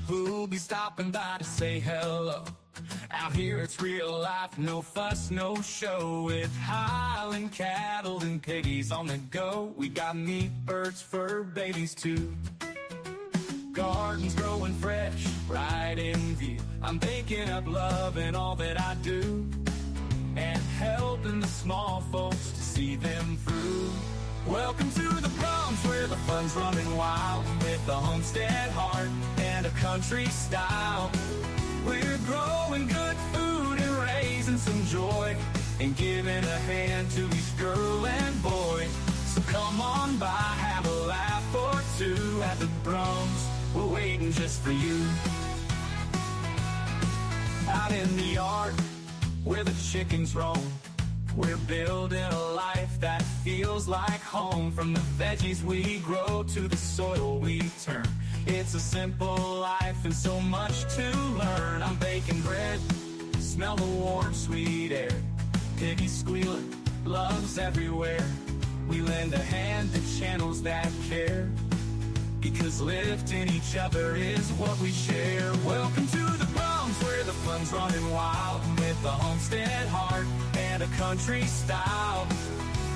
who'll be stopping by to say hello. Out here it's real life, no fuss, no show. With Highland cattle and piggies on the go. We got meat, birds, fur babies too. Gardens growing fresh, right in view. I'm baking up love in all that I do, and helping the small folks to see them through. Welcome to the Brums, where the fun's running wild, with a homestead heart and a country style. We're growing good food and raising some joy, and giving a hand to each girl and boy. So come on by, have a laugh or two at the Brums. We're waiting just for you. Out in the yard, where the chickens roam, we're building a life that feels like home. From the veggies we grow to the soil we turn, it's a simple life and so much to learn. I'm baking bread, smell the warm, sweet air. Piggy squealing, love's everywhere. We lend a hand to channels that care, because lifting each other is what we share. Welcome to the Brums, where the fun's running wild, with a homestead heart and a country style.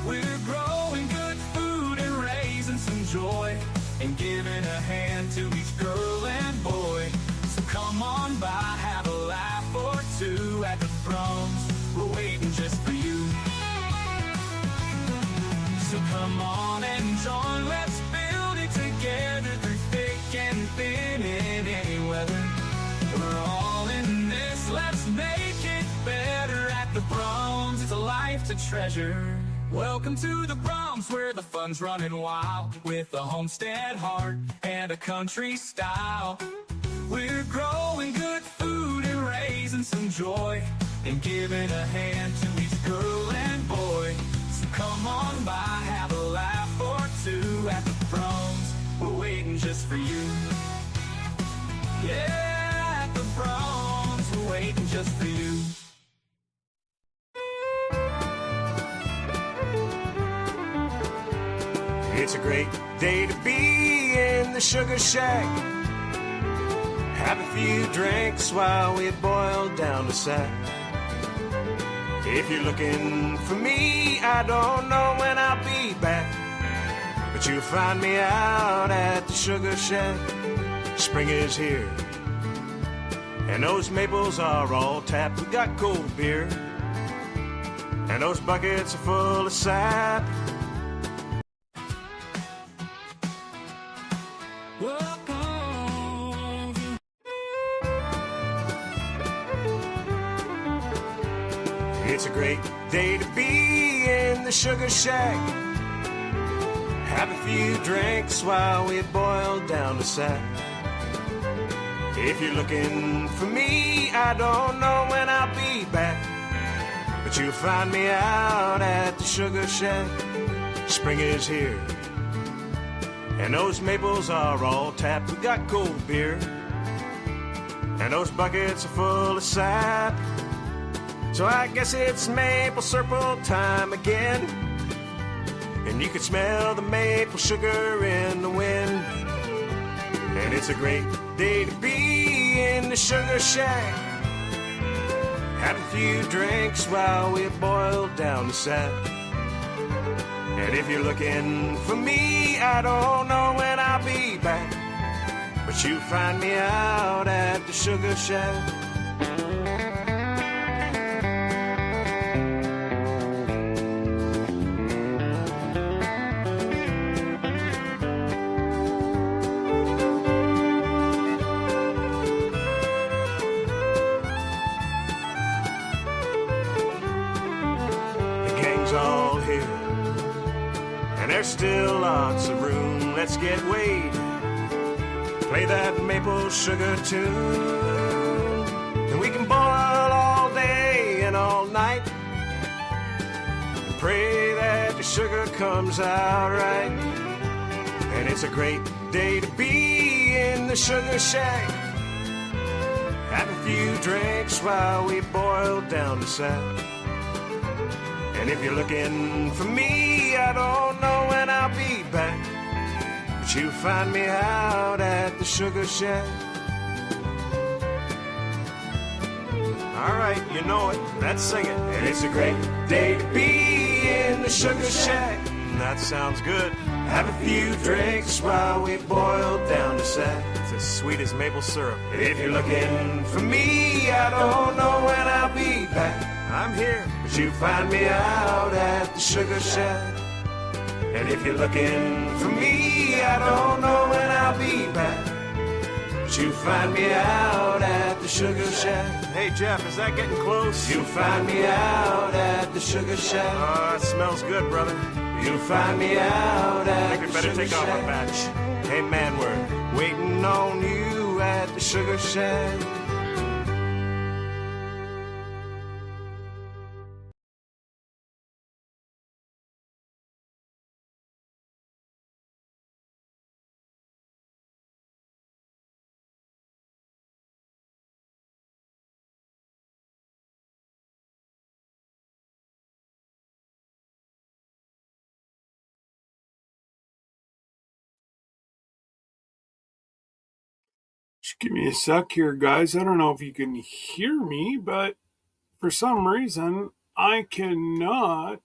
We're growing good food and raising some joy, and giving a hand to each girl and boy. So come on by, have a laugh or two at the Brums. We're waiting just for you. So come on and join, let's build it together through thick and thin in any weather. We're all in this, let's make it better at the Brums. It's a life to treasure. Welcome to the Brums, where the fun's running wild, with a homestead heart and a country style. We're growing good food and raising some joy, and giving a hand to each girl and boy. So come on by, have a laugh or two at the Brums. We're waiting just for you. Yeah, at the Brums, we're waiting just for you. It's a great day to be in the sugar shack. Have a few drinks while we boil down the sack. If you're looking for me, I don't know when I'll be back, but you'll find me out at the sugar shack. Spring is here, and those maples are all tapped. We got cold beer, and those buckets are full of sap. It's a great day to be in the sugar shack. Have a few drinks while we boil down the sack. If you're looking for me, I don't know when I'll be back, but you'll find me out at the sugar shack. Spring is here, and those maples are all tapped. We got cold beer, and those buckets are full of sap. So I guess it's maple syrup time again, and you can smell the maple sugar in the wind. And it's a great day to be in the sugar shack. Have a few drinks while we boil down the sack. And if you're looking for me, I don't know when I'll be back, but you find me out at the sugar shack. All here, and there's still lots of room. Let's get weighed, play that maple sugar tune, and we can boil all day and all night, and pray that the sugar comes out right. And it's a great day to be in the sugar shack. Have a few drinks while we boil down the sack. And if you're looking for me, I don't know when I'll be back, but you'll find me out at the sugar shack. All right, you know it. Let's sing it. It's a great day to be in the Sugar Shack. That sounds good. Have a few drinks while we boil down to sack. It's as sweet as maple syrup. If you're looking for me, I don't know when I'll be back. I'm here, but you find me out at the Sugar Shack. And if you're looking for me, I don't know when I'll be back. But you find me out at the Sugar Shack. Hey Jeff, is that getting close? You find me out at the Sugar Shack. Oh, it smells good, brother. You'll find me out at the Sugar Shack. I think we better take off our batch. Hey man, we're waiting on you at the Sugar Shack. Just give me a sec here, guys. I don't know if you can hear me, but for some reason, I cannot.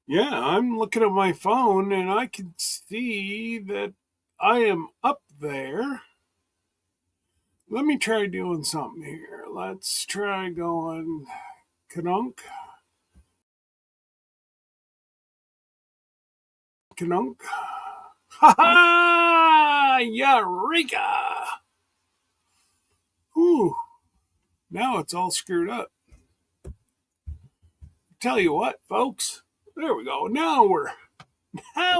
Yeah, I'm looking at my phone and I can see that I am up there. Let me try doing something here. Let's try going Kanunk. Kanunk. Ha ha! Eureka! Whew. Now it's all screwed up. Tell you what, folks. There we go. Now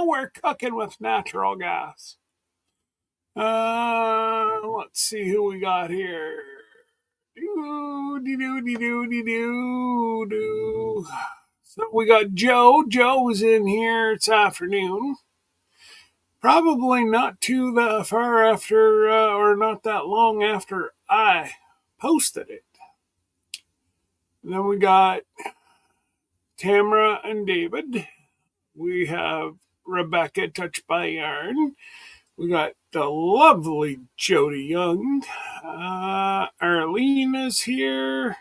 we're cooking with natural gas. Let's see who we got here. So we got Joe. Joe's in here this afternoon. Probably not too that far after, or not that long after I posted it. And then we got Tamara and David. We have Rebecca, Touched by Yarn. We got the lovely Jody Young. Arlene is here.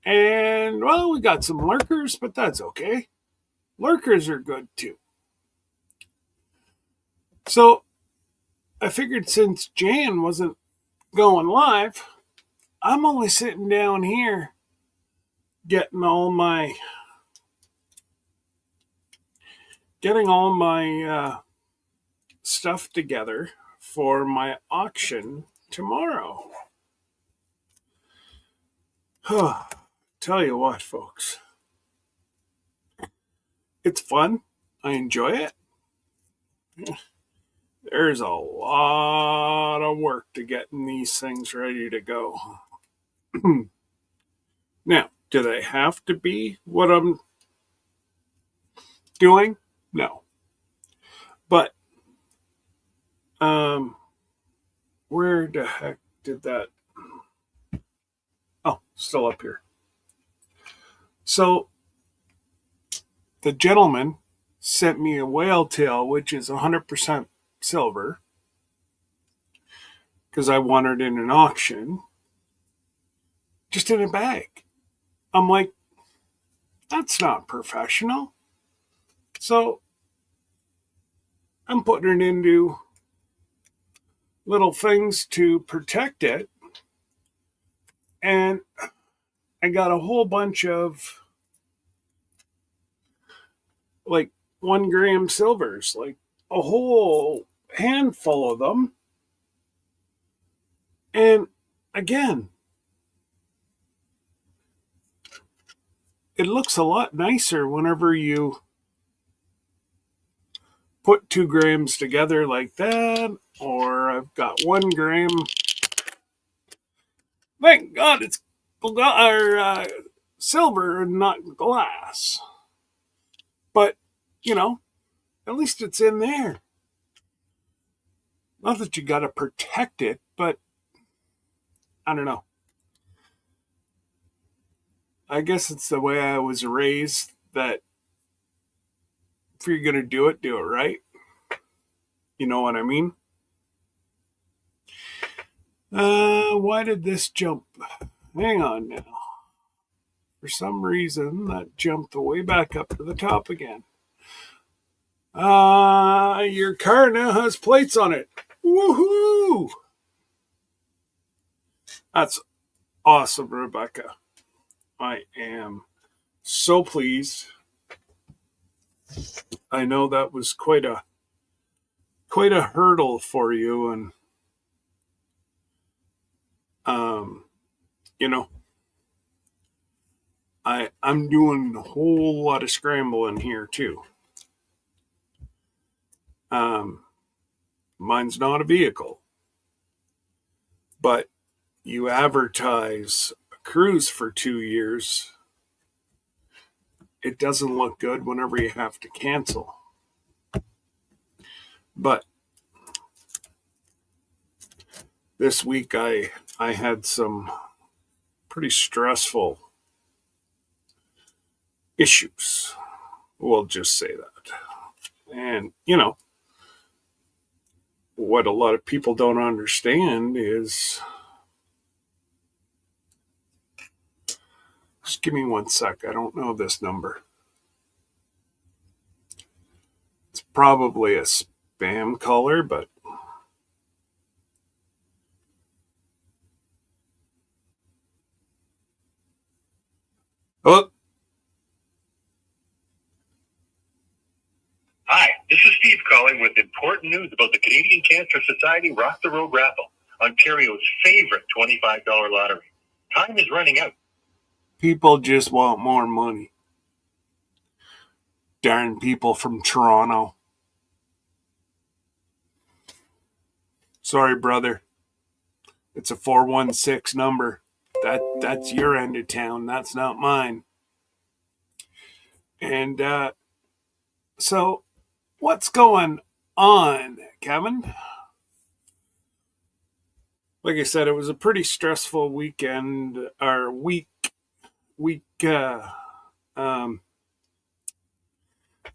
And, well, we got some lurkers, but that's okay. Lurkers are good too. So, I figured since Jan wasn't going live, I'm only sitting down here getting all my stuff together for my auction tomorrow. Tell you what, folks. It's fun. I enjoy it. There's a lot of work to getting these things ready to go. Now, do they have to be what I'm doing? No. But, where the heck did that? Oh, still up here. So, the gentleman sent me a whale tail, which is 100% silver, because I wanted it in an auction, just in a bag. I'm like, that's not professional. So I'm putting it into little things to protect it. And I got a whole bunch of like 1 gram silvers, like a whole handful of them. And again, it looks a lot nicer whenever you put 2 grams together like that, or I've got 1 gram. Thank God it's silver and not glass. But, at least it's in there. Not that you got to protect it, but I don't know. I guess it's the way I was raised, that if you're going to do it right. You know what I mean? Why did this jump? Hang on now. For some reason, that jumped way back up to the top again. Your car now has plates on it. Woohoo! That's awesome, Rebecca. I am so pleased. I know that was quite a hurdle for you, and you know, I'm doing a whole lot of scrambling here too. Mine's not a vehicle, but you advertise a cruise for 2 years. It doesn't look good whenever you have to cancel. But this week I had some pretty stressful issues. We'll just say that. And, what a lot of people don't understand is, just give me 1 sec. I don't know this number. It's probably a spam caller, but oh, Hi, this is Steve calling with important news about the Canadian Cancer Society Rock the Road raffle, Ontario's favorite $25 lottery. Time is running out. people just want more money. Darn people from Toronto. Sorry, brother. It's a 416 number. That's your end of town. That's not mine. And so, what's going on, Kevin? Like I said, it was a pretty stressful weekend or week.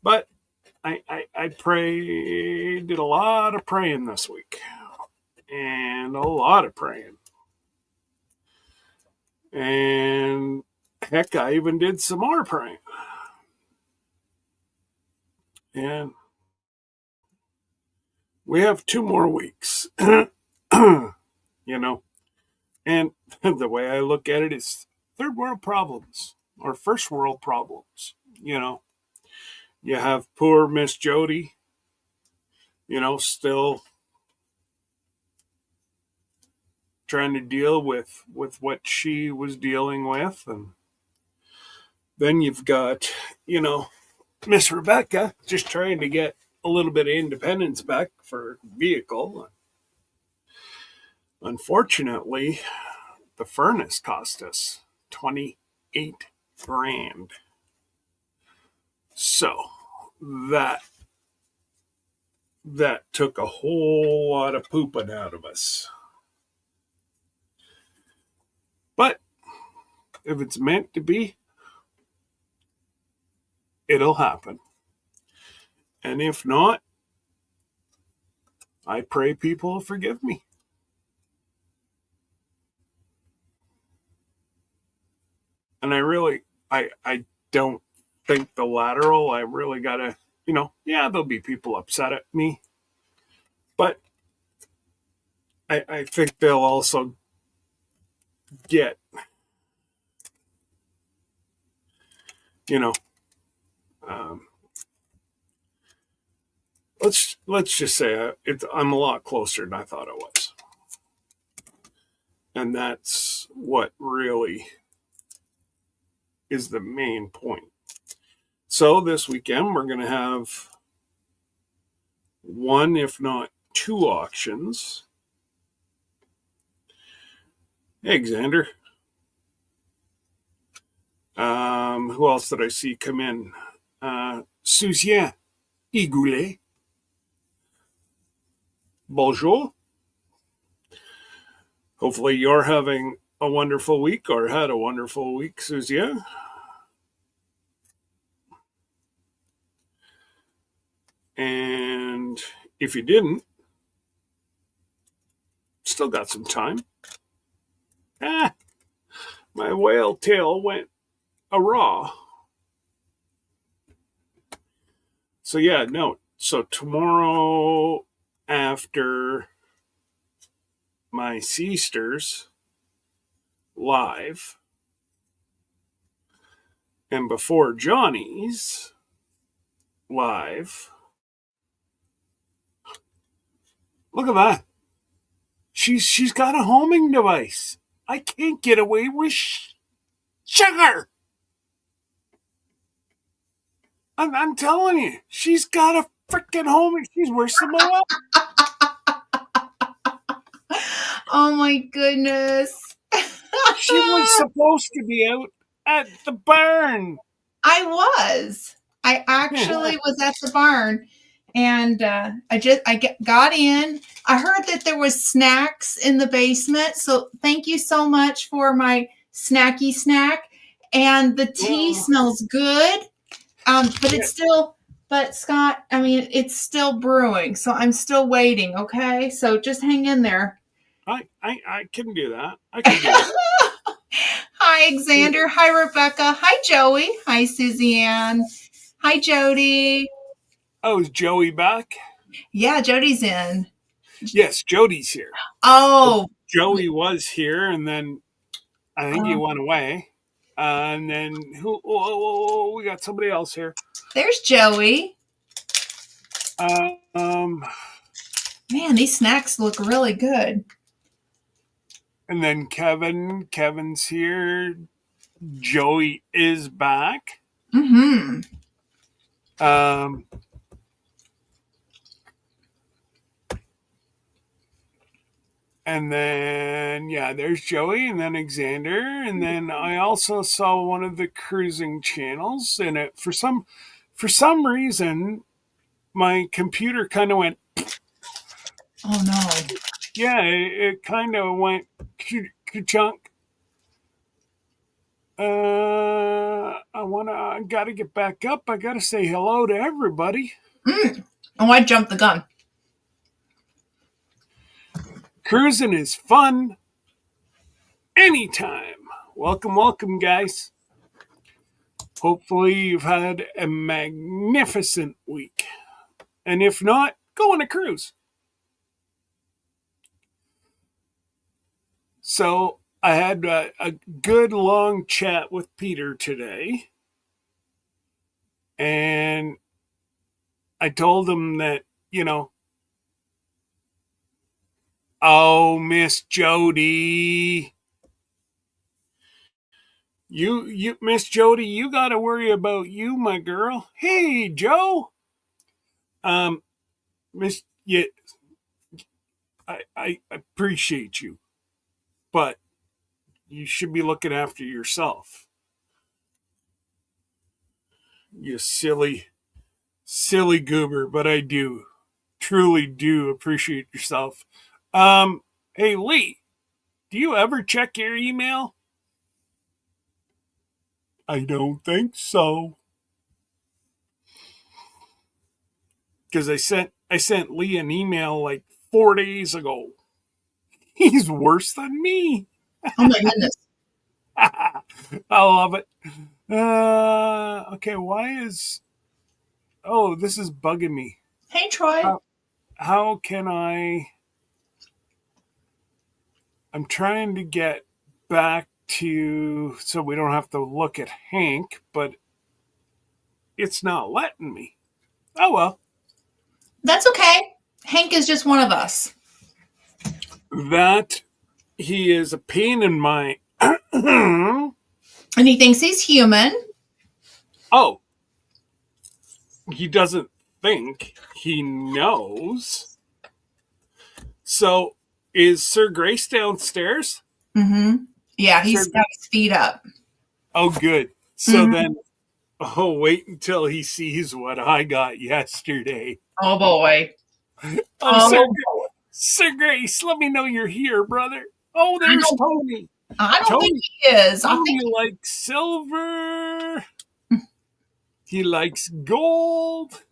But I prayed, did a lot of praying this week, and a lot of praying, and heck, I even did some more praying, and we have 2 more weeks, and the way I look at it is third world problems or first world problems. You have poor Miss Jody, still trying to deal with what she was dealing with. And then you've got, Miss Rebecca just trying to get a little bit of independence back for her vehicle. Unfortunately, the furnace cost us 28 grand. So that took a whole lot of pooping out of us. But if it's meant to be, it'll happen. And if not, I pray people will forgive me. And I don't think the lateral, I really gotta, there'll be people upset at me. But I think they'll also get, let's just say I'm a lot closer than I thought I was. And that's what really is the main point. So this weekend, we're going to have 1, if not 2 auctions. Hey, Xander. Who else did I see come in? Suzanne Igoulet. Bonjour. Hopefully you're having a wonderful week or had a wonderful week, Suzanne. And If you didn't, still got some time. Ah, my whale tail went awry. So yeah, no. So tomorrow after my sisters live and before Johnny's live. Look at that. She's got a homing device. I can't get away with sugar. I'm telling you, she's got a freaking homing. She's worse than my wife. Oh my goodness. She was supposed to be out at the barn. I was. I actually was at the barn, and I got in. I heard that there was snacks in the basement, so thank you so much for my snacky snack. And the tea smells good, but it's still. But Scott, I mean, it's still brewing, so I'm still waiting. Okay, so just hang in there. I can do that. I can do that. Hi, Xander. Hi, Rebecca. Hi, Joey. Hi, Suzanne. Hi, Jody. Oh, is Joey back? Yeah, Jody's in. Yes, Jody's here. Oh. Joey was here, and then I think he went away. And then we got somebody else here. There's Joey. Man, these snacks look really good. And then Kevin's here. Joey is back. Mm-hmm. And then, there's Joey, and then Xander, and then I also saw one of the cruising channels, and it for some reason, my computer kind of went. Oh no! Yeah, it kind of went chunk. I gotta get back up. I gotta say hello to everybody. Oh, I jumped the gun. Cruising is fun anytime. Welcome, guys. Hopefully you've had a magnificent week. And if not, go on a cruise. So I had a good long chat with Peter today. And I told him that, oh, Miss Jody. You Miss Jody, you got to worry about you, my girl. Hey, Joe. Miss, yeah, I appreciate you, but you should be looking after yourself. You silly goober, but I truly do appreciate yourself. Hey, Lee, do you ever check your email? I don't think so. Because I sent Lee an email like 4 days ago. He's worse than me. Oh my goodness. I love it. Okay, this is bugging me. Hey, Troy. How can I'm trying to get back to, so we don't have to look at Hank, but it's not letting me. Oh, well. That's okay. Hank is just one of us. That he is a pain in my... And he thinks he's human. Oh. He doesn't think. He knows. So, is Sir Grace downstairs? Mm-hmm. Yeah, he's got his feet up. Oh, good. So then, wait until he sees what I got yesterday. Oh, boy. Sir Grace, let me know you're here, brother. Oh, there's Tony. I don't think he is. Tony likes silver. He likes gold.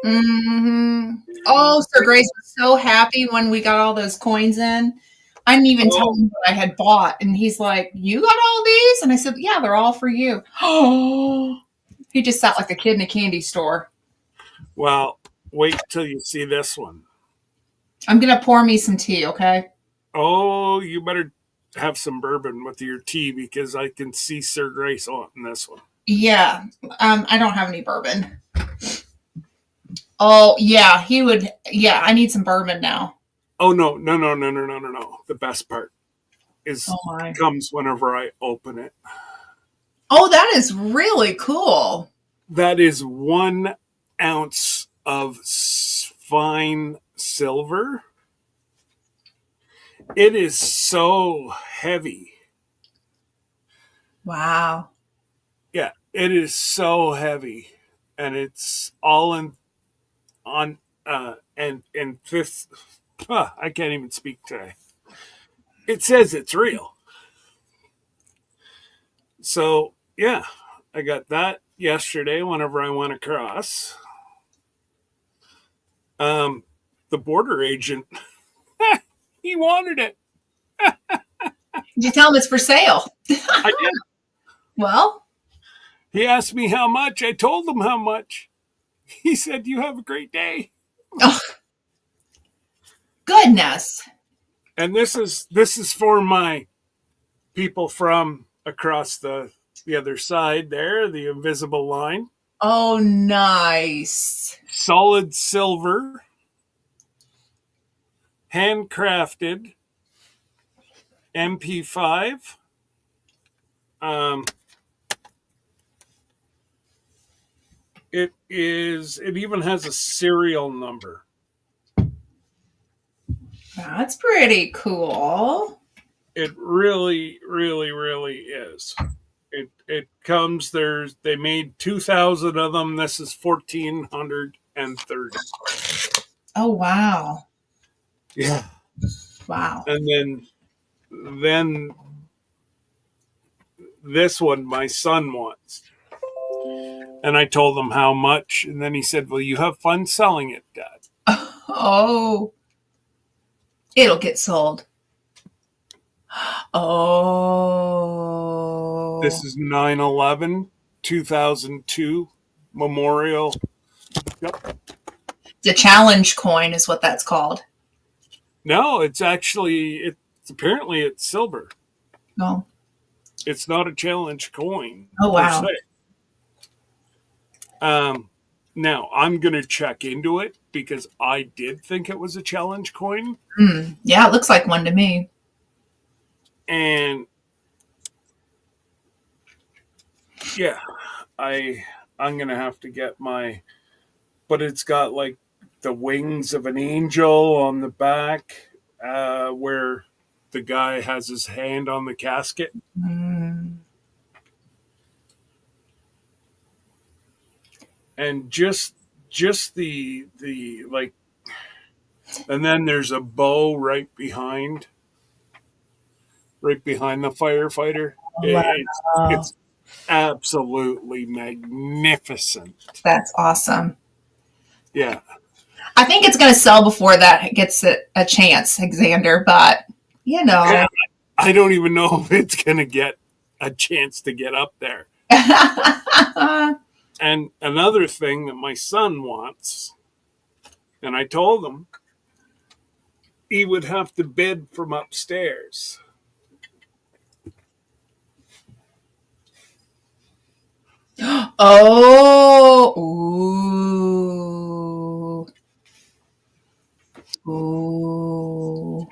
Hmm. Oh, Sir Grace was so happy when we got all those coins in. I didn't even tell Oh, him what I had bought. And he's like, "You got all these?" And I said, "Yeah, they're all for you." Oh, he just sat like a kid in a candy store. well, wait till you see this one. I'm going to pour me some tea, okay? Oh, you better have some bourbon with your tea because I can see Sir Grace on this one. Yeah. I don't have any bourbon. Oh, yeah, he would. Yeah, I need some bourbon now. Oh no, no, no, no, no, no, no, no. The best part is Oh, my. comes whenever I open it. Oh, that is really cool. That is 1 ounce of fine silver. It is so heavy. Wow. Yeah, it is so heavy, and it's all in on and fifth. I can't even speak today. It says it's real. So yeah, I got that yesterday. Whenever I went across, um, the border agent he wanted it. Did you tell him it's for sale? I did. Well, He asked me how much. I told him how much. He said, "You have a great day." oh, goodness. And this is for my people from across the other side there, the invisible line. Oh, nice. Solid silver, handcrafted MP5. Um, it even has a serial number. That's pretty cool. It really, really, really is. It comes they made 2,000 of them. This is 1,430. Oh, wow. Yeah. Wow. And then this one my son wants. And I told him how much, and then he said, "Well, you have fun selling it, Dad." Oh, it'll get sold. Oh. This is 9/11, 2002 memorial. Yep. The challenge coin is what that's called. No, it's apparently it's silver. Oh. It's not a challenge coin. Oh, wow. Per se. Now I'm gonna check into it because I did think it was a challenge coin, Yeah, it looks like one to me. and yeah, I'm gonna have to get but it's got like the wings of an angel on the back, where the guy has his hand on the casket. Mm. And just the like, and then there's a bow right behind the firefighter. It's absolutely magnificent. That's awesome. Yeah. I think it's going to sell before that gets a chance, Xander, but you know. I don't even know if it's going to get a chance to get up there. And another thing that my son wants, and I told him he would have to bid from upstairs. Oh, ooh. Ooh.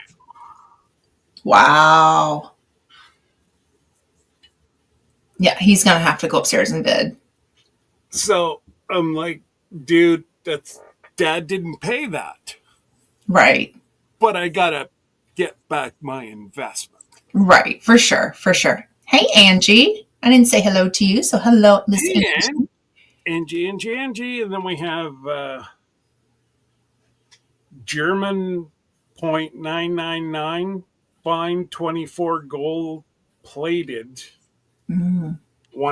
Wow. Yeah, he's going to have to go upstairs and bid. So I'm like, dude, Dad didn't pay that. Right. But I gotta get back my investment. Right. For sure. For sure. Hey, Angie. I didn't say hello to you. So hello, Miss Angie. Angie. And then we have German 0.999 fine 24 gold plated 1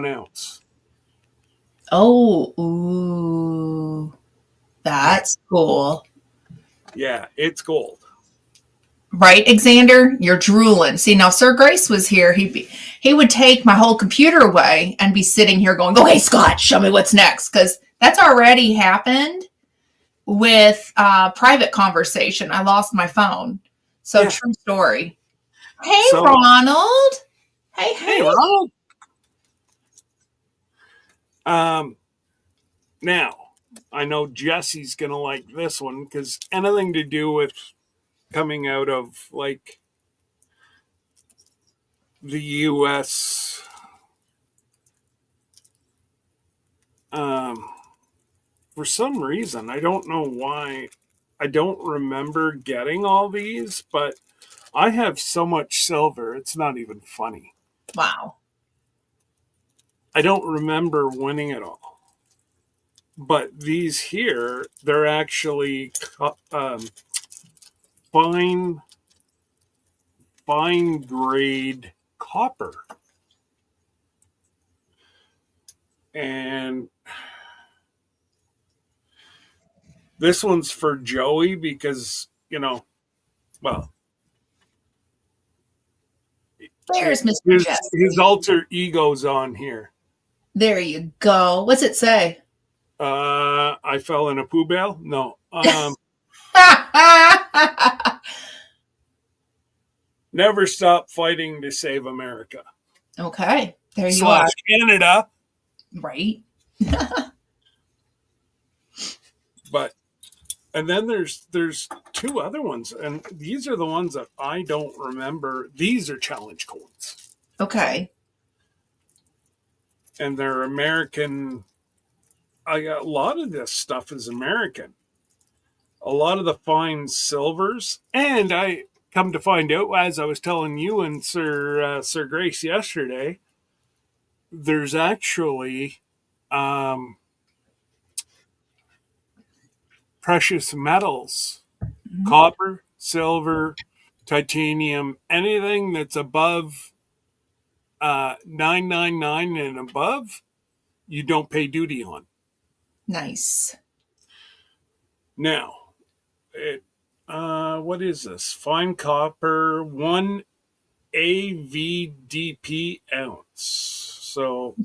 ounce. Oh, ooh. That's cool. Yeah, it's gold. Right, Xander? You're drooling. See, now Sir Grace was here. He would take my whole computer away and be sitting here going, "Okay, Scott, show me what's next," because that's already happened with private conversation. I lost my phone. So Yeah. true story. Hey, So- Ronald. Hey, Hey, Ronald. Now, I know Jesse's going to like this one because anything to do with coming out of like the U.S. For some reason, I don't know why. I don't remember getting all these, but I have so much silver, it's not even funny. Wow. I don't remember winning it all. But these here, they're actually fine grade copper. And this one's for Joey because, well, There's Mr. Jesse. his alter ego's on here. There you go. What's it say? I fell in a poo bale? No. Never stop fighting to save America. Okay. There you Slash are. Canada. Right. But and then there's two other ones, and these are the ones that I don't remember. These are challenge coins. Okay. And they're American. A lot of this stuff is American. A lot of the fine silvers, and I come to find out, as I was telling you and Sir Grace yesterday, there's actually precious metals, copper, silver, titanium, anything that's above 999 and above, you don't pay duty on. Nice. Now, what is this? Fine copper, 1 AVDP ounce. So,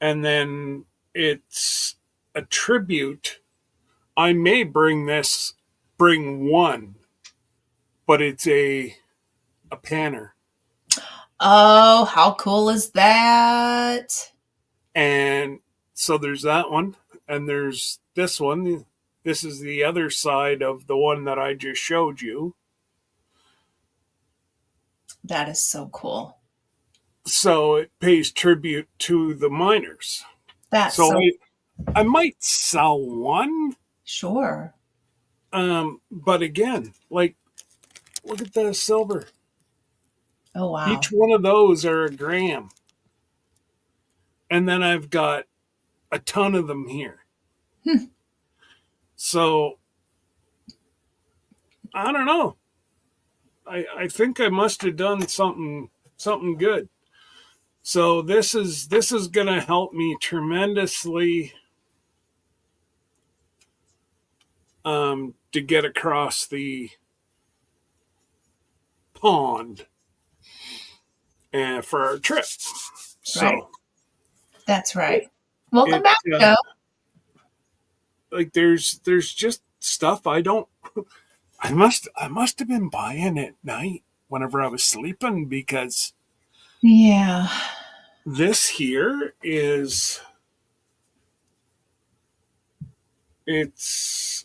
and then it's a tribute. I may bring one, but it's a panner. Oh, how cool is that? And so there's that one, and there's this one. This is the other side of the one that I just showed you. That is so cool. So it pays tribute to the miners. That's So so I might sell one. sure. But again, like, look at the silver. Oh wow. Each one of those are a gram. And then I've got a ton of them here. So I don't know. I think I must have done something good. So this is going to help me tremendously to get across the pond and for our trip. So Right. That's right. Welcome it, back, Joe. like there's just stuff I must have been buying at night whenever I was sleeping, because Yeah. this here it's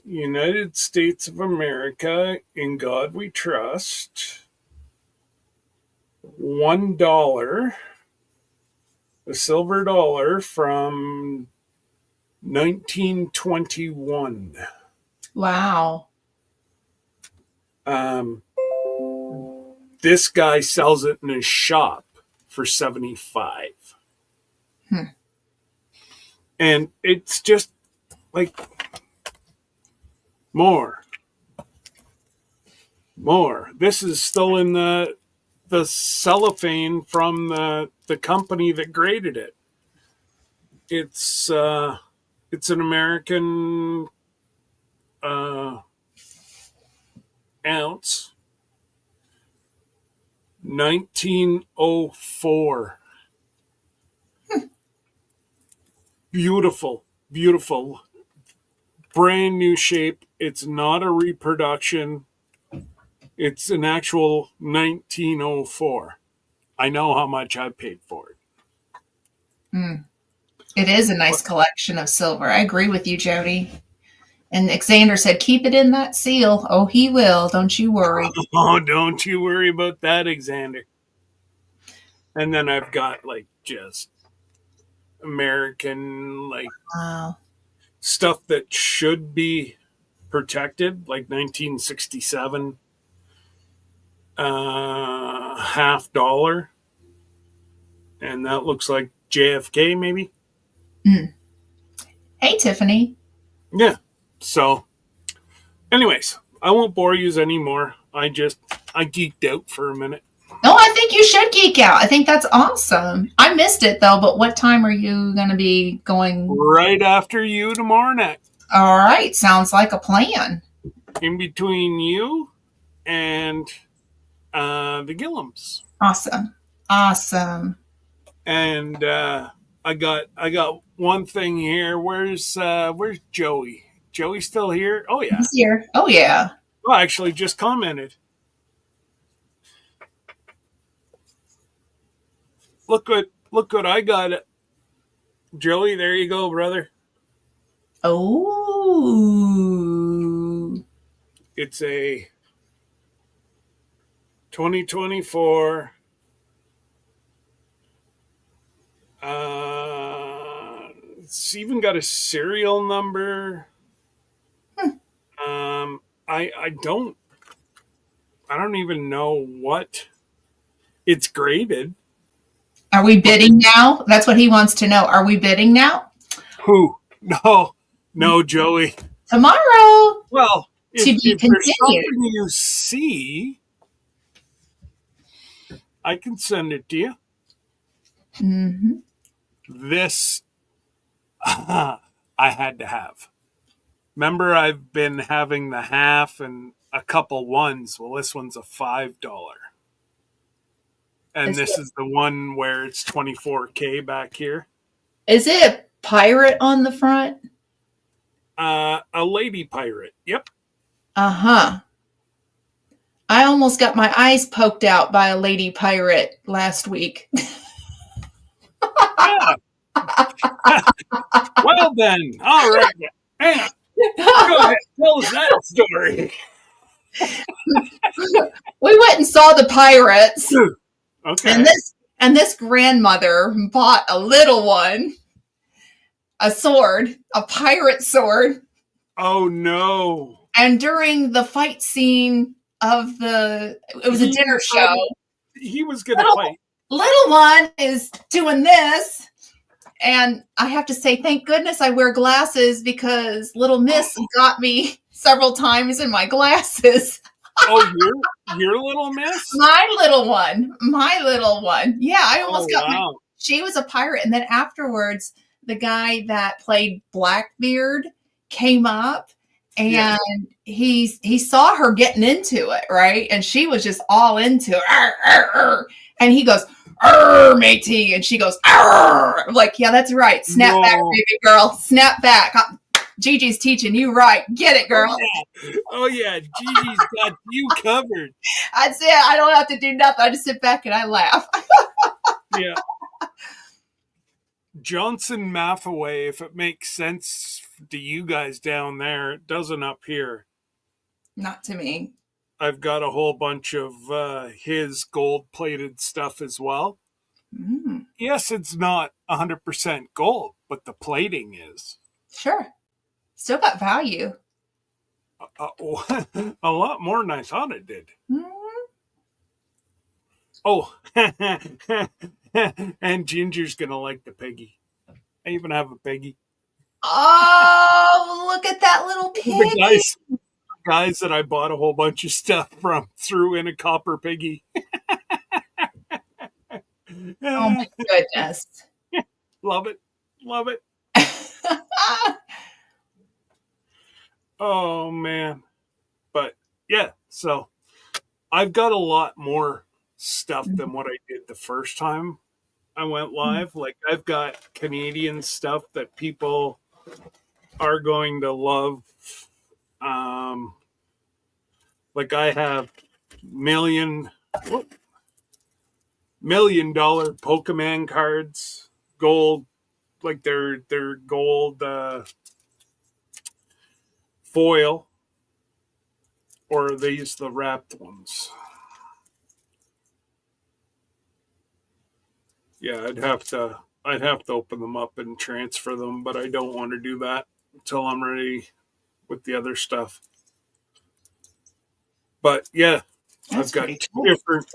United States of America, in God we trust. $1, a silver dollar from 1921. Wow. This guy sells it in his shop for $75. And it's just like more. This is still in the cellophane from the company that graded it. It's It's an American ounce. 1904. Beautiful, beautiful. Brand new shape. It's not a reproduction. It's an actual 1904. I know how much I paid for it. It is a nice collection of silver. I agree with you, Jody. And Xander said, keep it in that seal. Oh, he will. Don't you worry. Oh, don't you worry about that, Xander. And then I've got like just American, like Wow. stuff that should be protected, like 1967 $50, and that looks like JFK maybe. Hey, Tiffany. Yeah. So, anyways, I won't bore you anymore. I geeked out for a minute. No, I think you should geek out. I think that's awesome. I missed it though, but what time are you going to be going? Right after you tomorrow night. All right. Sounds like a plan. In between you and the Gillums. Awesome. Awesome. And I got one thing here. Where's Joey? Joey still here? Oh yeah. He's here. Oh yeah. Well, actually just commented. Look what I got. Joey, there you go, brother. Oh. It's a 2024 it's even got a serial number. I don't even know what it's graded. Are we bidding now? That's what he wants to know. Are we bidding now? Who? No, Joey. Tomorrow. Well, To be if there's continued. something you see, I can send it to you. Mm-hmm. This I had to have. Remember, I've been having the half and a couple ones. Well, this one's a $5. And this is the one where it's 24K back here. Is it a pirate on the front? A lady pirate. Yep. Uh-huh. I almost got my eyes poked out by a lady pirate last week. Yeah. Well then, all right. Hang on. Go ahead. Tell us that story. We went and saw the pirates. Okay. And this grandmother bought a little one, a sword, a pirate sword. Oh no. And during the fight scene of it was a dinner show. He was gonna fight. Little one is doing this. And I have to say, thank goodness I wear glasses because little miss got me several times in my glasses. Oh, your little miss? My little one. Yeah, I almost got wow. she was a pirate. And then afterwards, the guy that played Blackbeard came up and he saw her getting into it, right? And she was just all into it. Arr, arr, arr. And he goes, "Arr, matey," and she goes, "Arr." I'm like, yeah, that's right. Snap back, baby girl. Snap back. Gigi's teaching you right. Get it, girl. Oh yeah. Gigi's got you covered. I'd say I don't have to do nothing. I just sit back and I laugh. Yeah. Johnson Mathaway, if it makes sense to you guys down there, it doesn't up here. Not to me. I've got a whole bunch of his gold-plated stuff as well. Mm. Yes, it's not 100% gold, but the plating is. Sure. Still got value. A lot more than I thought it did. Mm. Oh, and Ginger's going to like the piggy. I even have a piggy. Oh, look at that little pig. The guys that I bought a whole bunch of stuff from threw in a copper piggy. Oh my goodness. Love it. Oh man. But yeah, so I've got a lot more stuff than what I did the first time I went live. Like I've got Canadian stuff that people are going to love. Um, like I have million $1 million Pokemon cards, gold, like they're gold foil, or are these the wrapped ones? Yeah, I'd have to open them up and transfer them, but I don't want to do that until I'm ready with the other stuff. But yeah, That's I've got pretty two cool. different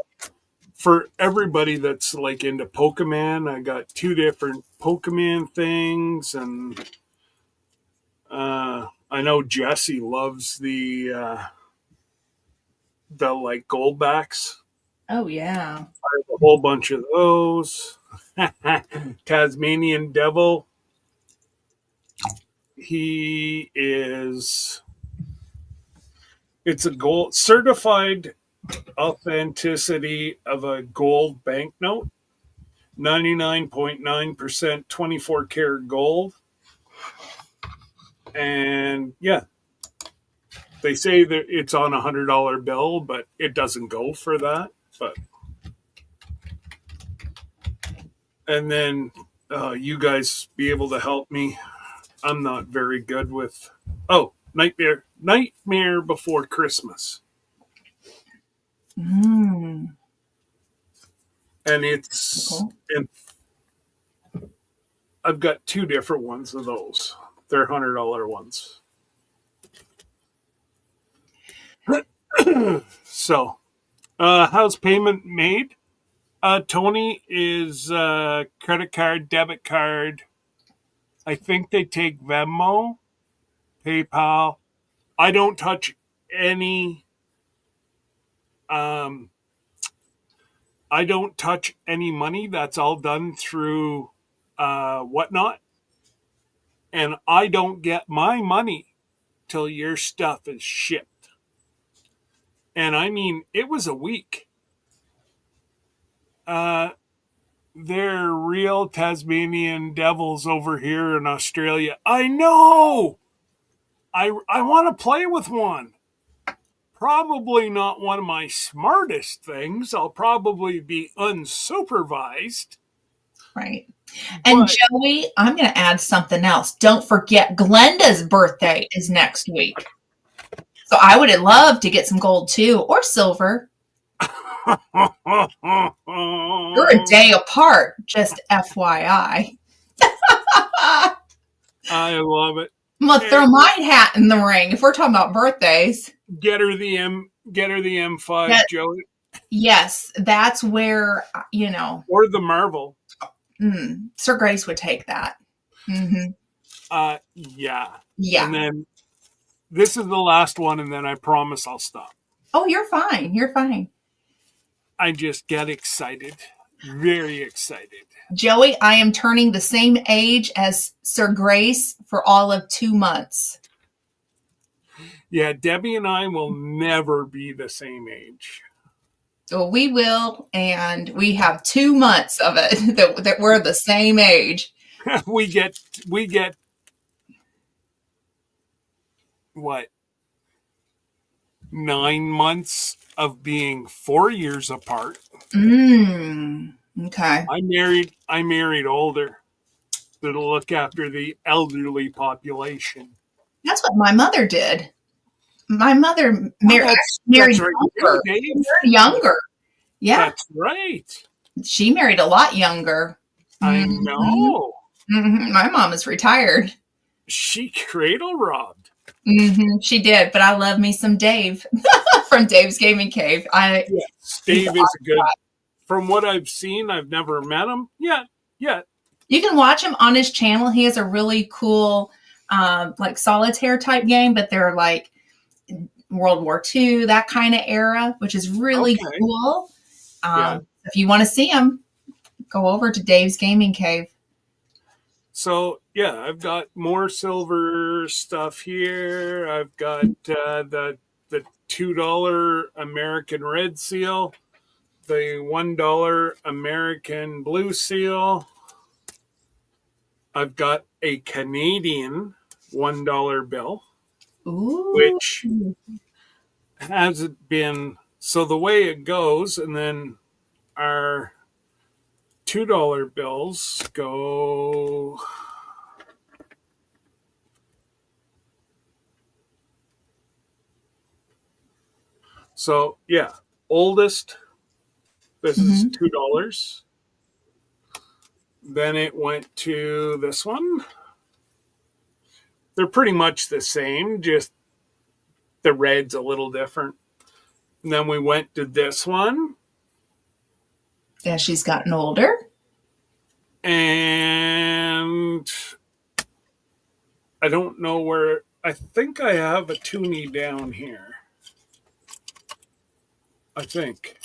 for everybody that's like into Pokemon. I got two different Pokemon things, and I know Jesse loves the like gold backs. Oh yeah. I have a whole bunch of those. Tasmanian Devil. He is. It's a gold certified authenticity of a gold banknote. 99.9% 24 karat gold. And yeah, they say that it's on $100 bill, but it doesn't go for that. But and then you guys be able to help me. I'm not very good with. Oh, Nightmare Before Christmas, Mm. and it's Cool. and I've got two different ones of those. They're $100 ones. So, how's payment made? Tony is credit card, debit card. I think they take Venmo, PayPal. I don't touch any. Um, I don't touch any money. That's all done through Whatnot, and I don't get my money till your stuff is shipped. And I mean, it was a week. Uh, they're real Tasmanian devils over here in Australia. I know. I want to play with one. Probably not one of my smartest things. I'll probably be unsupervised. Right. And But Joey, I'm going to add something else. Don't forget, Glenda's birthday is next week. So I would love to get some gold too, or silver. You're a day apart, just FYI. I love it. I'm going to throw my hat in the ring if we're talking about birthdays. Get her the M5, That- Joey, Yes, that's where, or the Marvel. Sir Grace would take that. Mm-hmm. Yeah. Yeah. And then this is the last one, and then I promise I'll stop. Oh, you're fine. You're fine. I just get excited, very excited. Joey, I am turning the same age as Sir Grace for all of 2 months. Yeah, Debbie and I will never be the same age. Well, we will, and we have 2 months of it that we're the same age. we get what, 9 months of being 4 years apart. Okay. I married older. That'll look after the elderly population. That's what my mother did. My mother married That's right. younger. Dave. She married younger. Yeah, That's right. she married a lot younger. I know. Mm-hmm. My mom is retired. She cradle robbed. She did, but I love me some Dave from Dave's Gaming Cave. Yes, Dave is a good. From what I've seen, I've never met him yet. You can watch him on his channel. He has a really cool, like solitaire type game, but they're like World War II, that kind of era, which is really cool. If you want to see him, go over to Dave's Gaming Cave. So yeah, I've got more silver stuff here. I've got the $2 American Red Seal, the $1 American Blue Seal. I've got a Canadian $1 bill, Ooh. which hasn't been, so the way it goes, and then our $2 bills go. So yeah, oldest. This is Mhm. $2. Then it went to this one. They're pretty much the same, just the red's a little different. And then we went to this one, As she's gotten older. and I don't know where. I think I have a toonie down here. I think.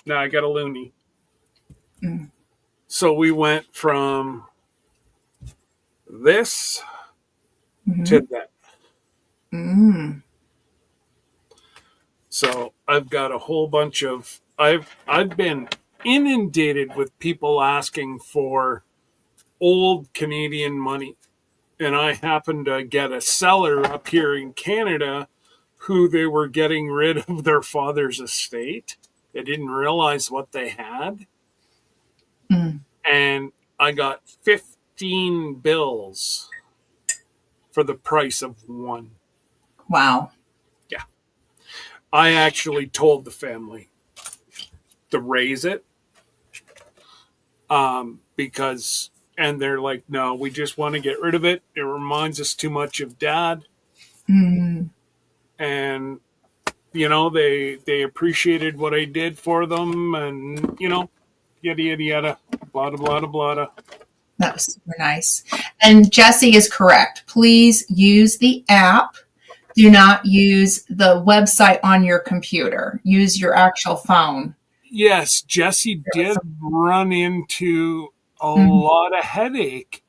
No, I got a loony. Mm. So we went from this to that. Mm. So I've got a whole bunch of. I've been inundated with people asking for old Canadian money. And I happened to get a seller up here in Canada who they were getting rid of their father's estate. They didn't realize what they had. Mm. And I got 15 bills for the price of one. Wow. Yeah. I actually told the family to raise it because, and they're like, no, we just want to get rid of it. It reminds us too much of dad. Mm. And, you know, they appreciated what I did for them, and, you know, yada, yada, yada, blah, blah, blah, blah. That was super nice. And Jesse is correct. Please use the app. Do not use the website on your computer. Use your actual phone. Yes, Jesse did run into a lot of headache,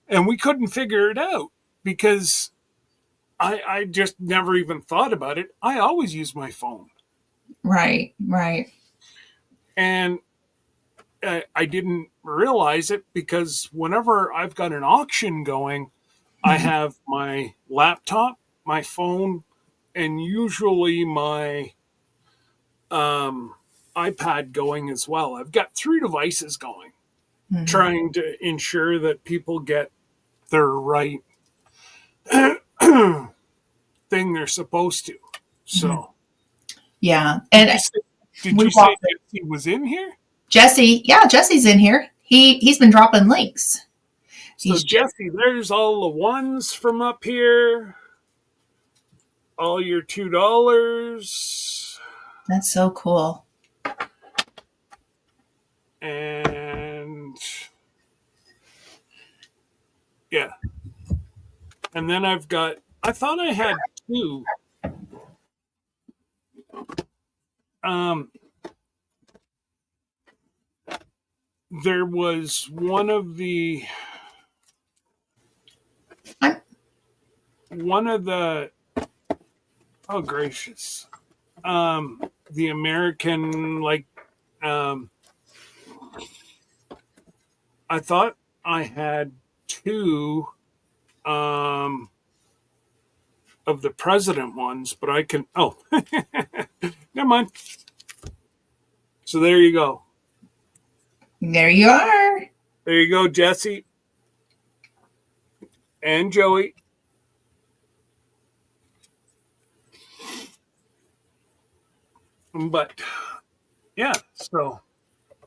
and we couldn't figure it out because I just never even thought about it. I always use my phone. Right, right. And I didn't realize it because whenever I've got an auction going, I have my laptop, my phone, and usually my iPad going as well. I've got 3 devices going, trying to ensure that people get their right thing they're supposed to. So, Yeah. And did you say Jesse was in here? Jesse, yeah, Jesse's in here. He's been dropping links. So Jesse, there's all the ones from up here. All your $2. That's so cool. And yeah. And then I thought I had 2. There was one of the oh gracious, the American, like, I thought I had 2 of the president ones, but I can, never mind. So there you go. There you are. There you go, Jesse and Joey. But yeah, so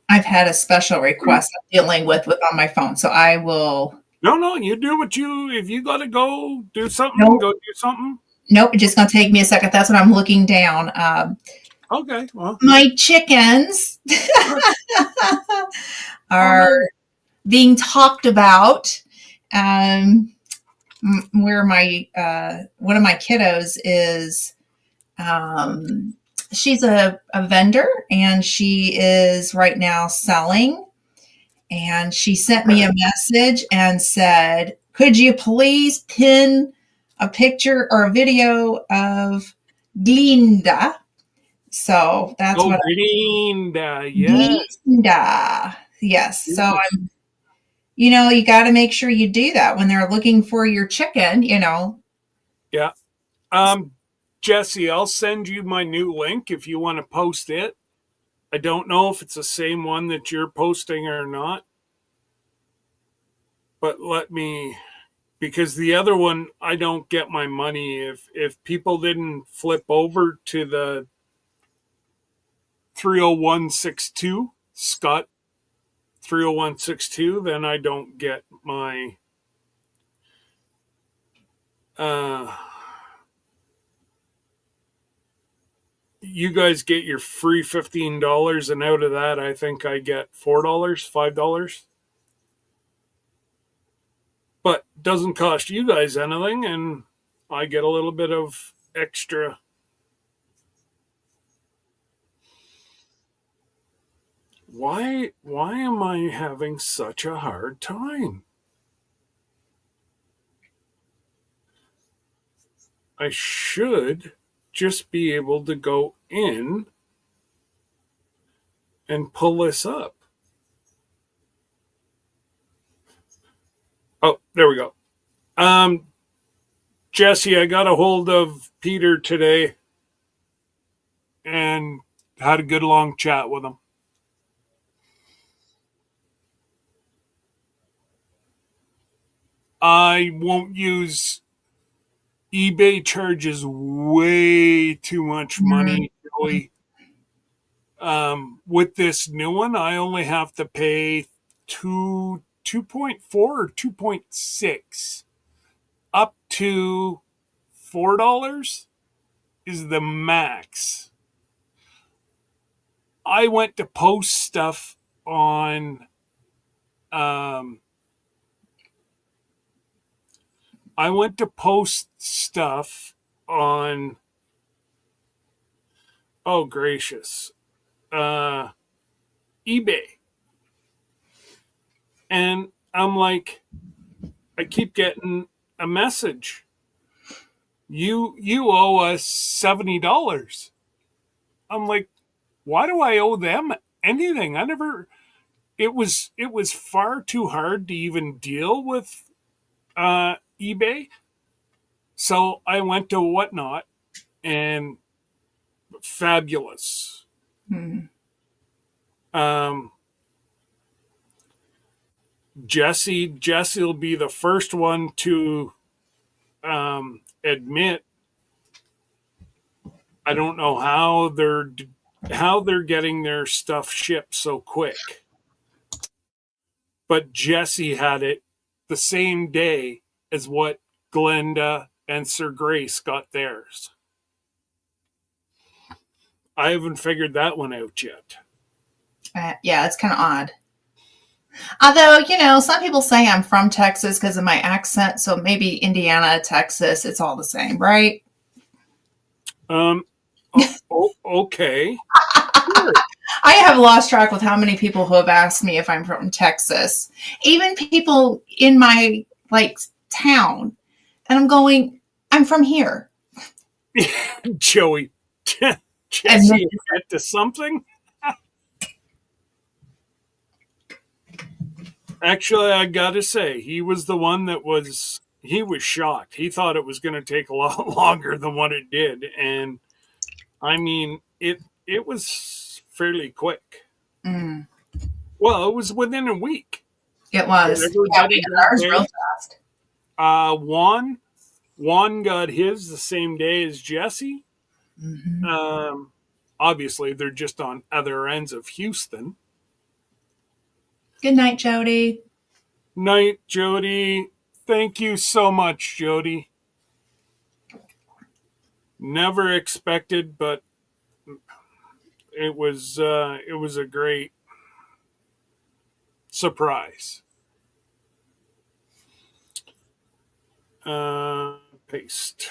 I've had a special request I'm dealing with on my phone, so I will. No, you do what if you got to go do something, go do something. Nope, it's just going to take me a second. That's what I'm looking down. Okay, well. My chickens are being talked about. Where my one of my kiddos is, she's a vendor, and she is right now selling. and she sent me a message and said, could you please pin a picture or a video of Glinda? So that's Oh, what Glinda, yes. Glinda. Yes. So I'm, you got to make sure you do that when they're looking for your chicken, Yeah. Jesse, I'll send you my new link if you want to post it. I don't know if it's the same one that you're posting or not, but because the other one, I don't get my money. If people didn't flip over to the 30162, Scott 30162, then I don't get my you guys get your free $15, and out of that I think I get $4, $5. But doesn't cost you guys anything, and I get a little bit of extra. Why am I having such a hard time? I should just be able to go in and pull this up. Oh, there we go. Jesse, I got a hold of Peter today and had a good long chat with him. I won't use eBay. Charges way too much money, Joey. With this new one, I only have to pay 2.4 or 2.6. Up to $4 is the max. I went to post stuff on oh gracious, eBay. And I'm like, I keep getting a message. You owe us $70. I'm like, why do I owe them anything? It was far too hard to even deal with eBay. So I went to Whatnot, and fabulous. Jesse will be the first one to admit I don't know how they're getting their stuff shipped so quick. But Jesse had it the same day as what Glenda and Sir Grace got theirs. I haven't figured that one out yet. Yeah, it's kind of odd. Although, some people say I'm from Texas because of my accent. So maybe Indiana, Texas, it's all the same, right? Okay. Sure. I have lost track with how many people who have asked me if I'm from Texas. Even people in my town. And I'm going, I'm from here. Joey, Jesse get to something? Actually, I gotta say, he was the one that was shocked. He thought it was going to take a lot longer than what it did. And I mean, it was fairly quick. Mm. Well, it was within a week. It was. Yeah, we got ours real fast. Juan got his the same day as Jesse. Mm-hmm. Obviously, they're just on other ends of Houston. Good night, Jody. Night, Jody. Thank you so much, Jody. Never expected, but it was a great surprise. Paste.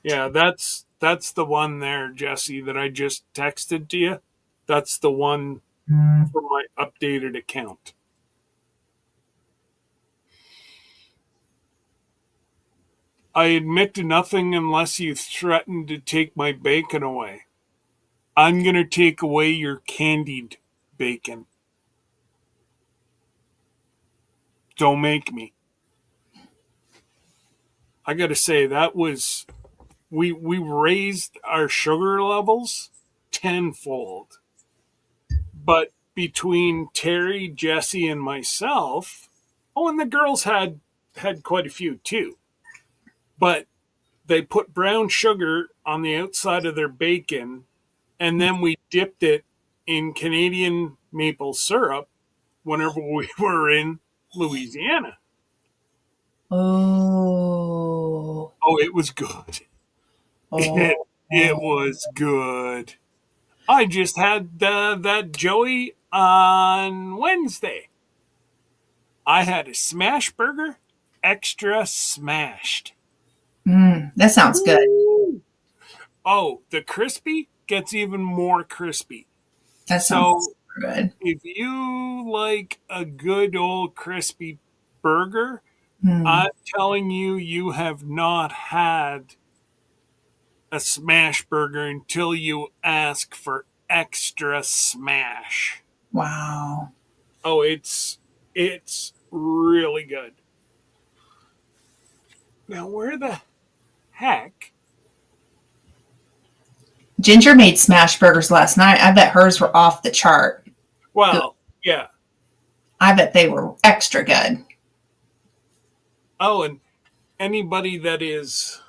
Yeah, that's the one there, Jesse, that I just texted to you. That's the one for my updated account. I admit to nothing unless you threaten to take my bacon away. I'm going to take away your candied bacon. Don't make me. I got to say, that was, we raised our sugar levels tenfold. But between Terry, Jesse, and myself, oh, and the girls had quite a few too. But they put brown sugar on the outside of their bacon, and then we dipped it in Canadian maple syrup whenever we were in Louisiana. Oh. Oh, it was good. Oh. It was good. I just had that Joey on Wednesday. I had a smash burger, extra smashed. That sounds good. Ooh. Oh, the crispy gets even more crispy. That sounds good. If you like a good old crispy burger, I'm telling you, you have not had a smash burger until you ask for extra smash. Wow. Oh, it's really good. Now, where the heck? Ginger made smash burgers last night. I bet hers were off the chart. Well, yeah. I bet they were extra good. Oh, and anybody that is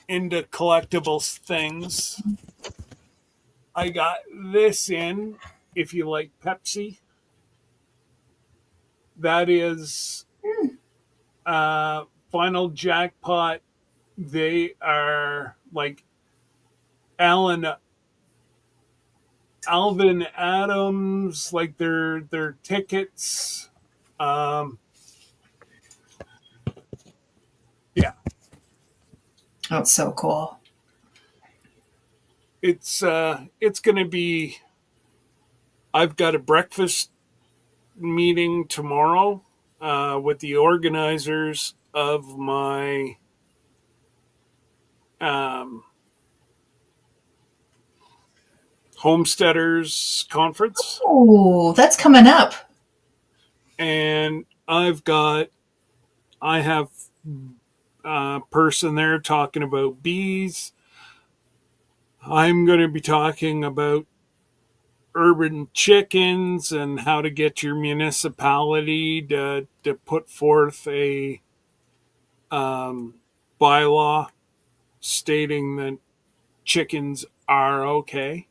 into collectibles things, I got this in. If you like Pepsi, that is Final Jackpot. They are like Alvin Adams, like their tickets. Yeah. That's so cool. It's gonna be. I've got a breakfast meeting tomorrow with the organizers of my Homesteaders Conference. Oh, that's coming up. And I have a person there talking about bees. I'm going to be talking about urban chickens and how to get your municipality to put forth a bylaw stating that chickens are okay.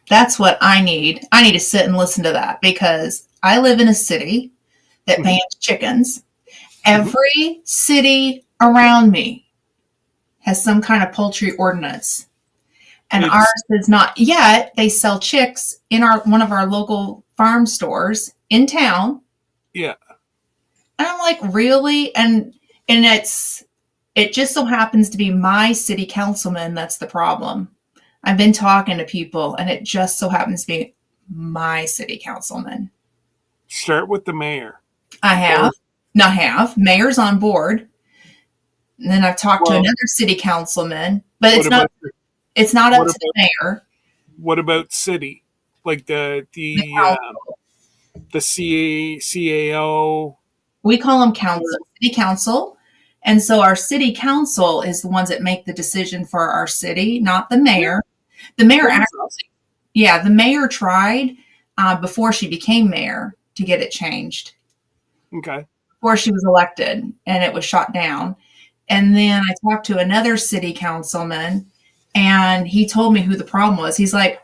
That's what I need. I need to sit and listen to that because I live in a city that bans chickens. Every city around me has some kind of poultry ordinance. And ours is not yet. They sell chicks in one of our local farm stores in town. Yeah. And I'm like, really? And it just so happens to be my city councilman that's the problem. I've been talking to people, and it just so happens to be my city councilman. Start with the mayor. Mayor's on board. And then I've talked to another city councilman, but it's not up to the mayor. What about city? Like the CAO? We call them city council. And so our city council is the ones that make the decision for our city, not the mayor. The mayor the mayor tried before she became mayor to get it changed. Okay. Before she was elected, and it was shot down. And then I talked to another city councilman, and he told me who the problem was. He said,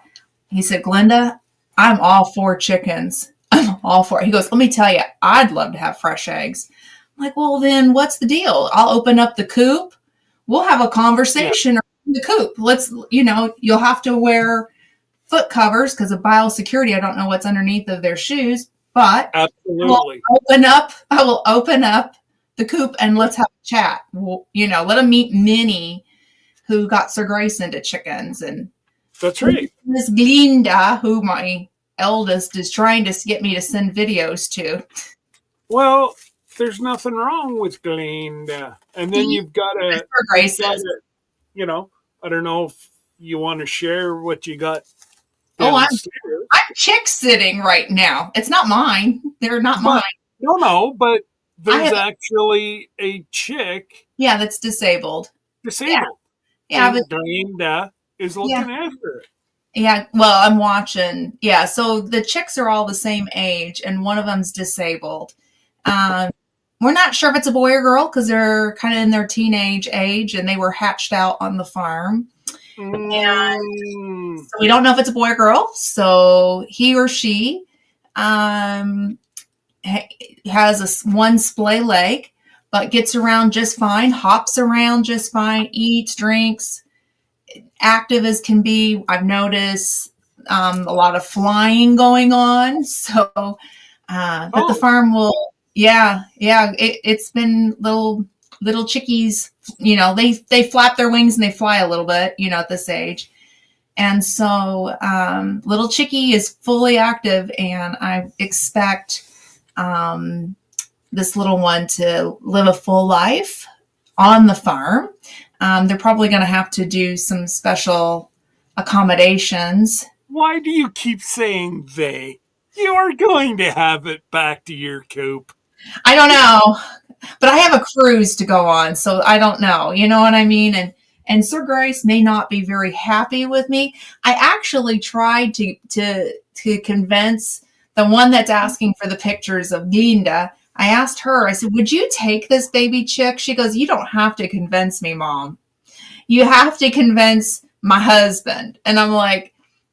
Glenda, I'm all for chickens. I'm all for it. He goes, let me tell you, I'd love to have fresh eggs. I'm like, well, then what's the deal? I'll open up the coop. We'll have a conversation around the coop. You'll have to wear foot covers because of biosecurity. I don't know what's underneath of their shoes, but absolutely. I will open up the coop and let's have a chat. Well, let them meet Minnie, who got Sir Grace into chickens, and that's right. Miss Glinda, who my eldest is trying to get me to send videos to. Well, there's nothing wrong with Glenda. And then you've got That's where Grace is. you know, I don't know if you want to share what you got. Oh, downstairs. I'm chick sitting right now. It's not mine. They're not mine. No, but there's actually a chick. Yeah, that's disabled. Yeah, and Glenda is looking after it. Yeah, well, I'm watching. Yeah, so the chicks are all the same age, and one of them's disabled. We're not sure if it's a boy or girl because they're kind of in their teenage age, and they were hatched out on the farm. And so we don't know if it's a boy or girl. So he or she has one splay leg, but gets around just fine, hops around just fine, eats, drinks, active as can be. I've noticed a lot of flying going on. So, but the farm will, it's been little chickies, you know, they flap their wings and they fly a little bit, you know, at this age. And so little chickie is fully active, and I expect this little one to live a full life on the farm. They're probably going to have to do some special accommodations. Why do you keep saying they? You are going to have it back to your coop. I don't know, but I have a cruise to go on, so I don't know. You know what I mean? And Sir Grace may not be very happy with me. I actually tried to convince the one that's asking for the pictures of Glenda. I asked her, I said, would you take this baby chick? She goes, you don't have to convince me, Mom. You have to convince my husband. And I'm like,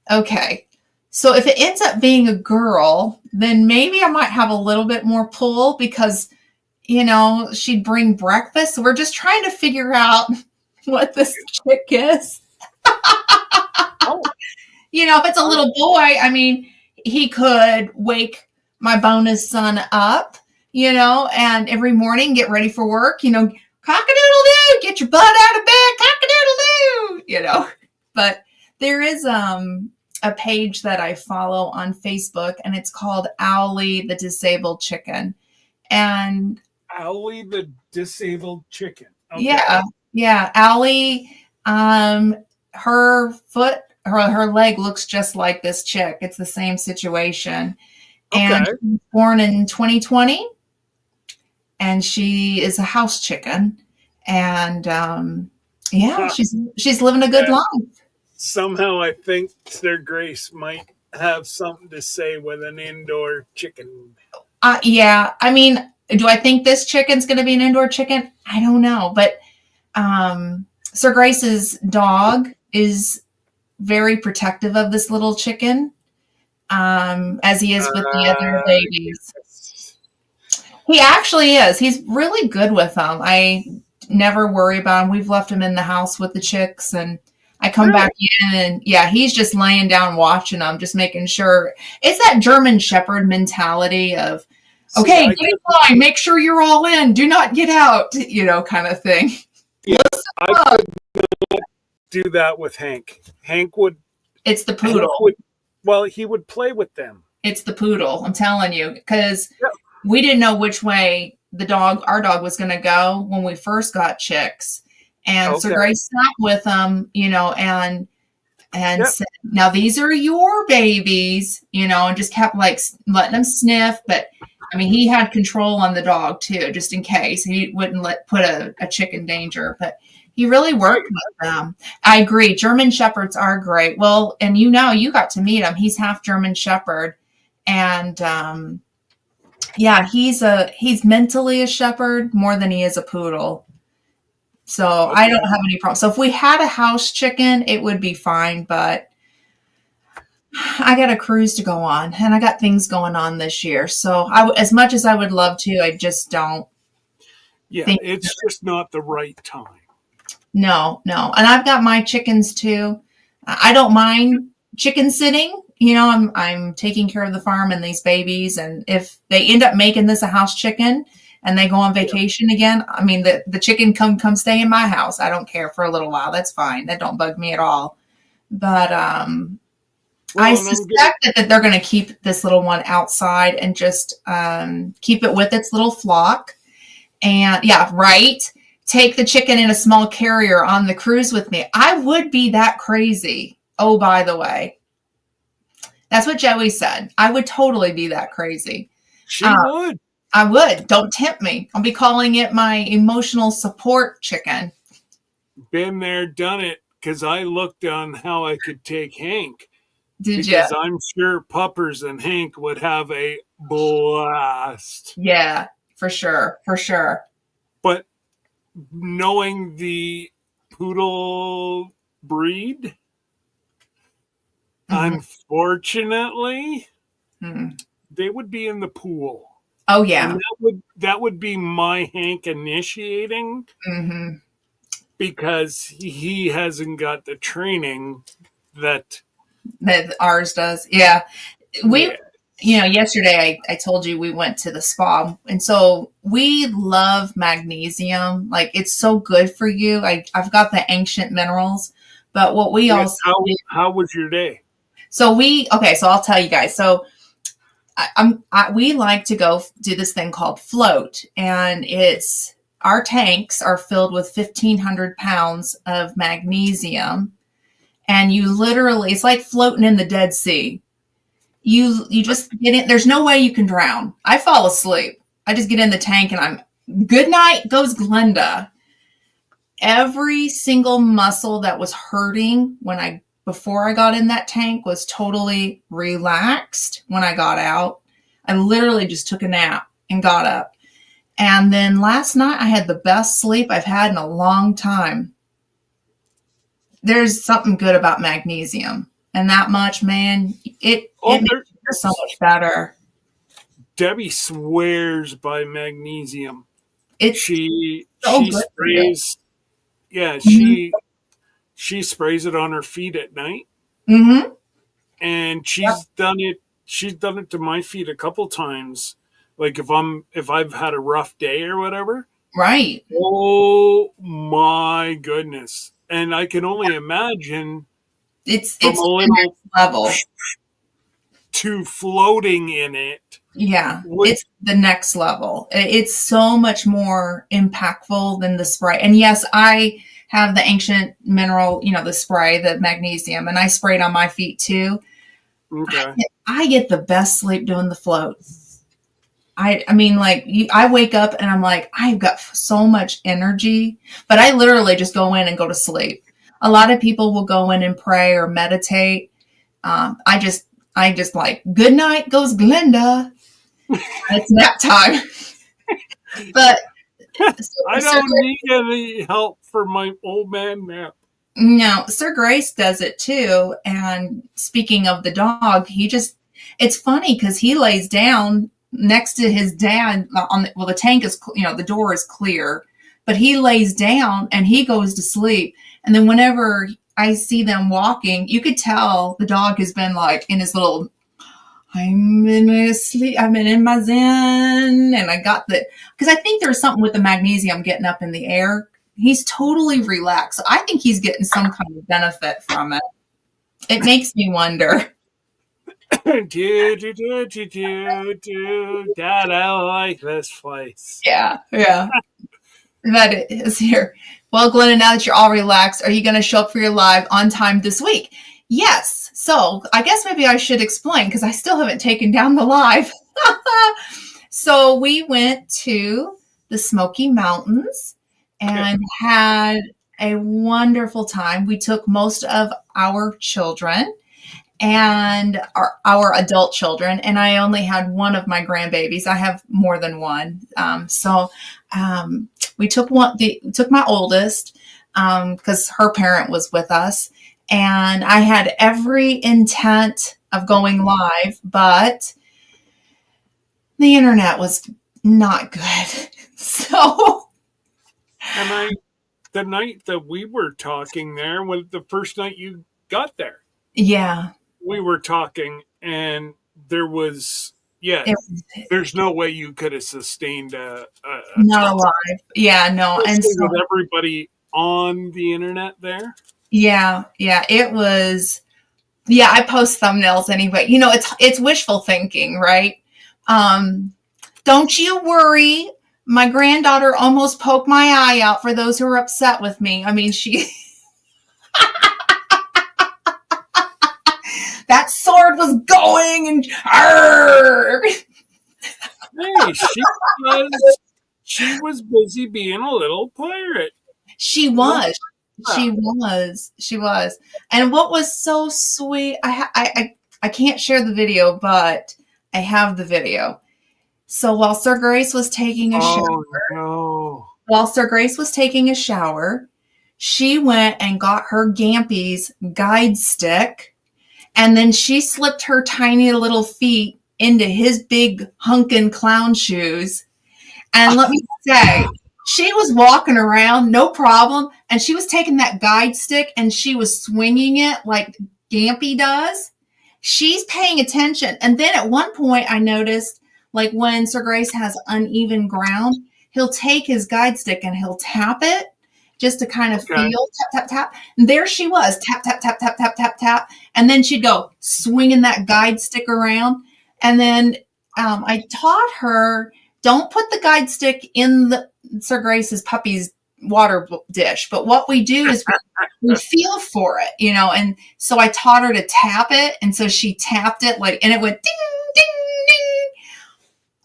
okay. So if it ends up being a girl, then maybe I might have a little bit more pull because, you know, she'd bring breakfast. So we're just trying to figure out what this chick is. You know, if it's a little boy, I mean, he could wake my bonus son up, you know, and every morning get ready for work, you know, cock-a-doodle-doo, get your butt out of bed, cock-a-doodle-doo, you know. But there is a page that I follow on Facebook, and it's called Owlie the Disabled Chicken. And Owlie the Disabled Chicken. Okay. Yeah. Owlie, her foot, her leg looks just like this chick. It's the same situation. And she was born in 2020, and she is a house chicken. And she's living a good life. Somehow I think Sir Grace might have something to say with an indoor chicken. Yeah. I mean, do I think this chicken's going to be an indoor chicken? I don't know. But Sir Grace's dog is very protective of this little chicken, as he is with the other babies. He actually is. He's really good with them. I never worry about him. We've left him in the house with the chicks, and I come back in, and he's just laying down watching them, just making sure. It's that German Shepherd mentality of, okay, get in line, make sure you're all in, do not get out, you know, kind of thing. Yeah, I could not do that with Hank. Hank would. It's the poodle. He would play with them. It's the poodle. I'm telling you, because we didn't know which way our dog was going to go when we first got chicks. And Sir Grace sat with them, you know, and said, now these are your babies, you know, and just kept like letting them sniff. But I mean, he had control on the dog too, just in case he wouldn't put a chick in danger. But he really worked with them. I agree. German Shepherds are great. Well, and you know, you got to meet him. He's half German Shepherd. And he's mentally a shepherd more than he is a poodle. So I don't have any problem. So if we had a house chicken, it would be fine. But I got a cruise to go on, and I got things going on this year. So as much as I would love to, I just don't. Yeah, it's just not the right time. No. And I've got my chickens too. I don't mind chicken sitting. You know, I'm taking care of the farm and these babies. And if they end up making this a house chicken and they go on vacation again, I mean, the chicken come stay in my house. I don't care for a little while. That's fine. That don't bug me at all. But I Well, and I'm good. suspect that they're going to keep this little one outside and just keep it with its little flock. And yeah, right. Take the chicken in a small carrier on the cruise with me. I would be that crazy. Oh, by the way, that's what Joey said. I would totally be that crazy. She Uh, would. I would. Don't tempt me. I'll be calling it my emotional support chicken. Been there, done it, because I looked on how I could take Hank. Did you? Because I'm sure Puppers and Hank would have a blast. Yeah, for sure. For sure. But knowing the poodle breed, unfortunately, they would be in the pool. Oh, yeah. And that would be my Hank initiating because he hasn't got the training that ours does. Yeah. Yesterday I told you we went to the spa, and so we love magnesium. Like, it's so good for you. I've got the ancient minerals, but what we also do, how was your day? so I'll tell you guys. So we like to go do this thing called float, and our tanks are filled with 1,500 pounds of magnesium, and you literally, it's like floating in the Dead Sea. You just get in. There's no way you can drown. I fall asleep. I just get in the tank and I'm good night goes Glenda. Every single muscle that was hurting before I got in that tank was totally relaxed when I got out. I literally just took a nap and got up. And then last night I had the best sleep I've had in a long time. There's something good about magnesium. And that much, man, it makes you so much better. Debbie swears by magnesium. She sprays. Yeah, she sprays it on her feet at night. Mm-hmm. And she's done it. She's done it to my feet a couple times. Like if I've had a rough day or whatever. Right. Oh my goodness! And I can only imagine. It's a little level to floating in it. Yeah, it's the next level. It's so much more impactful than the spray. And yes, I have the ancient mineral, the spray, the magnesium, and I spray it on my feet too. Okay. I get the best sleep doing the float. I wake up and I'm like, I've got so much energy, but I literally just go in and go to sleep. A lot of people will go in and pray or meditate. I just like, good night goes Glenda. It's nap time. But I don't need any help for my old man nap. No, Sir Grace does it too. And speaking of the dog, it's funny because he lays down next to his dad the tank is, the door is clear, but he lays down and he goes to sleep. And then whenever I see them walking, you could tell the dog has been like in his little, I'm in my zen. And because I think there's something with the magnesium getting up in the air. He's totally relaxed. So I think he's getting some kind of benefit from it. It makes me wonder. Dad, I like this place. Yeah. That is here. Well, Glenda, now that you're all relaxed, are you going to show up for your live on time this week? Yes. So I guess maybe I should explain because I still haven't taken down the live. So we went to the Smoky Mountains and had a wonderful time. We took most of our children and our adult children, and I only had one of my grandbabies. I have more than one. We took my oldest because her parent was with us, and I had every intent of going live, but the internet was not good. So, and the night that we were talking there was the first night you got there. Yeah. We were talking, and there was, there's no way you could have sustained a not alive. Yeah, no. And so, with everybody on the internet there. Yeah, it was Yeah, I post thumbnails anyway. You know, it's wishful thinking, right? Don't you worry. My granddaughter almost poked my eye out for those who are upset with me. I mean, that sword was going and Hey, she was busy being a little pirate. She was. She was. She was. And what was so sweet, I can't share the video, but I have the video. So while Sir Grace was taking a shower, while Sir Grace was taking a shower, she went and got her Gampy's guide stick, and then she slipped her tiny little feet into his big hunkin' clown shoes. And let me say, she was walking around, no problem, and she was taking that guide stick and she was swinging it like Gampy does. She's paying attention. And then at one point I noticed, like when Sir Grace has uneven ground, he'll take his guide stick and he'll tap it just to kind of feel, tap, tap, tap. And there she was, tap, tap, tap, tap, tap, tap, tap. And then she'd go swinging that guide stick around. And then I taught her, don't put the guide stick in the Sir Grace's puppy's water dish. But what we do is we feel for it, you know. And so I taught her to tap it. And so she tapped it and it went ding, ding, ding.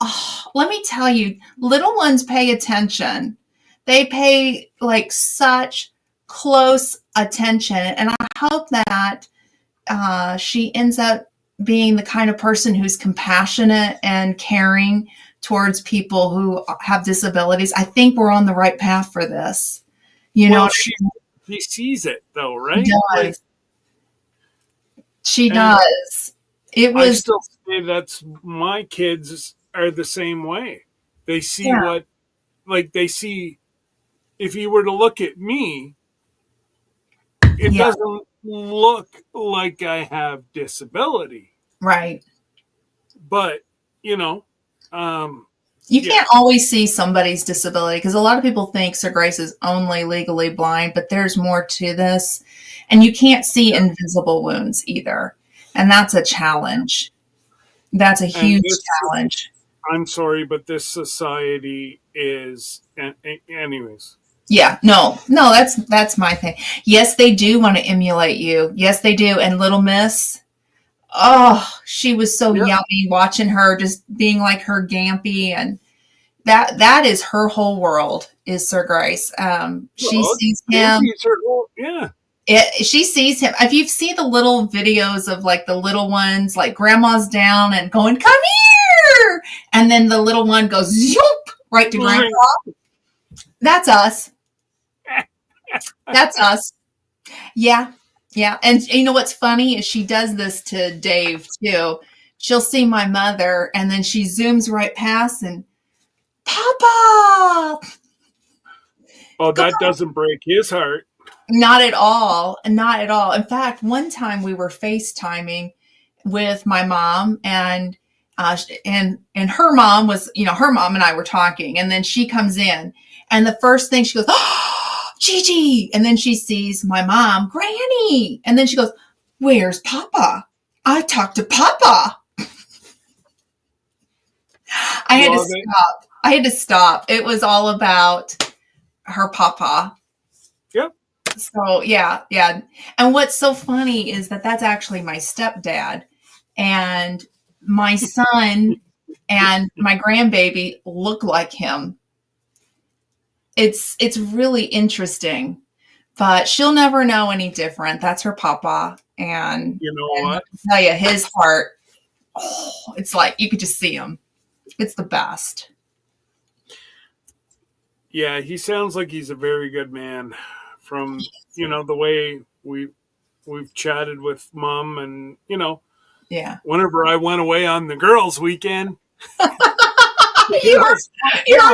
Oh, let me tell you, little ones pay attention. They pay like such close attention. And I hope that she ends up being the kind of person who's compassionate and caring towards people who have disabilities. I think we're on the right path for this. You know, she sees it though, right? She does. It was. I still say that's my kids are the same way. They see they see. If you were to look at me, it doesn't look like I have disability, right? But you know. You can't always see somebody's disability because a lot of people think Sir Grace is only legally blind, but there's more to this. And you can't see invisible wounds either. And that's a challenge. That's a huge challenge. I'm sorry, but this society is, anyways. Yeah, no, that's my thing. Yes, they do want to emulate you. Yes, they do. And Little Miss, oh, she was so yummy watching her just being like her Gampy, and that is her whole world is Sir Grace. She sees him. She sees him. If you see the little videos of like the little ones, like grandma's down and going, come here. And then the little one goes zoop, right to grandpa. That's us. That's us. Yeah. Yeah. And you know what's funny is she does this to Dave too. She'll see my mother and then she zooms right past and Papa. Oh, that doesn't break his heart. Not at all. Not at all. In fact, one time we were FaceTiming with my mom and her mom was, you know, her mom and I were talking and then she comes in and the first thing she goes, oh, Gigi. And then she sees my mom, Granny. And then she goes, where's Papa? I talked to Papa. I had to stop. I had to stop. It was all about her Papa. Yep. So yeah. And what's so funny is that that's actually my stepdad and my son and my grandbaby look like him. It's really interesting, but she'll never know any different. That's her Papa. And you know what? I tell you, his heart, it's like you could just see him. It's the best. Yeah, he sounds like he's a very good man from, you know, the way we've chatted with Mom and, you know, whenever I went away on the girls' weekend. You were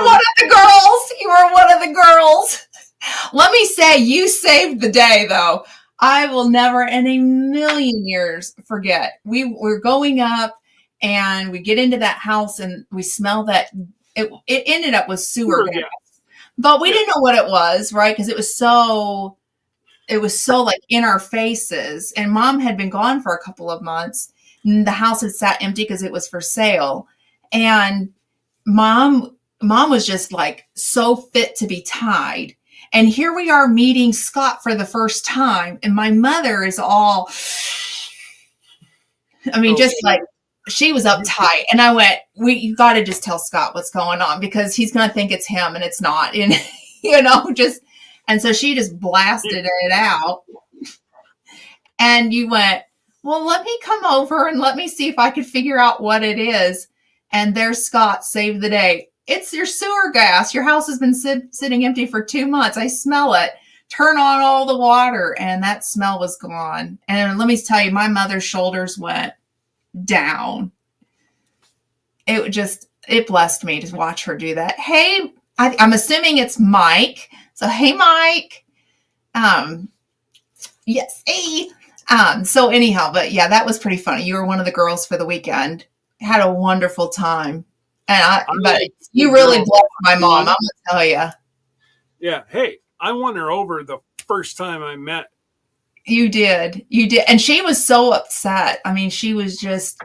one of the girls. You were one of the girls. Let me say, you saved the day, though. I will never in a million years forget. We're going up and we get into that house and we smell that. It ended up with sewer gas. But we didn't know what it was, right? Because it was so so like in our faces. And mom had been gone for a couple of months. And the house had sat empty because it was for sale. And mom was just like so fit to be tied. And here we are meeting Scott for the first time. And my mother is all, I mean, just like, she was uptight. And I went, you got to just tell Scott what's going on, because he's going to think it's him and it's not. And, and so she just blasted it out. And you went, well, let me come over and let me see if I could figure out what it is. And there's Scott, saved the day. It's your sewer gas. Your house has been sitting empty for 2 months. I smell it. Turn on all the water. And that smell was gone. And let me tell you, my mother's shoulders went down. It blessed me to watch her do that. Hey, I'm assuming it's Mike. So, hey, Mike. Yes. Hey. So anyhow, but yeah, that was pretty funny. You were one of the girls for the weekend. Had a wonderful time. But you really blessed my mom, I'm going to tell you. Yeah. Hey, I won her over the first time I met. You did. And she was so upset. I mean, she was just,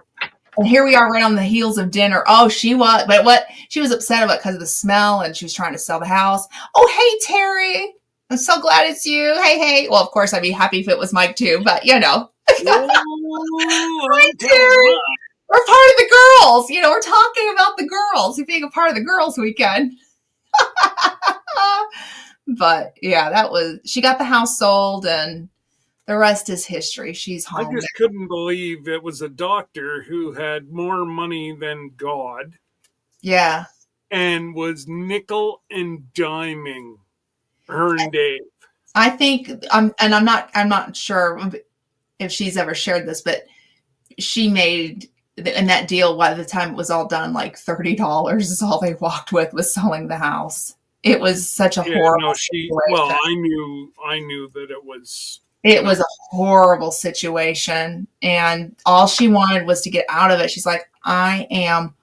and here we are right on the heels of dinner. Oh, she was, but what she was upset about because of the smell, and she was trying to sell the house. Oh, hey, Terry. I'm so glad it's you. Hey. Well, of course, I'd be happy if it was Mike too, but Hi, Terry. We're part of the girls. We're talking about the girls, being a part of the girls' weekend. But yeah, she got the house sold, and the rest is history. She's home. I just couldn't believe it was a doctor who had more money than God. Yeah. And was nickel and diming her and Dave. I think, and I'm not sure if she's ever shared this, but she made in that deal, by the time it was all done, like $30 is all they walked with, was selling the house. It was such a horrible situation. Well, I knew that it was. It was a horrible situation, and all she wanted was to get out of it. She's like, I am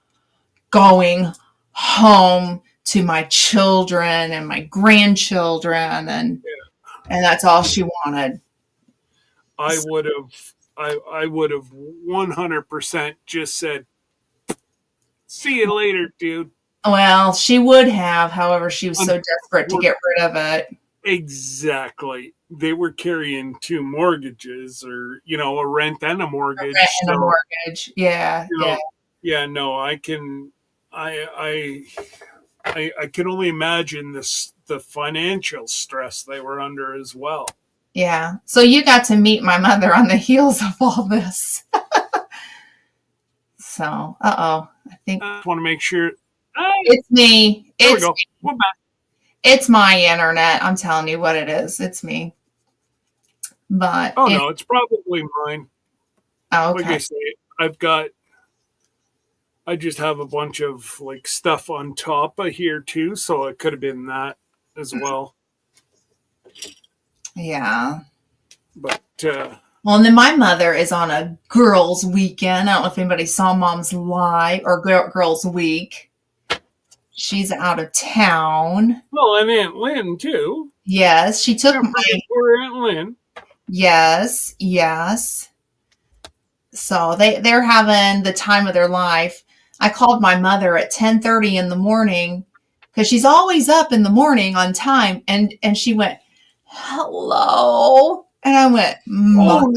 going home to my children and my grandchildren, and that's all she wanted. I would have 100% just said, see you later, dude. Well, she would have. However, she was so desperate to get rid of it. Exactly. They were carrying 2 mortgages, or, a rent and a mortgage. A mortgage. Yeah. Yeah, no, I can only imagine the financial stress they were under as well. Yeah. So you got to meet my mother on the heels of all this. So, I think I want to make sure. It's me. There we go. We're back. It's my internet. I'm telling you what it is. It's me. But no, it's probably mine. Oh, okay. Like I say, I just have a bunch of like stuff on top of here too, so it could have been that as well. Yeah. But well, and then my mother is on a girls' weekend. I don't know if anybody saw Mom's Live or Girls' Week. She's out of town. Well, and Aunt Lynn too. Yes, she took poor Aunt Lynn. Yes. So they're having the time of their life. I called my mother at 10:30 in the morning because she's always up in the morning on time, and she went, hello. And I went, Mother,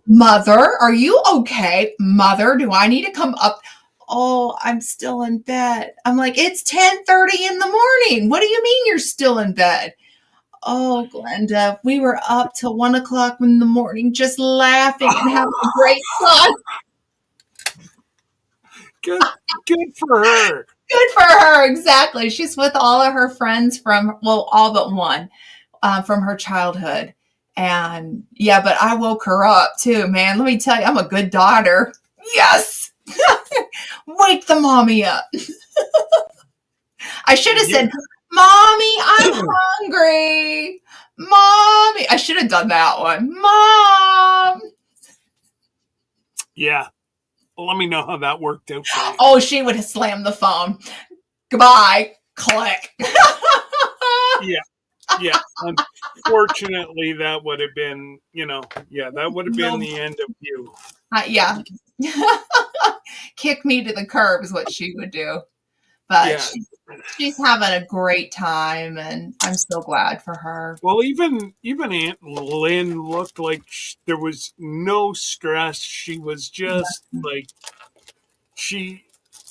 Mother, are you okay? Mother, do I need to come up? Oh, I'm still in bed. I'm like, it's 10:30 in the morning. What do you mean you're still in bed? Oh, Glenda, we were up till 1 o'clock in the morning just laughing and having a great time. Good for her. Good for her, exactly. She's with all of her friends all but one from her childhood. And yeah, but I woke her up too, man. Let me tell you, I'm a good daughter. Yes. Wake the mommy up. I should have said, Mommy, I'm hungry. Mommy. I should have done that one. Mom. Yeah. Well, let me know how that worked out for you. Oh, she would have slammed the phone. Goodbye. Click. Yeah. Yeah, unfortunately, that would have been, that would have been No, the end of you. yeah. Kick me to the curb is what she would do. But Yeah. she's having a great time, and I'm so glad for her. Well, even Aunt Lynn looked like there was no stress. She was just like she.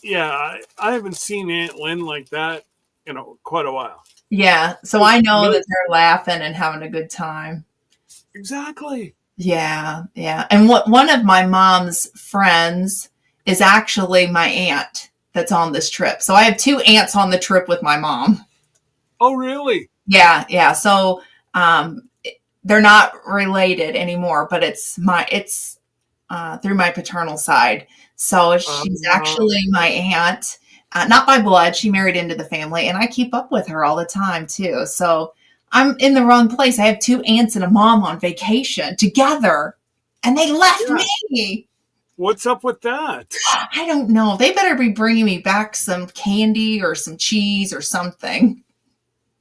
Yeah, I haven't seen Aunt Lynn like that, quite a while. Yeah, so I know that they're laughing and having a good time. Exactly. Yeah, yeah. And one of my mom's friends is actually my aunt that's on this trip. So I have two aunts on the trip with my mom. Oh, really? Yeah, yeah. So they're not related anymore, but it's through my paternal side. So she's actually my aunt, not by blood. She married into the family, and I keep up with her all the time too. So I'm in the wrong place. I have two aunts and a mom on vacation together, and they left me. What's up with that? I don't know. They better be bringing me back some candy or some cheese or something.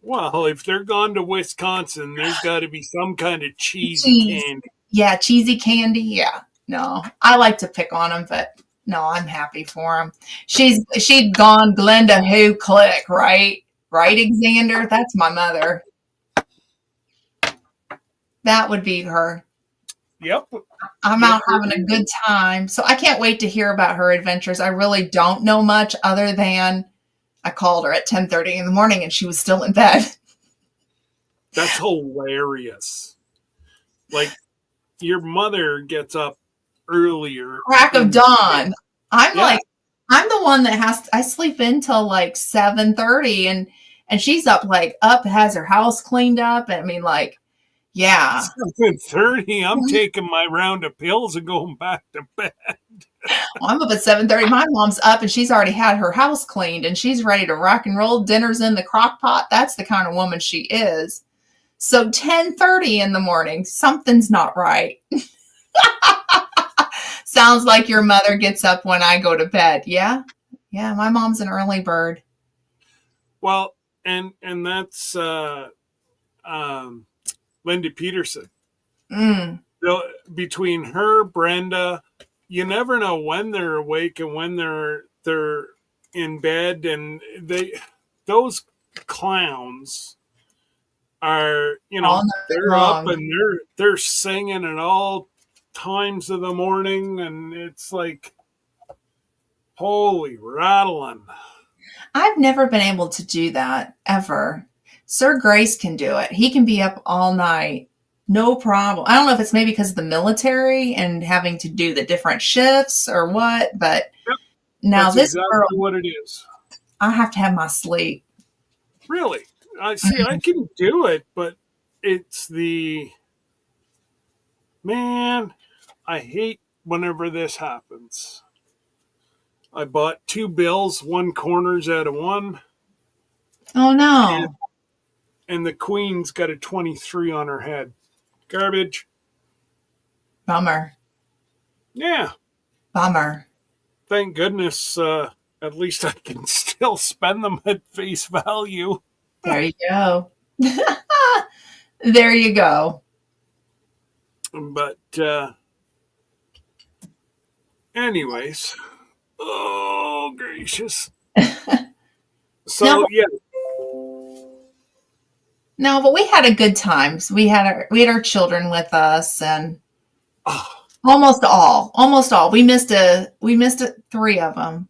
Well, if they're gone to Wisconsin, there's got to be some kind of cheesy candy. Yeah, cheesy candy. Yeah. No, I like to pick on them, but no, I'm happy for them. She'd gone Glenda Who click, right? Right, Xander? That's my mother. That would be her. Yep. I'm out having a good time. So I can't wait to hear about her adventures. I really don't know much other than I called her at 10:30 in the morning and she was still in bed. That's hilarious. Like, your mother gets up earlier. Crack of dawn. I'm the one that I sleep until like 7:30 and she's up, has her house cleaned up. I mean, yeah. 7:30. I'm taking my round of pills and going back to bed. Well, I'm up at 7:30. My mom's up and she's already had her house cleaned and she's ready to rock and roll. Dinner's in the crock pot. That's the kind of woman she is. So 10:30 in the morning, something's not right. Sounds like your mother gets up when I go to bed. Yeah. Yeah. My mom's an early bird. Well, and that's Linda Peterson. Between her, Brenda, you never know when they're awake and when they're in bed, and those clowns are, they're up and they're singing at all times of the morning, and it's like, holy rattling. I've never been able to do that ever. Sir Grace can do it. He can be up all night. No problem. I don't know if it's maybe because of the military and having to do the different shifts or what, but now that's this exactly girl, what it is. I have to have my sleep. Really? I see. I can do it, but it's man, I hate whenever this happens. I bought 2 bills, 1 corners out of 1. Oh no. And the queen's got a 23 on her head. Garbage. Bummer. Yeah. Bummer. Thank goodness, at least I can still spend them at face value. There you go. There you go. But anyways, oh gracious. So no, yeah. No, but we had a good time. So we had our children with us, and almost all. We missed 3 of them.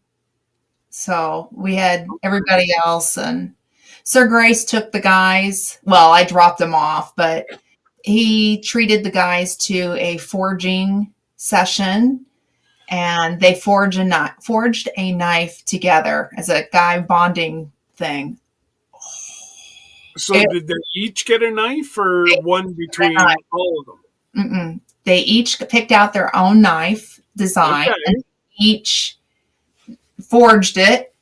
So we had everybody else, and Sir Grace took the guys. Well, I dropped them off, but he treated the guys to a forging session, and they forged a knife together as a guy bonding thing. So did they each get a knife, or one between all of them? They each picked out their own knife design, and each forged it,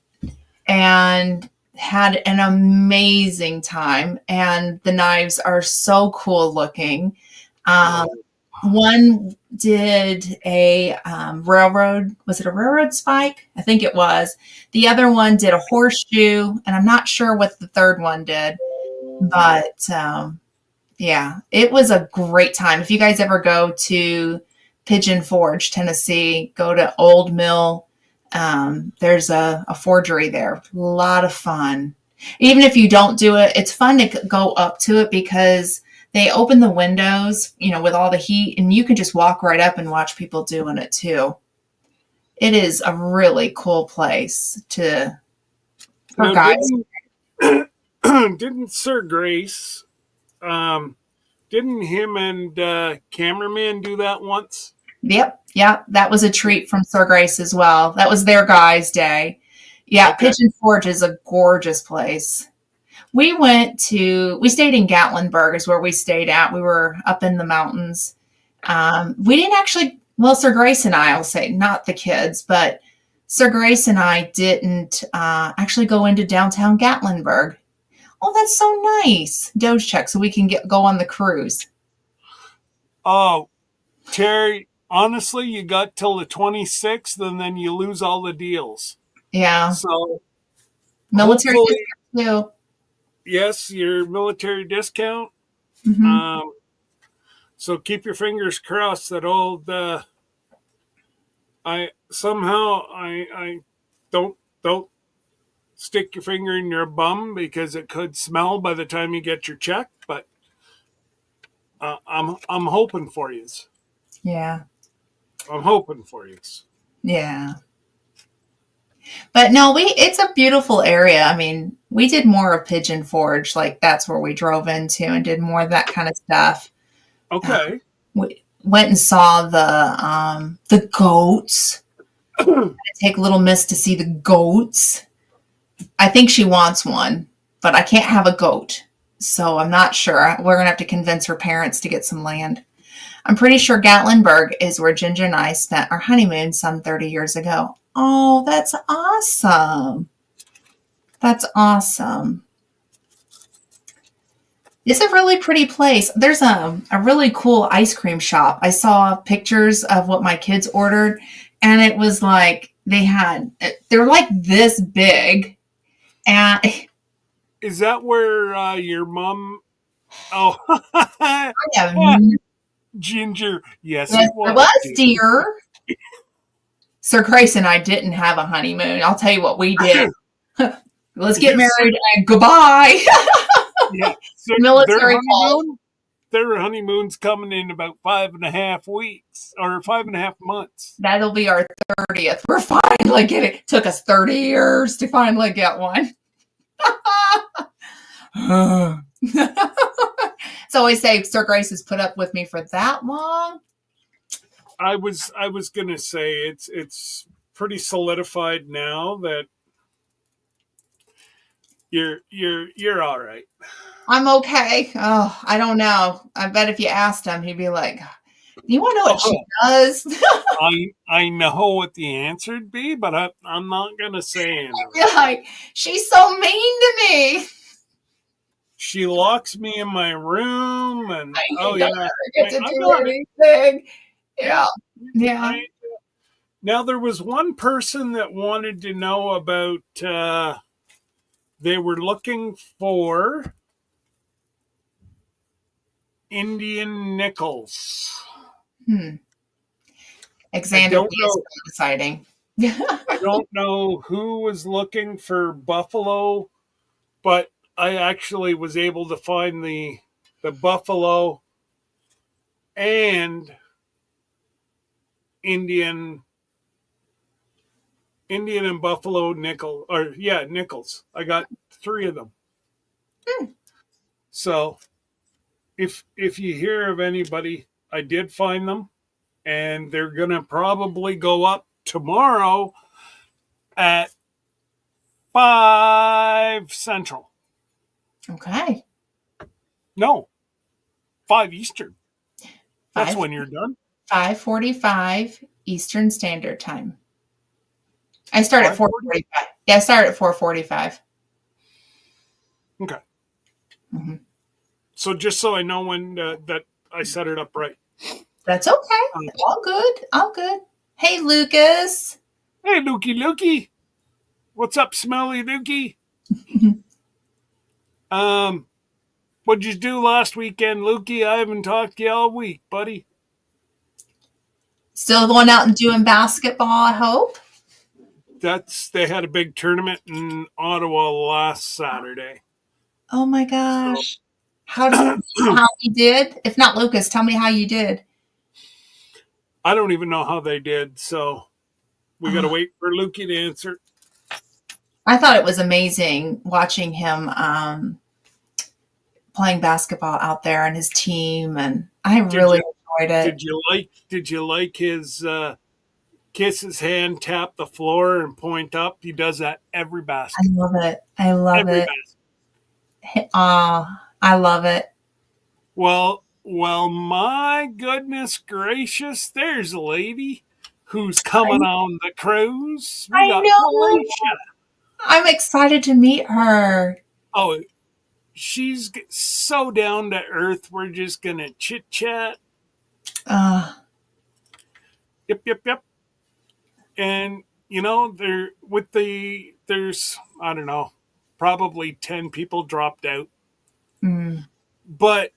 and had an amazing time. And the knives are so cool looking. One did a railroad. Was it a railroad spike? I think it was. The other one did a horseshoe, and I'm not sure what the third one did. But yeah, it was a great time. If you guys ever go to Pigeon Forge, Tennessee, go to Old Mill. There's a forgery there. A lot of fun. Even if you don't do it, it's fun to go up to it because they open the windows, with all the heat, and you can just walk right up and watch people doing it too. It is a really cool place for Now, guys. didn't Sir Grace, didn't him and cameraman do that once? Yep. That was a treat from Sir Grace as well. That was their guys' day. Yeah, Okay. Pigeon Forge is a gorgeous place. We stayed in Gatlinburg is where we stayed at. We were up in the mountains. We didn't actually, well, Sir Grace and I'll say, not the kids, but Sir Grace and I didn't actually go into downtown Gatlinburg. Oh, that's so nice. Doge check so we can go on the cruise. Oh, Terry, honestly, you got till the 26th and then you lose all the deals. Yeah. So, Military hopefully, discount too. yes, your military discount. Mm-hmm. So keep your fingers crossed that I don't stick your finger in your bum because it could smell by the time you get your check. But I'm hoping for you. Yeah. I'm hoping for you. Yeah. But no, it's a beautiful area. I mean, we did more of Pigeon Forge, like that's where we drove into and did more of that kind of stuff. Okay. We went and saw the goats. Take little Miss to see the goats. I think she wants one, but I can't have a goat. So I'm not sure. We're going to have to convince her parents to get some land. I'm pretty sure Gatlinburg is where Ginger and I spent our honeymoon some 30 years ago. Oh, that's awesome. That's awesome. It's a really pretty place. There's a really cool ice cream shop. I saw pictures of what my kids ordered, and it was like they're like this big. And Is that where your mom? Oh, I have Ginger. Yes, yes, it it was. was, dear. Sir Grace and I didn't have a honeymoon. I'll tell you what we did. Let's get Yes, married and goodbye. Yeah. So Military their honeymoon's coming in about 5.5 weeks or 5.5 months. That'll be our 30th. We're finally getting it. Took us 30 years to finally get one. So I say Sir Grace has put up with me for that long. I was gonna say it's pretty solidified now that you're all right. I'm okay. Oh, I don't know. I bet if you asked him, he'd be like, "You want to know what she does?" I know what the answer'd be, but I'm not gonna say anything. You're like, she's so mean to me. She locks me in my room, and I get to do anything. Yeah. Now there was one person that wanted to know about. They were looking for Indian nickels. Xander is exciting. I don't know who was looking for buffalo, but I actually was able to find the buffalo and Indian and buffalo nickels. I got 3 of them. So if you hear of anybody, I did find them, and they're gonna probably go up tomorrow at 5 Central. Okay. No, 5 Eastern. That's when you're done. 5:45 Eastern Standard Time. I start at 4:45. Yeah, I start at 4:45. Okay. Mm-hmm. So just so I know when that I set it up right. That's okay. All good. All good. Hey, Lucas. Hey, Lukey. What's up, Smelly Lukey? What'd you do last weekend, Lukey? I haven't talked to you all week, buddy. Still going out and doing basketball, I hope. They had a big tournament in Ottawa last Saturday. Oh my gosh. How you did? If not Lucas, tell me how you did. I don't even know how they did, so we got to wait for Lukey to answer. I thought it was amazing watching him playing basketball out there and his team, and I really enjoyed it. Did you like his kiss his hand, tap the floor, and point up? He does that every basket. I love it. I love it. I love it. Well, my goodness gracious, there's a lady who's coming on the cruise. I know. I'm excited to meet her. Oh, she's so down to earth. We're just going to chit chat. Yep. And, you know, there's, I don't know, probably 10 people dropped out. But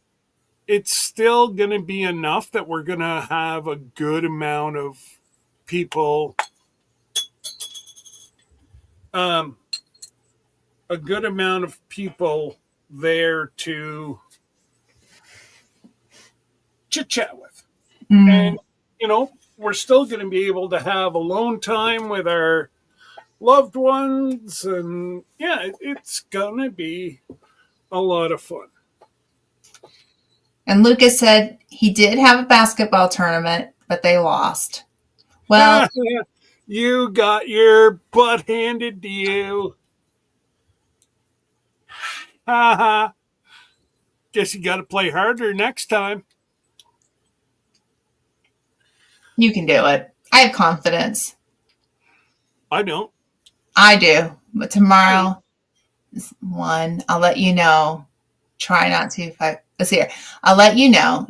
it's still going to be enough that we're going to have a good amount of people, there to chit chat with. And, you know, we're still going to be able to have alone time with our loved ones. And yeah, it's going to be a lot of fun. And Lucas said he did have a basketball tournament, but they lost. Well, you got your butt handed to you. Guess you got to play harder next time. You can do it. I have confidence. I don't. I do. But tomorrow is one. I'll let you know. Try not to. Let's see here. I'll let you know.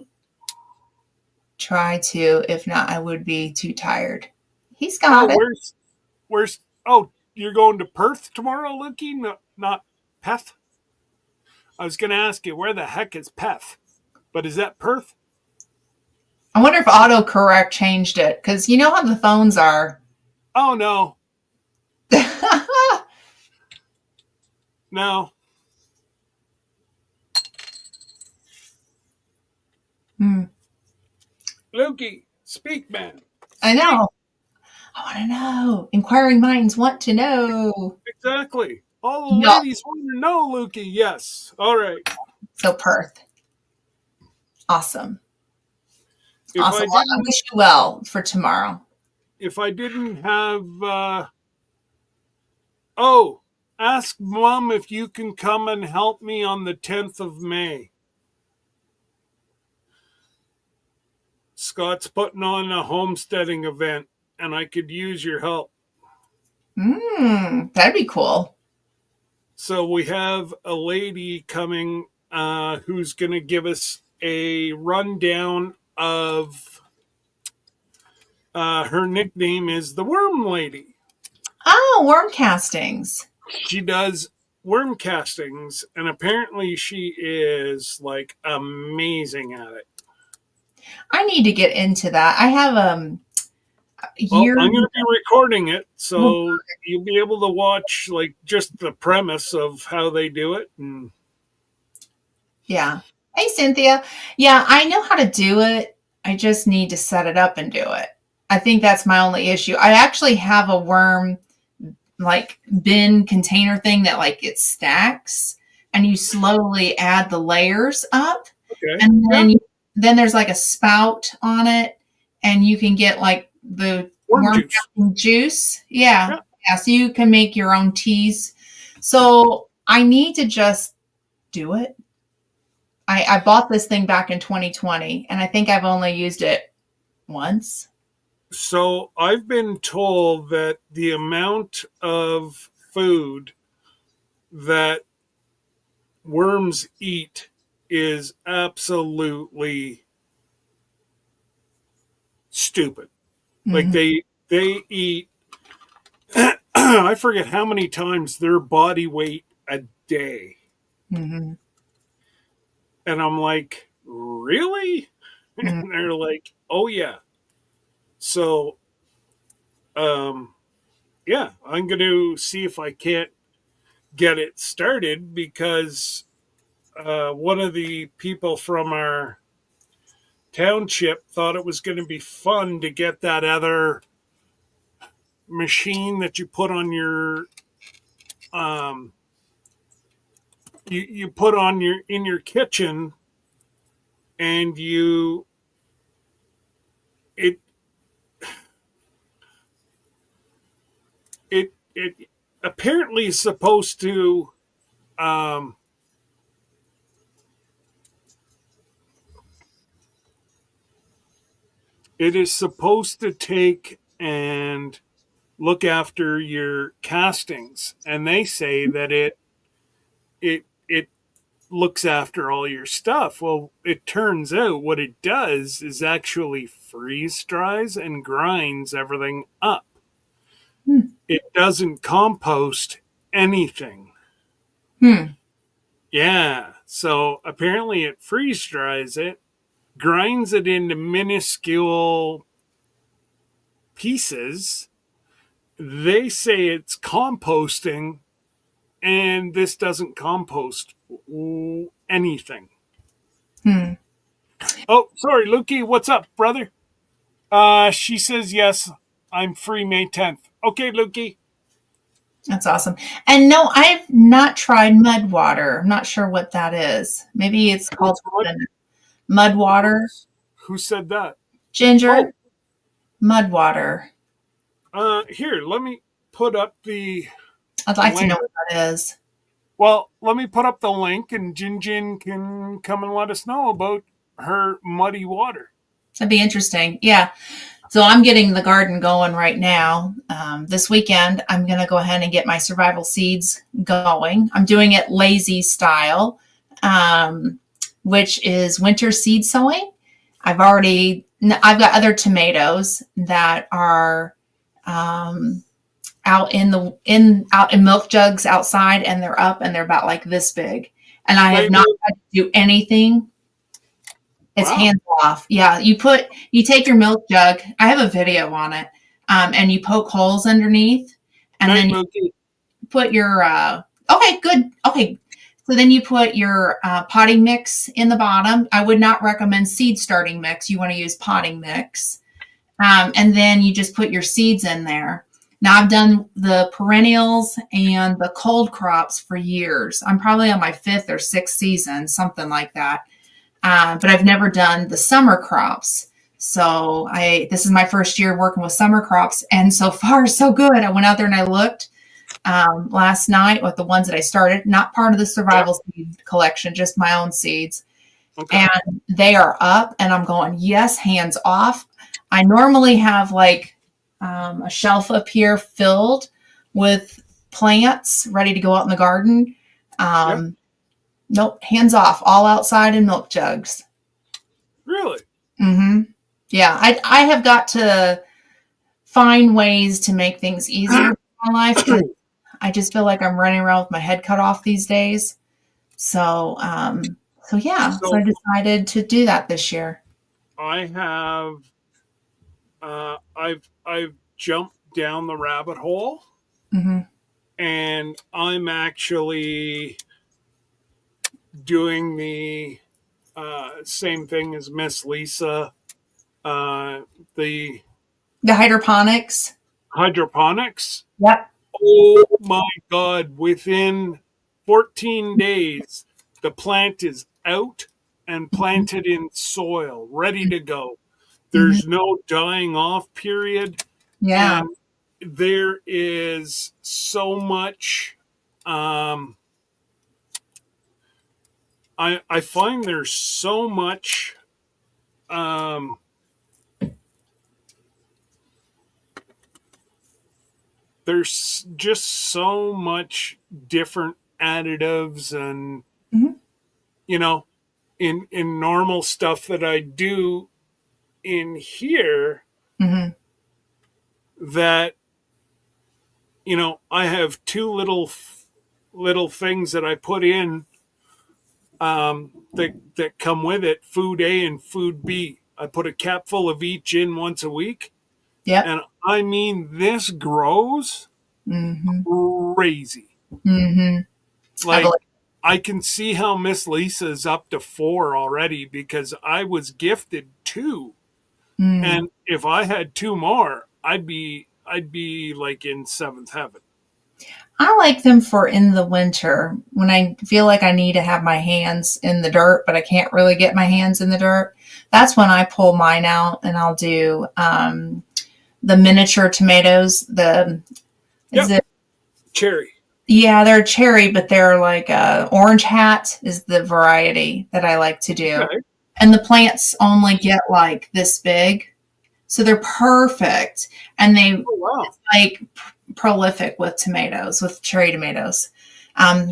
Try to. If not, I would be too tired. He's got it. Where's? Oh, you're going to Perth tomorrow, Lukey? No, not Peth. I was going to ask you, where the heck is Peth? But is that Perth? I wonder if autocorrect changed it, because you know how the phones are. Oh, no. No. Lukey, speak, man. I know. I want to know. Inquiring minds want to know. Exactly. All the ladies want to know, Lukey. Yes. All right. So Perth. Awesome. Awesome. Well, I wish you well for tomorrow. If I didn't have... ask Mom if you can come and help me on the 10th of May. Scott's putting on a homesteading event, and I could use your help. That'd be cool. So we have a lady coming who's going to give us a rundown of... her nickname is the Worm Lady. Oh, worm castings. She does worm castings, and apparently she is like amazing at it. I need to get into that. I have I'm going to be recording it, so you'll be able to watch like just the premise of how they do it. And yeah. Hey, Cynthia. Yeah, I know how to do it. I just need to set it up and do it. I think that's my only issue. I actually have a worm like bin container thing that like it stacks, and you slowly add the layers up. Okay. And then then there's like a spout on it, and you can get like the worm juice. Yeah. So you can make your own teas. So I need to just do it. I bought this thing back in 2020, and I think I've only used it once. So I've been told that the amount of food that worms eat is absolutely stupid. Like they eat, I forget how many times their body weight a day. And I'm like, really? Mm. And they're like, oh yeah. So um yeah, I'm going to see if I can't get it started because one of the people from our township thought it was going to be fun to get that other machine that you put on your um, you put on your in your kitchen, and it it apparently is supposed to um, it is supposed to take and look after your castings, and they say that it looks after all your stuff. Well, it turns out what it does is actually freeze dries and grinds everything up. Hmm. It doesn't compost anything. Hmm. Yeah. So apparently it freeze dries it, grinds it into minuscule pieces. They say it's composting, and this doesn't compost anything. Hmm. Oh, sorry, Lukey. What's up, brother? She says yes. I'm free May 10th. Okay, Lukey. That's awesome. And no, I've not tried mud water. I'm not sure what that is. Maybe it's called What's what? mud water. Who said that? Ginger, Oh, mud water. here, let me put up the I'd like to know link. what that is. Well, let me put up the link, and Jin Jin can come and let us know about her muddy water. That'd be interesting. Yeah. So I'm getting the garden going right now. This weekend, I'm going to go ahead and get my survival seeds going. I'm doing it lazy style, um, which is winter seed sowing. I've got other tomatoes that are um, out in milk jugs outside, and they're up and they're about like this big. And I have Wait, not wait. had to do anything. It's Wow. hands off. Yeah, you take your milk jug. I have a video on it, and you poke holes underneath, and Night, then you Lukey. put your. Okay, good. Okay, so then you put your potting mix in the bottom. I would not recommend seed starting mix. You want to use potting mix, and then you just put your seeds in there. Now I've done the perennials and the cold crops for years. I'm probably on my fifth or sixth season, something like that. But I've never done the summer crops. So this is my first year working with summer crops, and so far so good. I went out there and I looked last night with the ones that I started, not part of the survival seed collection, just my own seeds, Okay. and they are up. And I'm going, yes, hands off. I normally have like a shelf up here filled with plants ready to go out in the garden. Yep. Nope, hands off, all outside in milk jugs. Really? Mm-hmm. Yeah, I have got to find ways to make things easier in my life. I just feel like I'm running around with my head cut off these days. So, so yeah, so So I decided to do that this year. I have I've jumped down the rabbit hole, Mm-hmm. and I'm actually doing the same thing as Miss Lisa, the The hydroponics. hydroponics. Yep. Oh my God, within 14 days, the plant is out and planted in soil, ready to go. Mm-hmm. There's no dying off period. Yeah. And there is so much. I find there's so much. Um, there's just so much different additives, and Mm-hmm. you know, in normal stuff that I do in here, Mm-hmm. that I have two little things that I put in that come with it, food A and food B. I put a cap full of each in once a week. Yep. And I mean, this grows crazy. Like, I can see how Miss Lisa's up to 4 already because I was gifted 2. And if I had 2 more, I'd be like in 7th heaven. I like them for in the winter when I feel like I need to have my hands in the dirt, but I can't really get my hands in the dirt. That's when I pull mine out and I'll do the miniature tomatoes. Cherry. Yeah, they're cherry, but they're like orange hat is the variety that I like to do. Okay. And the plants only get like this big. So they're perfect. And they like prolific with tomatoes, with cherry tomatoes.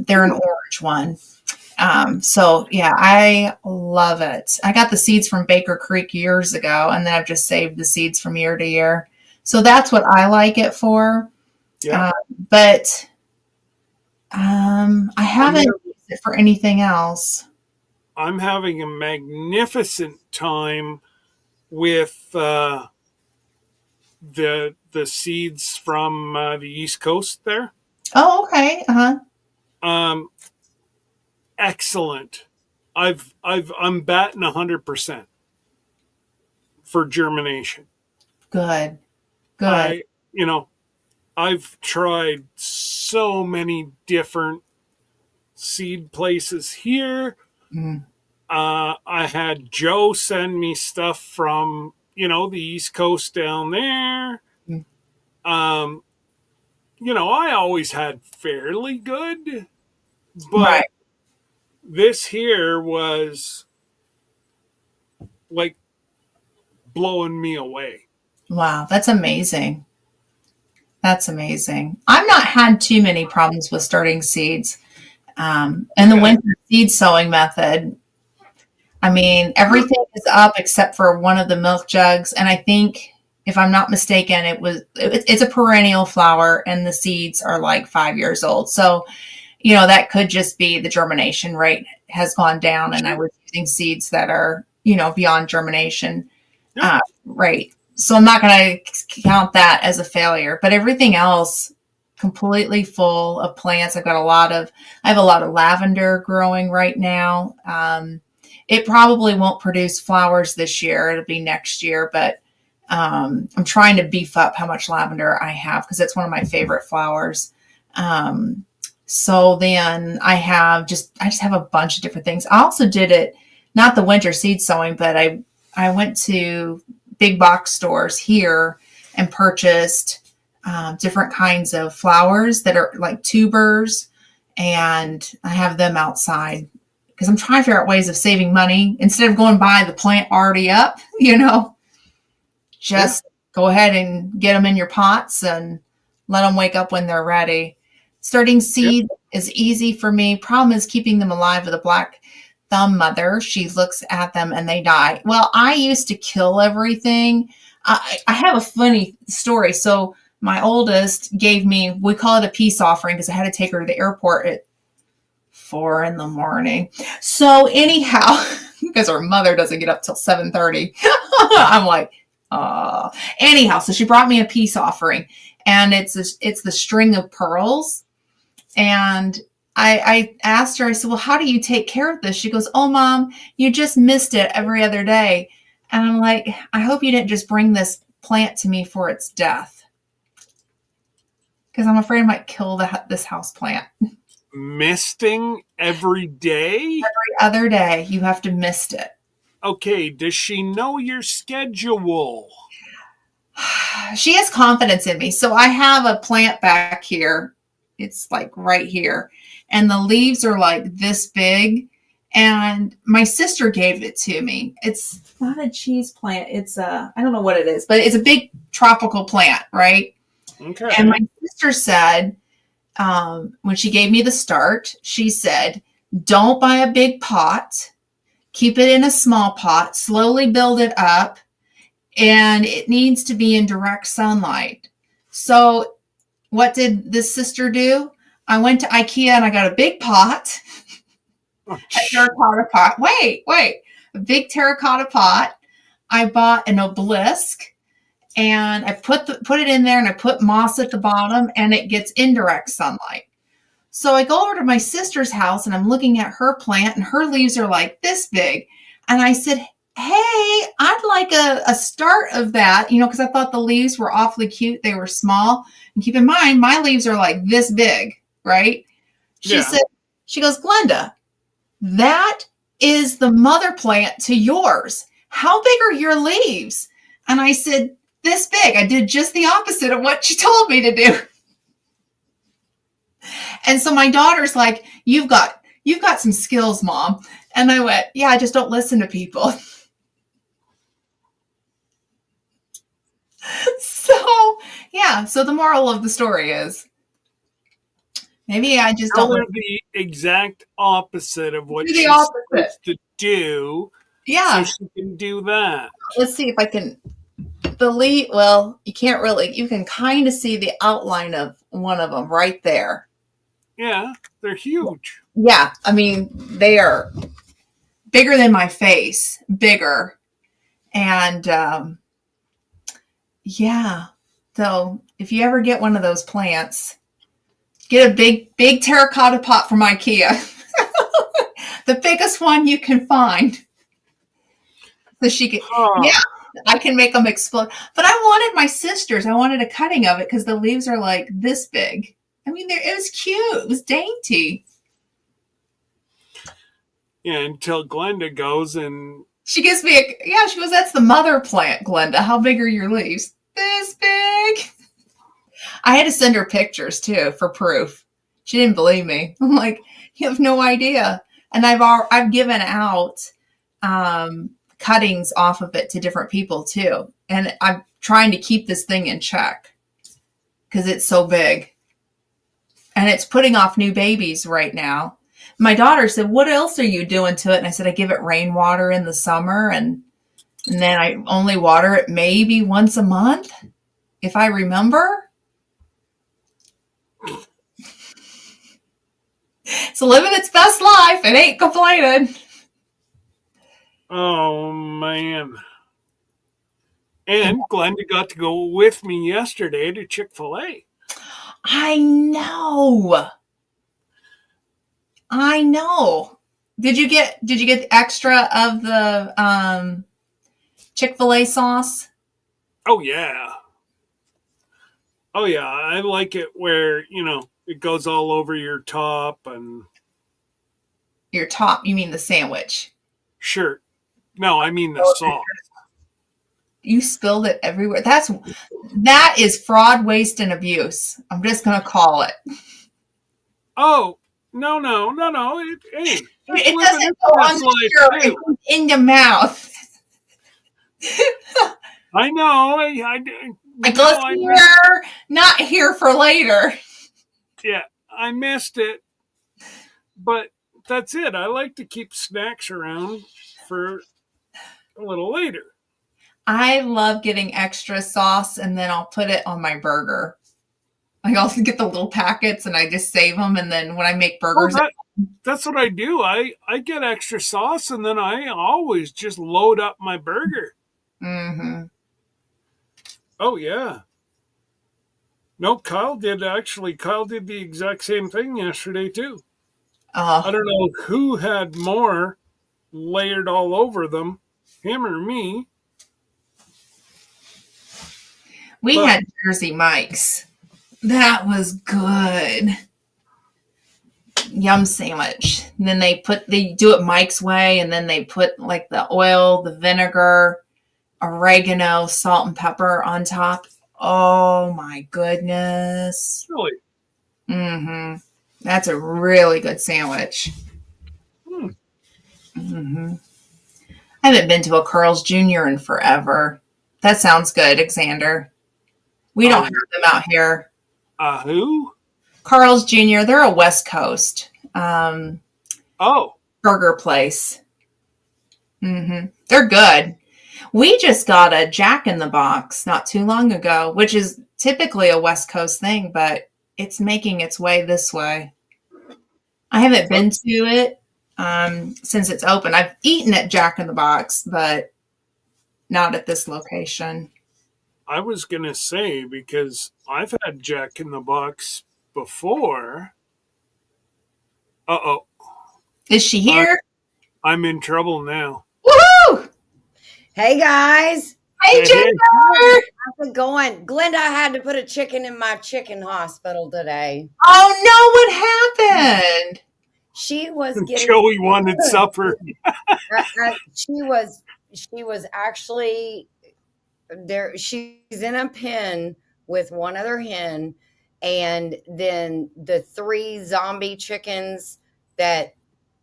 They're an orange one. So yeah, I love it. I got the seeds from Baker Creek years ago, and then I've just saved the seeds from year to year. So that's what I like it for. Yeah. But I haven't used it for anything else. I'm having a magnificent time with the seeds from the East Coast there. Oh, okay. Excellent. I'm batting 100% for germination. Good. I've tried so many different seed places here. I had Joe send me stuff from, the East Coast down there. I always had fairly good, but this here was like blowing me away. Wow, that's amazing. That's amazing. I've not had too many problems with starting seeds. And the winter seed sowing method, I mean, everything is up except for one of the milk jugs. And I think, if I'm not mistaken, it's a perennial flower and the seeds are like 5 years old. So, that could just be the germination rate has gone down and I was using seeds that are, beyond germination rate. So I'm not going to count that as a failure, but everything else completely full of plants. I have a lot of lavender growing right now. It probably won't produce flowers this year. It'll be next year, but I'm trying to beef up how much lavender I have because it's one of my favorite flowers. So then I just have a bunch of different things. I also did it, not the winter seed sowing, but I went to big box stores here and purchased different kinds of flowers that are like tubers, and I have them outside because I'm trying to figure out ways of saving money instead of going buy the plant already up, just go ahead and get them in your pots and let them wake up when they're ready. Starting seed is easy for me. Problem is keeping them alive with a black thumb mother. She looks at them and they die. Well, I used to kill everything. I have a funny story. So my oldest gave me, we call it a peace offering because I had to take her to the airport at 4 a.m. So anyhow, because her mother doesn't get up till 7:30, I'm like, anyhow, so she brought me a peace offering, and it's the string of pearls. And I asked her, I said, well, how do you take care of this? She goes, oh, Mom, you just missed it every other day. And I'm like, I hope you didn't just bring this plant to me for its death, because I'm afraid I might kill this house plant. Misting every day? Every other day, you have to mist it. Okay, does she know your schedule? She has confidence in me. So I have a plant back here. It's like right here. And the leaves are like this big. And my sister gave it to me. It's not a cheese plant. It's I don't know what it is, but it's a big tropical plant, right? Okay. And my sister said, when she gave me the start, she said, don't buy a big pot. Keep it in a small pot. Slowly build it up. And it needs to be in direct sunlight. So what did this sister do? I went to IKEA and I got a big pot. A terracotta pot. Wait. A big terracotta pot. I bought an obelisk and I put it in there and I put moss at the bottom and it gets indirect sunlight. So I go over to my sister's house and I'm looking at her plant and her leaves are like this big. And I said, hey, I'd like a start of that, because I thought the leaves were awfully cute. They were small. And keep in mind, my leaves are like this big, right? She goes, Glenda, that is the mother plant to yours. How big are your leaves? And I said, this big. I did just the opposite of what she told me to do. And so my daughter's like, you've got some skills, Mom. And I went, yeah, I just don't listen to people. So the moral of the story is maybe I just don't do the exact opposite of what she's supposed to do. Yeah. So she can do that. Let's see if I can well, you can't really, you can kind of see the outline of one of them right there. Yeah, they're huge. Yeah, I mean, they are bigger than my face, bigger. And yeah, so if you ever get one of those plants, get a big terracotta pot from IKEA. The biggest one you can find. So she could, yeah, I can make them explode. But I wanted my sister's. I wanted a cutting of it because the leaves are like this big. I mean, it was cute. It was dainty. Yeah, until Glenda goes and... She gives me she goes, that's the mother plant, Glenda. How big are your leaves? This big. I had to send her pictures, too, for proof. She didn't believe me. I'm like, you have no idea. And I've given out cuttings off of it to different people, too. And I'm trying to keep this thing in check because it's so big. And it's putting off new babies right now. My daughter said, what else are you doing to it? And I said, I give it rainwater in the summer. And then I only water it maybe once a month, if I remember. It's living its best life. It ain't complaining. Oh, man. And Glenda got to go with me yesterday to Chick-fil-A. I know. Did you get the extra of the Chick-fil-A sauce? Oh yeah. I like it where, it goes all over your top and... Your top, you mean the sandwich? Sure. No, I mean the sauce. You spilled it everywhere. That is fraud, waste, and abuse. I'm just going to call it. Oh, no. It doesn't go on it goes in your mouth. I know. It goes here, not here for later. Yeah, I missed it. But that's it. I like to keep snacks around for a little later. I love getting extra sauce and then I'll put it on my burger. I also get the little packets and I just save them. And then when I make burgers, that's what I do. I get extra sauce and then I always just load up my burger. Mm-hmm. Oh, yeah. No, Kyle did the exact same thing yesterday too. I don't know who had more layered all over them, him or me. We had Jersey Mike's. That was good. Yum sandwich. And then they do it Mike's way, and then they put like the oil, the vinegar, oregano, salt, and pepper on top. Oh my goodness. Really? Mm-hmm. That's a really good sandwich. Mm-hmm. I haven't been to a Carl's Jr. in forever. That sounds good, Xander. We don't have them out here. Who? Carl's Jr. They're a West Coast burger place. Mm-hmm. They're good. We just got a Jack in the Box not too long ago, which is typically a West Coast thing, but it's making its way this way. I haven't been to it. since it's open. I've eaten at Jack in the Box, but not at this location. I was going to say, because I've had Jack in the Box before. Uh-oh. Is she here? I'm in trouble now. Woohoo! Hey guys, Hey, Jennifer! how's it going? Glenda had to put a chicken in my chicken hospital today. Oh no, what happened? She was getting Joey wanted supper. she was actually there. She's in a pen with one other hen, and then the 3 zombie chickens that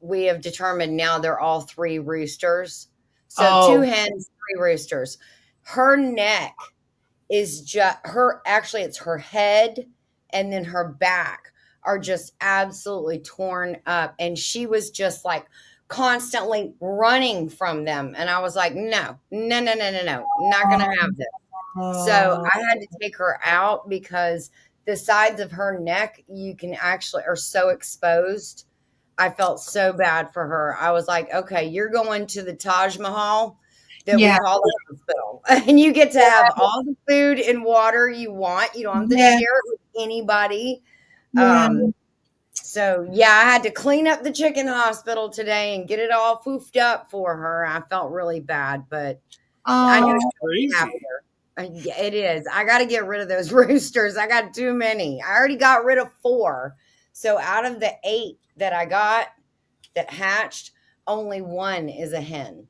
we have determined now they're all 3 roosters. So 2 hens, 3 roosters. Her neck is just actually it's her head and then her back are just absolutely torn up. And she was just like constantly running from them. And I was like, no, not going to have this. So I had to take her out because the sides of her neck, you can actually are so exposed. I felt so bad for her. I was like, okay, you're going to the Taj Mahal that we call the hospital. And you get to have all the food and water you want. You don't have to share it with anybody. So, I had to clean up the chicken hospital today and get it all foofed up for her. I felt really bad, but I know she's happier. Yeah, it is. I got to get rid of those roosters. I got too many. I already got rid of 4. So out of the 8 that I got that hatched, only 1 is a hen.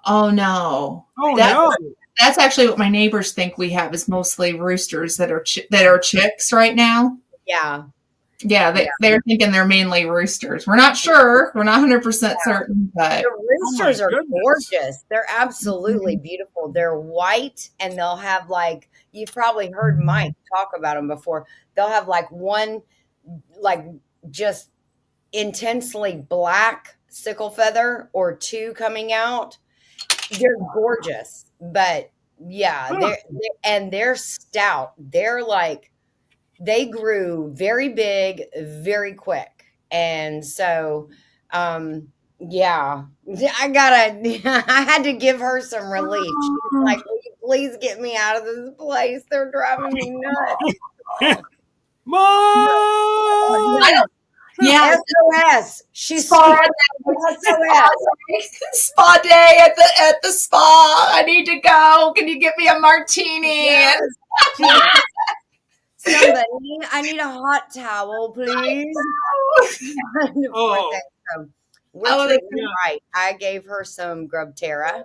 Oh no! That's actually what my neighbors think we have is mostly roosters that are chicks right now. Yeah, they're thinking they're mainly roosters. We're not sure. We're not 100% certain, but the roosters are gorgeous. They're absolutely beautiful. They're white, and they'll have like you've probably heard Mike talk about them before. They'll have like one, like just intensely black sickle feather or 2 coming out. They're gorgeous, but they're stout. They're like, they grew very big, very quick. And so, I had to give her some relief. She's like, will you please get me out of this place? They're driving me nuts. Mom! SOS. She's SOS. Spa day at the spa. I need to go. Can you get me a martini? Yes. Somebody, I need a hot towel, please. We're treating her right. I gave her some Grubterra.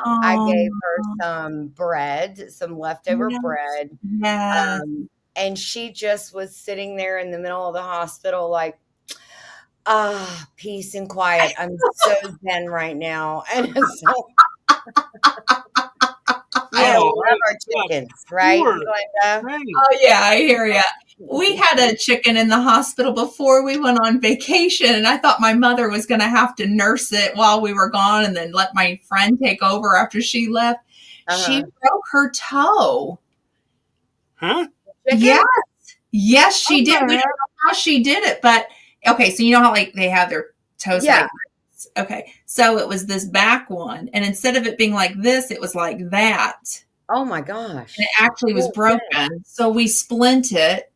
I gave her some bread, some leftover bread. And she just was sitting there in the middle of the hospital like, peace and quiet. I'm so zen right now. And so I love our chickens, right? Oh yeah, I hear you. We had a chicken in the hospital before we went on vacation, and I thought my mother was going to have to nurse it while we were gone and then let my friend take over after she left. She broke her toe. Huh? Chicken? Yes, she did. We don't know how she did it, but okay, so you know how like they have their toes like this? Okay, so it was this back one, and instead of it being like this, it was like that. Oh my gosh. And it actually was broken. So we splint it,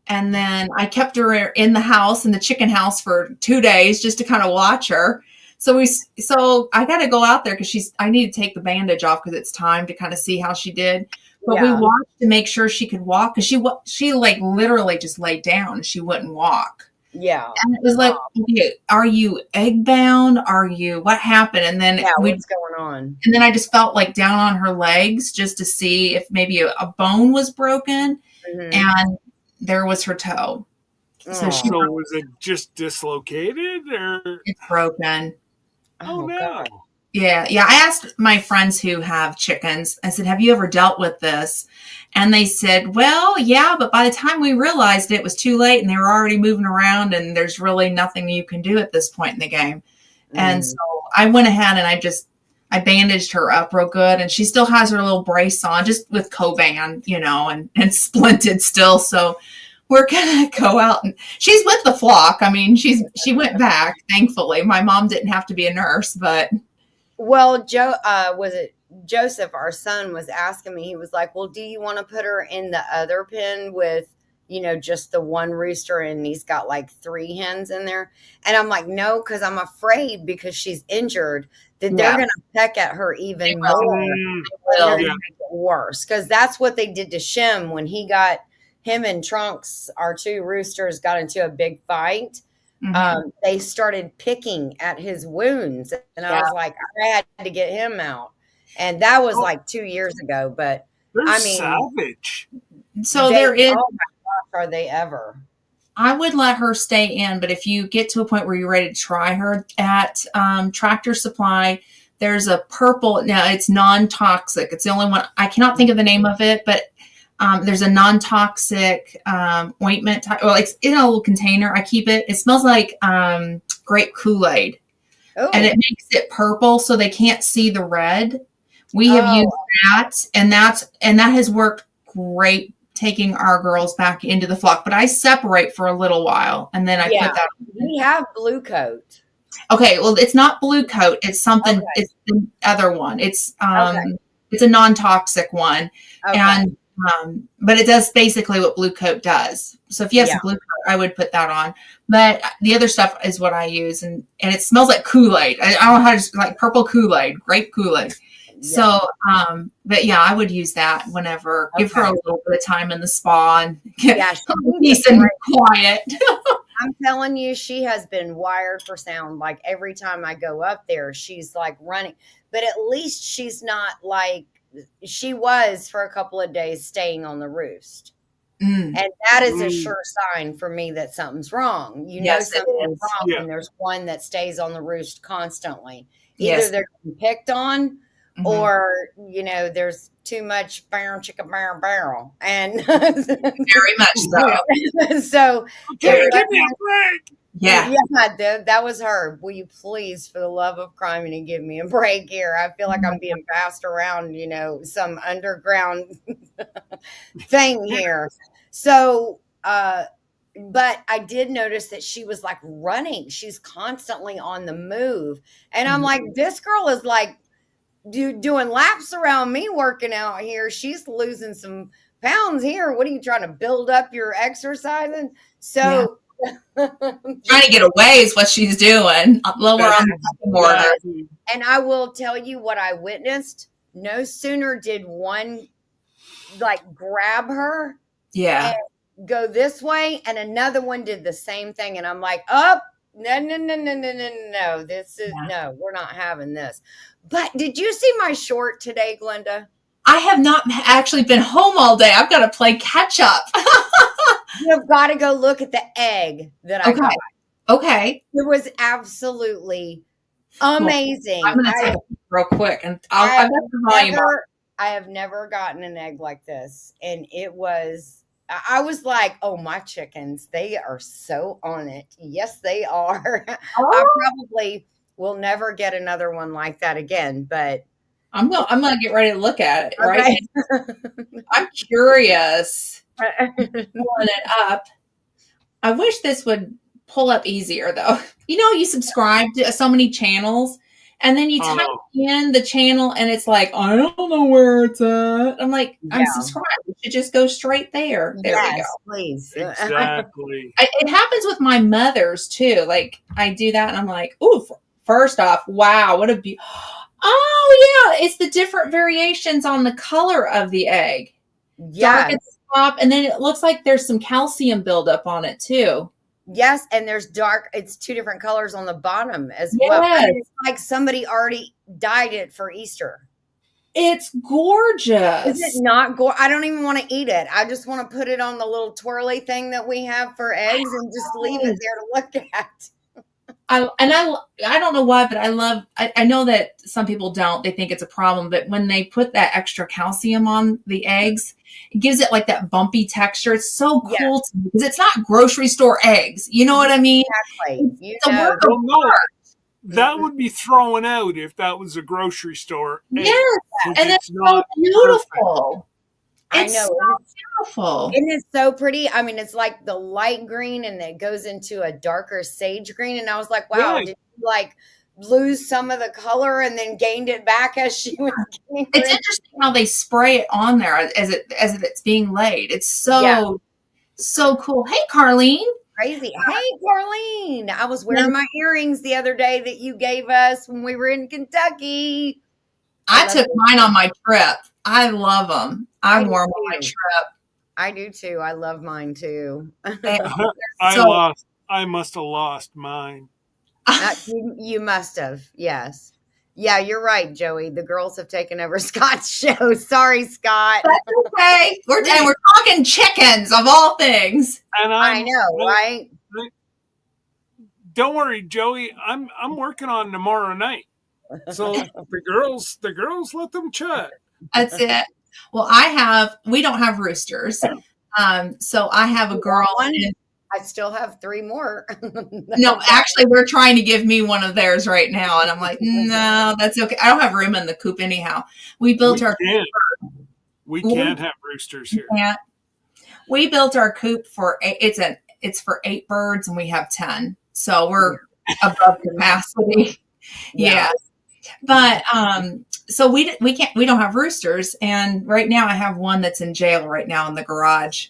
and then I kept her in the house, in the chicken house for 2 days just to kind of watch her. So I got to go out there because I need to take the bandage off because it's time to kind of see how she did. But we watched to make sure she could walk because she like literally just laid down. She wouldn't walk. Yeah. And it was like, okay, are you egg bound? What happened? And then what's going on? And then I just felt like down on her legs just to see if maybe a bone was broken. Mm-hmm. And there was her toe. So was it just dislocated or? It's broken. Oh no. God. Yeah. I asked my friends who have chickens, I said, have you ever dealt with this? And they said, well, yeah, but by the time we realized it was too late and they were already moving around and there's really nothing you can do at this point in the game. And so I went ahead and I bandaged her up real good, and she still has her little brace on just with Coban, and splinted still. So we're gonna go out, and she's with the flock. I mean, she went back, thankfully. My mom didn't have to be a nurse, but Well, was it Joseph, our son, was asking me, he was like, well, do you want to put her in the other pen with, just the one rooster and he's got like 3 hens in there? And I'm like, no, because I'm afraid because she's injured that they're going to peck at her even more. They're going to make it worse, because that's what they did to Shem when him and Trunks, our 2 roosters, got into a big fight. They started picking at his wounds, and I was like, I had to get him out. And that was like 2 years ago, but They're savage. So there is. Oh my gosh, are they ever? I would let her stay in, but if you get to a point where you're ready to try her at Tractor Supply, there's a purple. Now it's non-toxic. It's the only one. I cannot think of the name of it, but there's a non-toxic ointment. Well, it's in a little container. I keep it. It smells like grape Kool-Aid, and it makes it purple, so they can't see the red. We have used that, and that has worked great, taking our girls back into the flock. But I separate for a little while, and then I put that. We have Blue Coat. Okay, well, it's not Blue Coat. It's something. Okay. It's the other one. It's it's a non-toxic one, and but it does basically what Blue Coat does. So if you have some Blue Coat, I would put that on. But the other stuff is what I use, and it smells like Kool-Aid. I don't know how to, like purple Kool-Aid, grape Kool-Aid. So, but yeah, I would use that whenever. Give her a little bit of time in the spa and get peace and quiet. I'm telling you, she has been wired for sound. Like every time I go up there, she's like running. But at least she's not like she was for a couple of days staying on the roost. And that is a sure sign for me that something's wrong. Something's wrong when there's one that stays on the roost constantly. Either they're getting picked on, or there's too much barrel, and very much so. So give me a break. That was her. Will you please, for the love of criminy, give me a break here? I feel like I'm being passed around, some underground thing here. So, but I did notice that she was like running. She's constantly on the move, and I'm like, this girl is like doing laps around me working out here. She's losing some pounds here. What are you trying to build up your exercising? So trying to get away is what she's doing. Lower on the border. And I will tell you what I witnessed. No sooner did one like grab her and go this way, and another one did the same thing. And I'm like, no. This is no, we're not having this. But did you see my short today, Glenda? I have not actually been home all day. I've got to play catch up. You've got to go look at the egg that I got. Okay. It was absolutely amazing. I'm going to take it real quick, and I have never gotten an egg like this, and it was. I was like, oh, my chickens, they are so on it. Yes, they are. I probably will never get another one like that again, but I'm gonna get ready to look at it, right? I'm curious. Pulling it up. I wish this would pull up easier though. You subscribe to so many channels, and then you type in the channel and it's like, I don't know where it's at. I'm like, I'm subscribed. It should just go straight there. There we go. Please. Exactly. It happens with my mother's too. Like I do that and I'm like, ooh, first off, wow, what a oh yeah. It's the different variations on the color of the egg. Dark at the top, and then it looks like there's some calcium buildup on it too. Yes, and there's dark. It's 2 different colors on the bottom as well. And it's like somebody already dyed it for Easter. It's gorgeous. Is it not gorgeous? I don't even want to eat it. I just want to put it on the little twirly thing that we have for eggs and just leave it there to look at. I don't know why, but I know that some people don't. They think it's a problem, but when they put that extra calcium on the eggs, it gives it like that bumpy texture. It's so cool to me because it's not grocery store eggs. You know what I mean? Exactly. It's a work of art. That would be thrown out if that was a grocery store egg. Yes, and it's so beautiful. I It's know. so beautiful. Isn't it so pretty? I mean, it's like the light green and it goes into a darker sage green. And I was like, wow, Yeah. did you like lose some of the color and then gained it back as she was getting It's ready? interesting how they spray it on there as if it's being laid. It's so so cool. Hey, Carlene. Crazy. Hey, Carlene. I was wearing my earrings the other day that you gave us when we were in Kentucky. I took mine on my trip. I love them. I wore them on my too. trip. I do too. I love mine too. I must have lost mine. You must have. Yes. Yeah, you're right, Joey. The girls have taken over Scott's show. Sorry, Scott. That's okay. We're talking chickens of all things. And I know, right? Don't worry, Joey. I'm working on tomorrow night. So the girls let them chat. That's it. Well, we don't have roosters. So I have a girl. I still have 3 more. No, actually, they're trying to give me one of theirs right now. And I'm like, no, that's okay. I don't have room in the coop anyhow. We built We can't have roosters here. We built our coop for it's for 8 birds and we have 10. So we're above capacity. Yeah. But so we don't have roosters, and right now I have one that's in jail right now in the garage.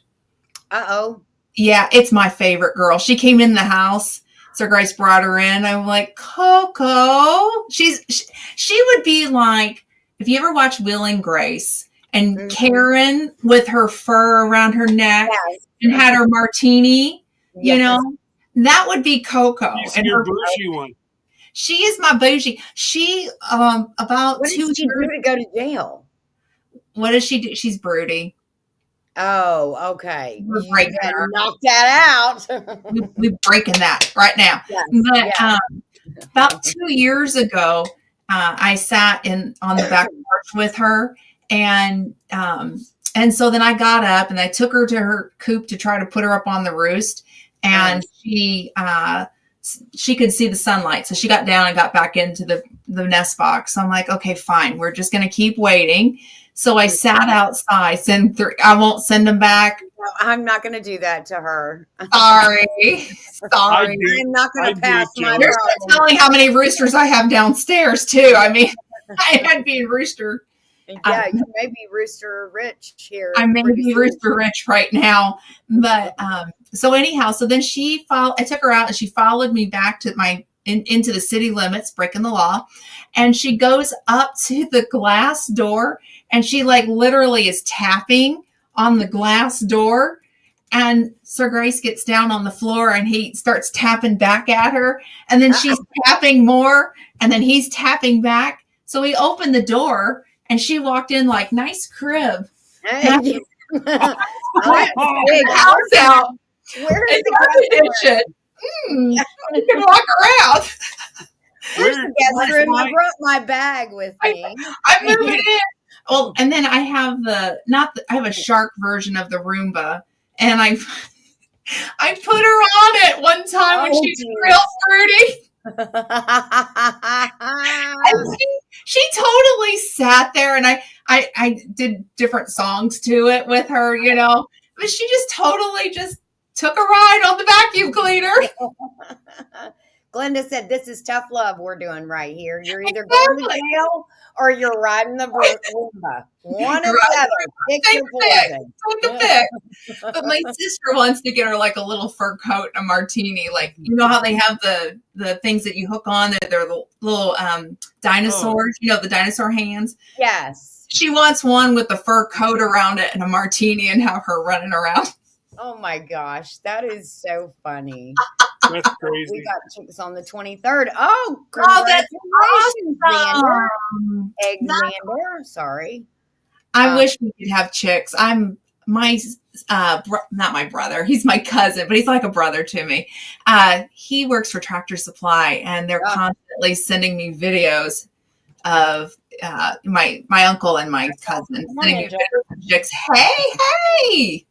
Uh-oh. Yeah, it's my favorite girl. She came in the house. Sir Grace brought her in. I'm like, Coco. She would be like, if you ever watch Will and Grace and Karen with her fur around her neck and had her martini, you know, that would be Coco. She's and your her bougie one. She is my bougie. She about what 2 did she do to go to jail? What does she do? She's broody. Oh, okay. We're You breaking had her. knocked that out. We're breaking that right now. But about 2 years ago, I sat on the back porch with her, and so then I got up and I took her to her coop to try to put her up on the roost, and she could see the sunlight, so she got down and got back into the nest box. So I'm like, okay, fine, we're just going to keep waiting. So I sat outside. I won't send them back. No, I'm not going to do that to her. Sorry. I'm not going to pass my You're still telling how many roosters I have downstairs too. I mean, I had been rooster. Yeah, you may be rooster rich here. I may be rooster rich right now, but so anyhow, so then I took her out and she followed me back to into the city limits, breaking the law, and she goes up to the glass door and she like literally is tapping on the glass door, and Sir Grace gets down on the floor and he starts tapping back at her, and then she's tapping more, and then he's tapping back. So he opened the door and she walked in like, nice crib. Hey. House out. Where is the kitchen? You can walk around. Where's the guest room? I brought my bag with me. I moved it in. Well, and then I have I have a shark version of the Roomba, and I put her on it one time when she's real fruity. And she totally sat there, and I did different songs to it with her, you know, but she just totally just took a ride on the vacuum cleaner. Glenda said, this is tough love we're doing right here. You're either going to jail or you're riding the Roomba. One or the other. Pick your poison. Take a pick. But my sister wants to get her like a little fur coat and a martini. Like, you know how they have the things that you hook on? They're the little dinosaurs, you know, the dinosaur hands? Yes. She wants one with the fur coat around it and a martini and have her running around. Oh my gosh, that is so funny. That's crazy. We got chicks on the 23rd. Oh, that's awesome. Xander. Sorry. I wish we could have chicks. I'm my not my brother. He's my cousin, but he's like a brother to me. He works for Tractor Supply, and they're constantly sending me videos of my uncle and my cousin sending me videos of chicks. Hey.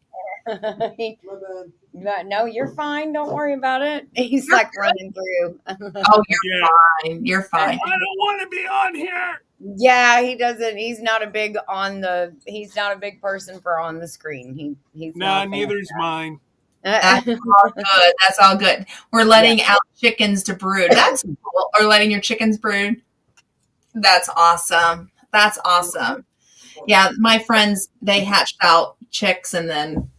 No, you're fine. Don't worry about it. He's like running through. Oh, you're fine. You're fine. I don't want to be on here. Yeah, he doesn't. He's not a big person for on the screen. He's Nah, not a fan. neither's mine. That's all good. That's all good. We're letting out chickens to brood. That's cool. Or letting your chickens brood. That's awesome. That's awesome. Yeah, my friends, they hatched out chicks and then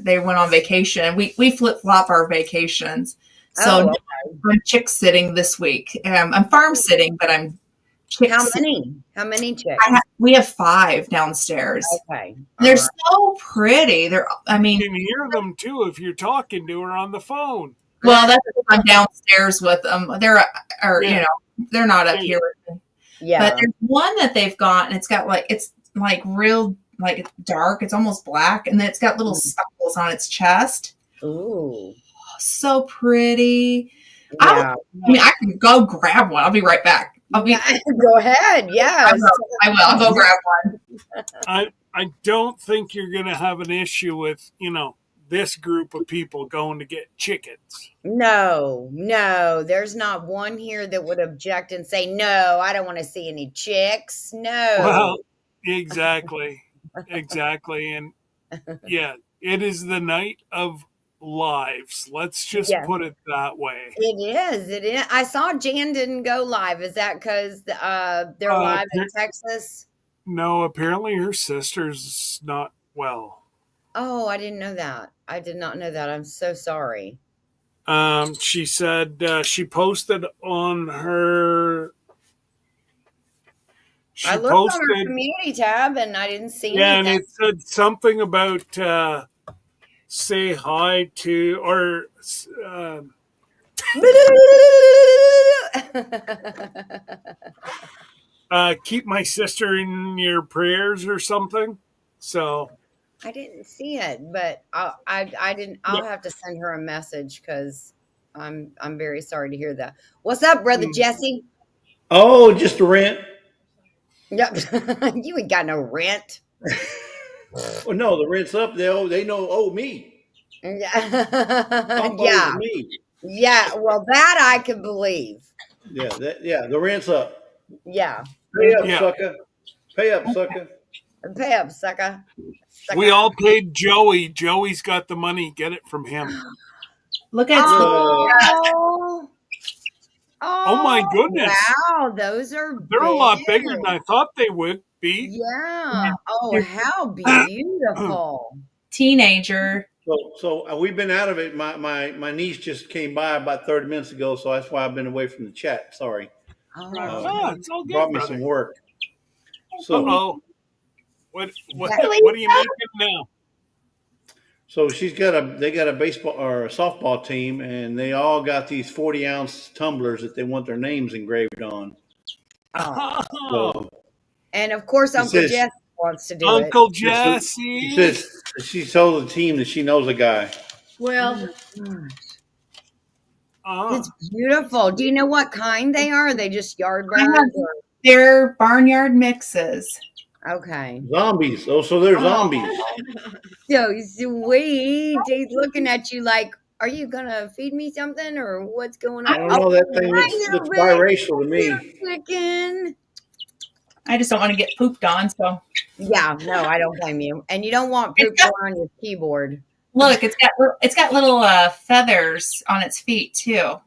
they went on vacation. We flip flop our vacations. So I'm chick sitting this week. I'm farm sitting, but I'm chick sitting. How many chicks? We have 5 downstairs. Okay. They're so pretty. You can hear them too if you're talking to her on the phone. Well, that's because I'm downstairs with them. They're not up here with me. Yeah. But there's one that they've got, and it's real dark. It's almost black, and then it's got little speckles on its chest. Ooh. So pretty. Yeah. I can go grab one. I'll be right back. Go ahead. Yeah. I will. I'll go grab one. I don't think you're going to have an issue with, this group of people going to get chickens. No. There's not one here that would object and say, no, I don't want to see any chicks. No. Well, exactly. Exactly. And yeah, it is the night of lives. Let's just put it that way. It is. I saw Jan didn't go live. Is that because they're live in Texas? No, apparently her sister's not well. Oh, I didn't know that. I did not know that. I'm so sorry. She said she posted on her. I looked on her community tab and I didn't see anything. Yeah, and it said something about say hi to or keep my sister in your prayers or something. So I didn't see it, but I didn't. I'll have to send her a message because I'm very sorry to hear that. What's up, brother Jesse? Oh, just the rent. Yep, you ain't got no rent. Well, no, the rent's up. They owe me. Yeah. Me. Yeah. Well, that I can believe. Yeah. The rent's up. Yeah. Pay up, sucker. Pay up, sucker. Pay up, sucker. We all paid Joey. Joey's got the money. Get it from him. Look at Oh my goodness. Wow, those are They're big. a lot bigger than I thought they would be. Yeah. Oh, how beautiful. Teenager. So we've been out of it. My niece just came by about 30 minutes ago, so that's why I've been away from the chat. Sorry. It's all good. Brought me some work. So what are you making now? So they got a baseball or a softball team, and they all got these 40-ounce tumblers that they want their names engraved on. So, and of course, Uncle Jesse wants to do Uncle Jesse. She told the team that she knows a guy. Well, it's beautiful. Do you know what kind they are? Are they just yard birds? They're barnyard mixes. Okay. Zombies. Oh, so they're zombies. So sweet. He's looking at you like, are you going to feed me something or what's going on? I don't know. That thing looks biracial to me. Chicken. I just don't want to get pooped on. So yeah, no, I don't blame you. And you don't want poop on your keyboard. Look, it's got little feathers on its feet too.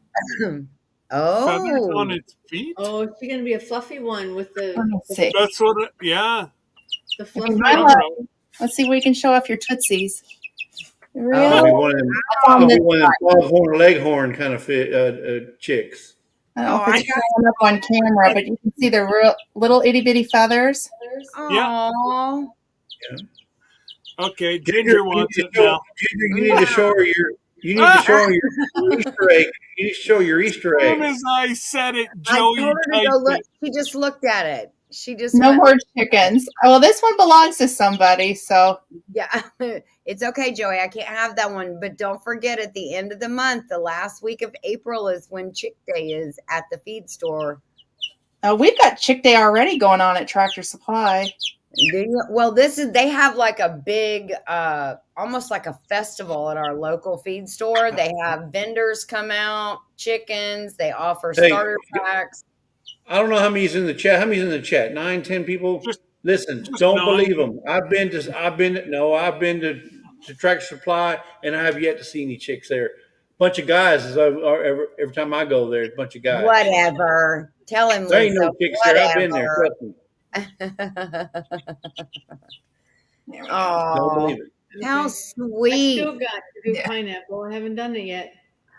Feathers on its feet? Oh, is she going to be a fluffy one with the? That's what. The fluffy. Let's see where you can show off your tootsies. Really? One of them foghorn leghorn kind of chicks. I don't know if it's showing up on camera, but you can see the real little itty bitty feathers. Yeah. Okay, Ginger wants it now. Ginger, you need to show her your Easter egg. You need to show your Easter egg. As soon as I said it, Joey She just looked at it. She just no more chickens. Well, this one belongs to somebody, so yeah, it's okay, Joey. I can't have that one, but don't forget at the end of the month, the last week of April is when Chick Day is at the feed store. We've got Chick Day already going on at Tractor Supply. Well, they have like a big, almost like a festival at our local feed store. They have vendors come out, chickens. They offer starter packs. I don't know how many's in the chat. How many's in the chat? 9, 10 people. Just Listen, just don't 9. believe them. I've been to Tractor Supply, and I have yet to see any chicks there. Bunch of guys is every time I go there. A bunch of guys. Whatever. Tell him, There ain't Lisa. no chicks there. I've been there. Trust me. Don't Oh, believe it. how I sweet. still got to do Yeah. pineapple. I haven't done it yet.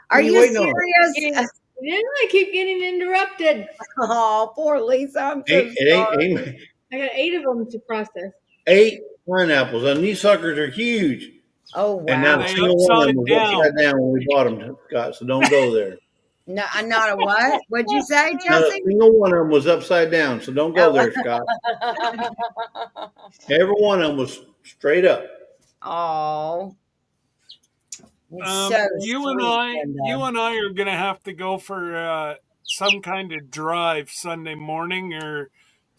Are What are you you waiting on? serious? Then I keep getting interrupted. Oh, poor Lisa. I'm so It sorry. ain't I got 8 of them to process. 8 pineapples, and these suckers are huge. Oh, And now wow. the They single one of them was upside upside down when we bought them, Scott. So don't go there. No, not a what? What'd you say, Not a Jesse? single one of them was upside down. So don't go Oh. there, Scott. Every one of them was straight up. Oh. So You and I are gonna have to go for some kind of drive Sunday morning or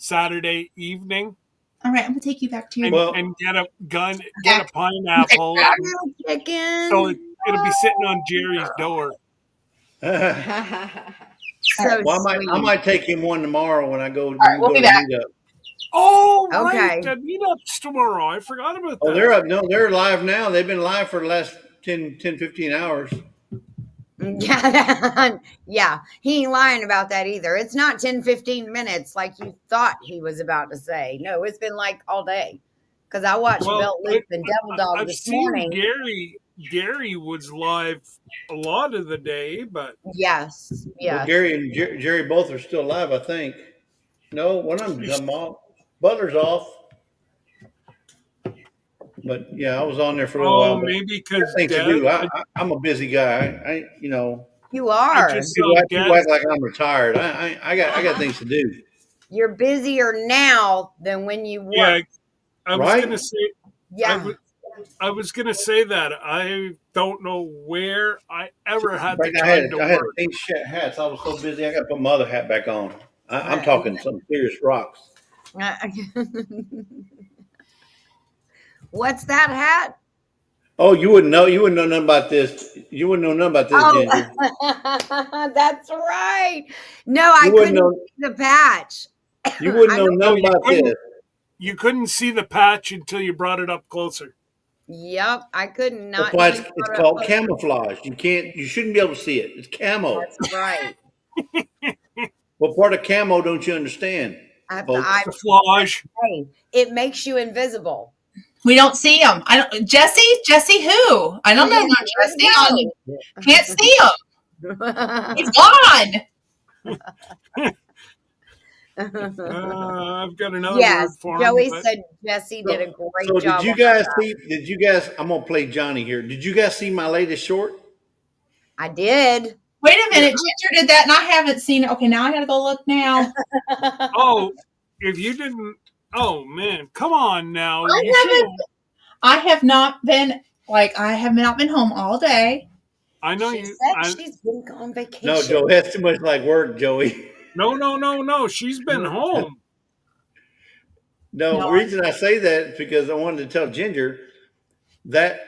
Saturday evening, All right, I'm gonna take you back to your. and, Well- and get a pineapple. chicken. So it'll be sitting on Jerry's door. So Well, sweet. I might take him one tomorrow when I go. right, we'll go be to back. meet up. Oh, Okay. right, the meetup's tomorrow. I forgot about that. Oh, they're up. No, they're live now. They've been live for the last 10, 15 hours. Yeah, yeah, he ain't lying about that either. It's not 10, 15 minutes like you thought he was about to say. No, it's been like all day. Because I watched Well, Belt Loop and Devil Dog I've this seen morning. Gary was live a lot of the day, but Yes, Well, yes. Gary and Jerry both are still alive, I think. No, one of them's off. Butler's off. But yeah, I was on there for a little while. but maybe because things to do. I'm a busy guy. You are. just People saw act like I'm retired. I got things to do. You're busier now than when you work. yeah. I was Right? gonna say. Yeah. I was gonna say that I don't know where I ever had the Right now, I time to had work. pink hats. I was so busy. I got to put my other hat back on. I'm talking some serious rocks. What's that hat? Oh, you wouldn't know. You wouldn't know nothing about this. You wouldn't know nothing about this, Ginger. That's right. No, I You wouldn't couldn't know. see the patch. You wouldn't I know don't- nothing about couldn't. this. You couldn't see the patch until you brought it up closer. Yep, I could not. That's why even it's put called up- camouflage. You shouldn't be able to see it. It's camo. That's right. What part of camo don't you understand? folks? Camouflage. Hey, it makes you invisible. We don't see him. I don't. Jesse who? I don't know. Not Jesse. Can't see him. He's gone. I've got another Yes, word for Joey him. but- said Jesse did a great So job. did you on guys that. see? Did you guys? I'm gonna play Johnny here. Did you guys see my latest short? I did. Wait a minute. Ginger did that, and I haven't seen it. Okay, now I gotta go look now. Oh, if you didn't, oh man, come on now. I You should've- I have not been I have not been home all day. I know She you. said she's been on vacation. No, Joe. That's too much like work, Joey. No. She's been home. No, No. the reason I say that is because I wanted to tell Ginger that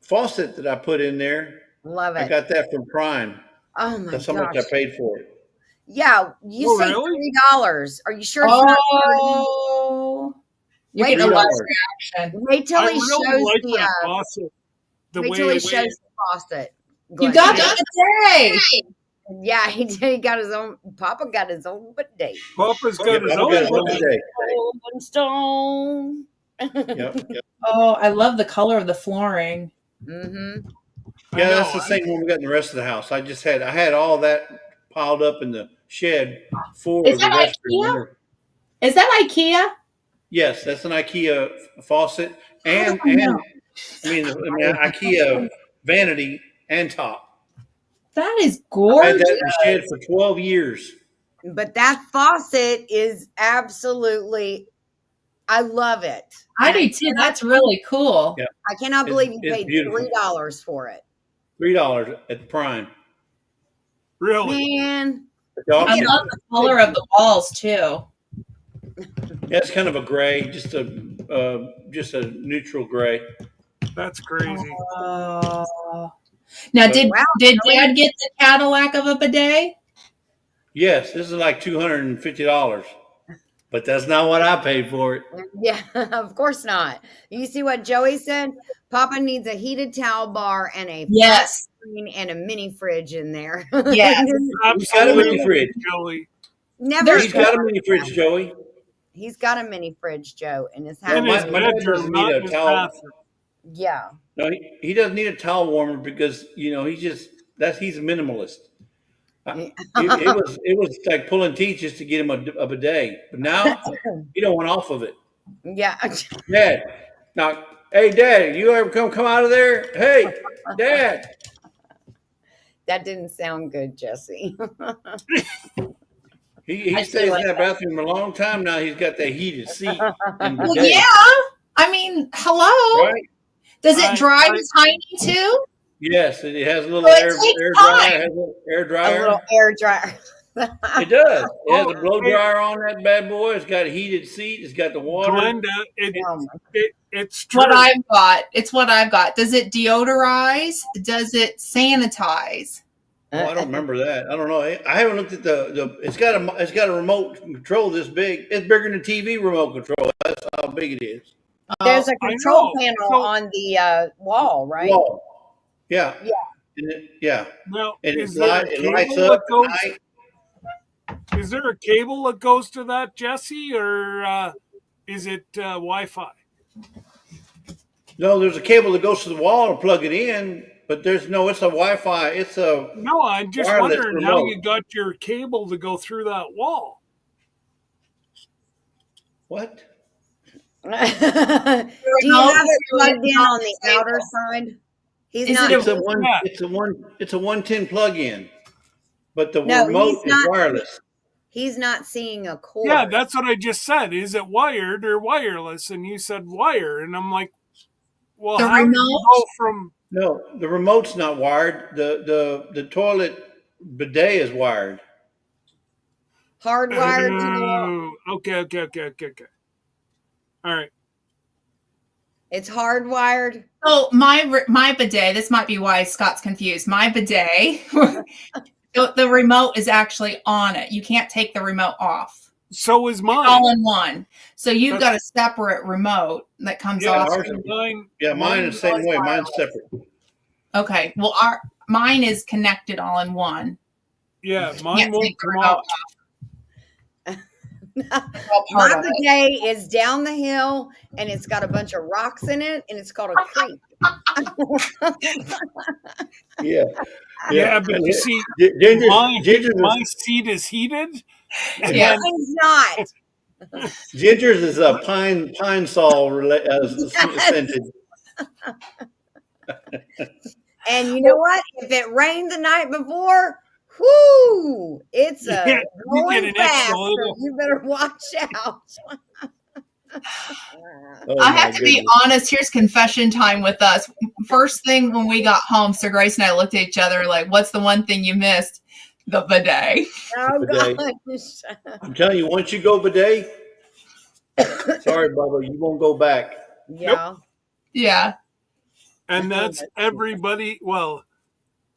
faucet that I put in there, Love I it. got that from Prime. Oh my That's how much I gosh. paid for it. Yeah, you Oh, say really? $3. Are you sure it's not 30? Oh, you're Wait getting a till- lot $3. of reaction. Wait till I he really shows like the that faucet. The wait way till he it shows weighs. the faucet. You Glenn. got it today. Yeah, he did. He got his own. Papa got his own bidet. Papa's Yeah, got his I own. got it bidet. today. Golden Stone. Yep. Oh, I love the color of the flooring. Mm-hmm. I Yeah, know, that's the same one we got in the rest of the house. I had all that piled up in the shed for Is the that rest IKEA? Is that IKEA? Yes, that's an IKEA faucet and I know. IKEA vanity and top. That is I had gorgeous. that in the shed for 12 years. But that faucet is absolutely. I love it. I do too. That's really cool. Yeah. I cannot believe you It's paid beautiful. $3 for it, $3 at Prime. Really? man. The I auction- love the color of the walls too. Yeah, it's kind of a gray, just a neutral gray. That's crazy. Now, did Wow, did really? Dad get the Cadillac of a bidet? Yes, this is like $250, but that's not what I paid for it. Yeah, of course not. You see what Joey said? Papa needs a heated towel bar and a flat Yes. screen and a mini fridge in there. Yes. He's got a mini Absolutely, fridge. Joey. Never. He's got a mini fridge, Joey. He's got a mini fridge, Joe, in his In house. his my dad bedroom, doesn't need not a in his towel. bathroom. Yeah. No, he doesn't need a towel warmer because he's a minimalist. It was like pulling teeth just to get him a bidet, but now he don't want off of it. Yeah. Dad, now, hey, Dad, you ever come out of there? Hey, Dad. That didn't sound good, Jesse. He I stays see in what- that bathroom a long time now. He's got that heated seat. And Well, bidet, yeah. I mean, hello. right? Does it dry I- tiny too? Yes, it has a little Well, it air takes dryer. time. Has a little air A dryer. little air dryer. It does. It has Oh, a blow hey. dryer on that bad boy. It's got a heated seat. It's got the water. Glenda, Oh, it's true. What I've got. It's what I've got. Does it deodorize? Does it sanitize? Oh, I don't remember that. I don't know. I haven't looked at the. It's got a remote control this big. It's bigger than a TV remote control. That's how big it is. There's a I control know. panel So- on the wall, right? Wall. Yeah. Yeah. Yeah. Now, And is there a it lights cable up that goes? at night. Is there a cable that goes to that, Jesse, or is it Wi-Fi? No, there's a cable that goes to the wall to plug it in, but there's no. It's a Wi-Fi. It's a No, I'm just wireless wondering how remote. you got your cable to go through that wall. what? Do you have it plugged in on the outer side? He's Is not. it It's a one. Yeah. It's a 110 plug-in, but the No, remote he's is not- wireless. He's not seeing a cord. Yeah, that's what I just said. Is it wired or wireless? And you said wire, and I'm like, well, The how did you remote? go from? No, the remote's not wired. The toilet bidet is wired. hardwired to the wall. Oh, okay. All right. It's hardwired. So my bidet. This might be why Scott's confused. My bidet. The remote is actually on it. You can't take the remote off. So is mine. All in one. So you've got a separate remote that comes Yeah, off. ours- Mine, Yeah, mine is the same way. Mine's separate. Okay. Well, mine is connected all in one. yeah, mine Can't won't take the come remote off. All part My of it. bidet is down the hill and it's got a bunch of rocks in it and it's called a creek. Yeah. Yeah, but you see, Ginger's, my seat is heated. Yeah. Mine's not. Ginger's is a pine saw scented. And you know what? If it rained the night before, whoo, it's Yeah, a you going get an extra fast. So little- you better watch out. Oh, I my have to be goodness. honest. Here's confession time with us. First thing when we got home, Sir Grace and I looked at each other like, "What's the one thing you missed?" The bidet. Oh Bidet. gosh. I'm telling you, once you go bidet, sorry, Bubba, you won't go back. Yeah. Yeah. And that's That's everybody. Well,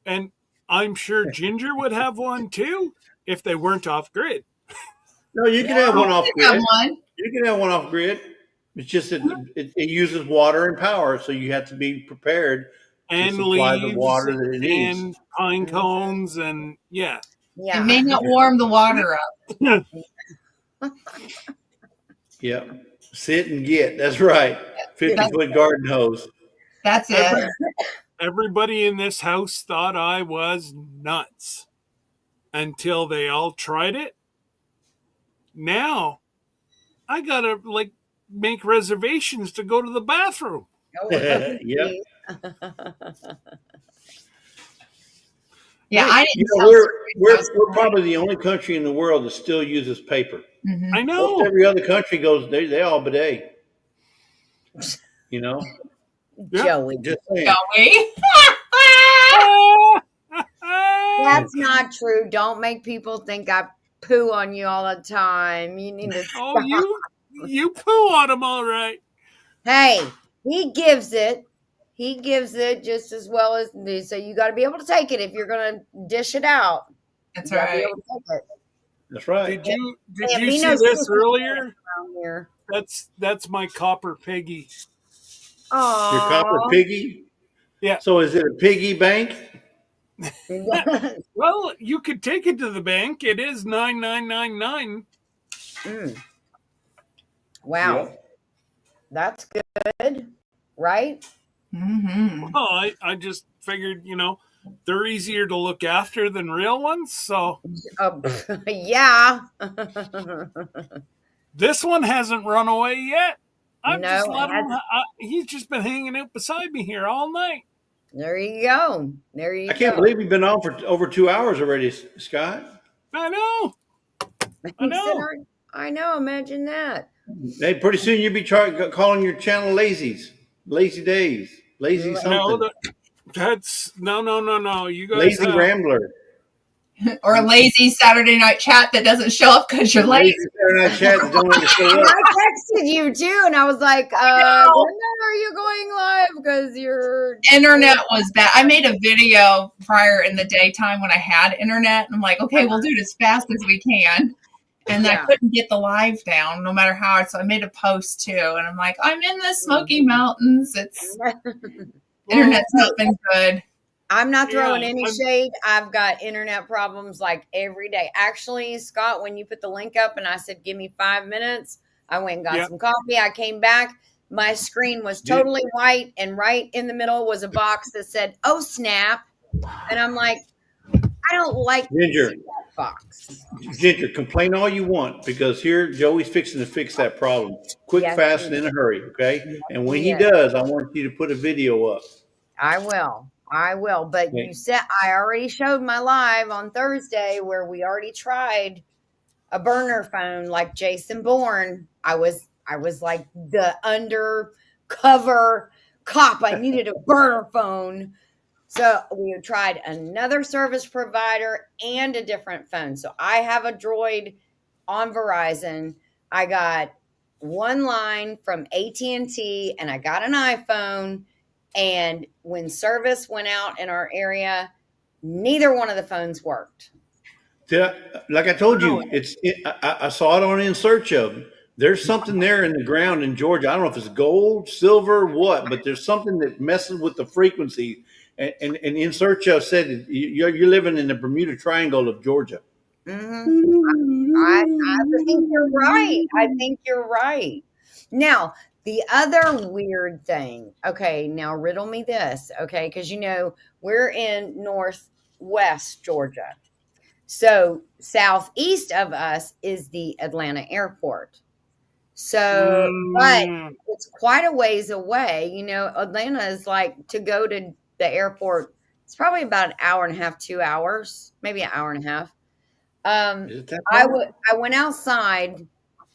and I'm sure Ginger would have one too if they weren't off grid. No, you can have one off I have grid. one. You can have one off grid. It's just that it uses water and power, so you have to be prepared And supply the leaves water that it needs. and pine cones and yeah. It Yeah. may not warm the water up. Yeah. Sit and get. That's right. 50-foot garden hose. That's it. Everybody in this house thought I was nuts until they all tried it. Now I gotta like make reservations to go to the bathroom. Yep. Yeah, I didn't. You know, tell Sir we're Grace. we're probably the only country in the world that still uses paper. Mhm. I Most know. every other country goes, they all bidet. You know, Yeah. Joey. just saying. Joey. That's not true. Don't make people think I poo on you all the time. You need to stop. Oh, you poo on them, all right. Hey, he gives it. He gives it just as well as me. So you got to be able to take it if you're going to dish it out. That's You gotta be right. able to take it. That's right. Did Yeah, you be see no this sister earlier? around here. That's my copper piggy. Your copper Aww. piggy. Yeah. So is it a piggy bank? Well, you could take it to the bank. It is 9999. Wow. Yep. That's good, right? Mm-hmm. Well, I just figured, they're easier to look after than real ones. So Yeah. this one hasn't run away yet. I've No, just it let him. hasn't. He's just been hanging out beside me here all night. There you go. There you I can't go. believe you've been on for over 2 hours already, Scott. I know. I know. I know. Imagine that. Hey, pretty soon you'll be calling your channel lazy days, lazy something, No, that's no. You guys lazy have, rambler, Or a lazy Saturday night chat that doesn't show up because you're late. lazy Saturday Night Chat that don't want to show up. I texted you too, and I was like, when are you going live? Because your Internet was bad. I made a video prior in the daytime when I had internet. And I'm like, okay, we'll do it as fast as we can. And then I couldn't get the live down no matter how. So I made a post too. And I'm like, I'm in the Smoky Mountains. Internet's not been good. I'm not throwing any shade. I've got internet problems like every day. Actually, Scott, when you put the link up and I said, give me 5 minutes, I went and got some coffee. I came back. My screen was totally white. And right in the middle was a box that said, oh, snap. And I'm like, I don't like Ginger. that box. Ginger, complain all you want because here Joey's fixing to fix that problem quick, fast, and in a hurry. Okay. And when he does, I want you to put a video up. I will. But you said I already showed my live on Thursday where we already tried a burner phone like Jason Bourne. I was like the undercover cop. I needed a burner phone. So we tried another service provider and a different phone. So I have a Droid on Verizon. I got one line from AT&T and I got an iPhone. And when service went out in our area, neither one of the phones worked. Like I told you, I saw it on In Search Of. There's something there in the ground in Georgia. I don't know if it's gold, silver, what, but there's something that messes with the frequency. And In Search Of said you're living in the Bermuda Triangle of Georgia. Mm-hmm. I think you're right. I think you're right. Now, the other weird thing, okay, now riddle me this, okay, because we're in northwest Georgia. So southeast of us is the Atlanta airport. So, but it's quite a ways away. Atlanta is like to go to the airport. It's probably about an hour and a half, 2 hours, maybe an hour and a half. I went outside.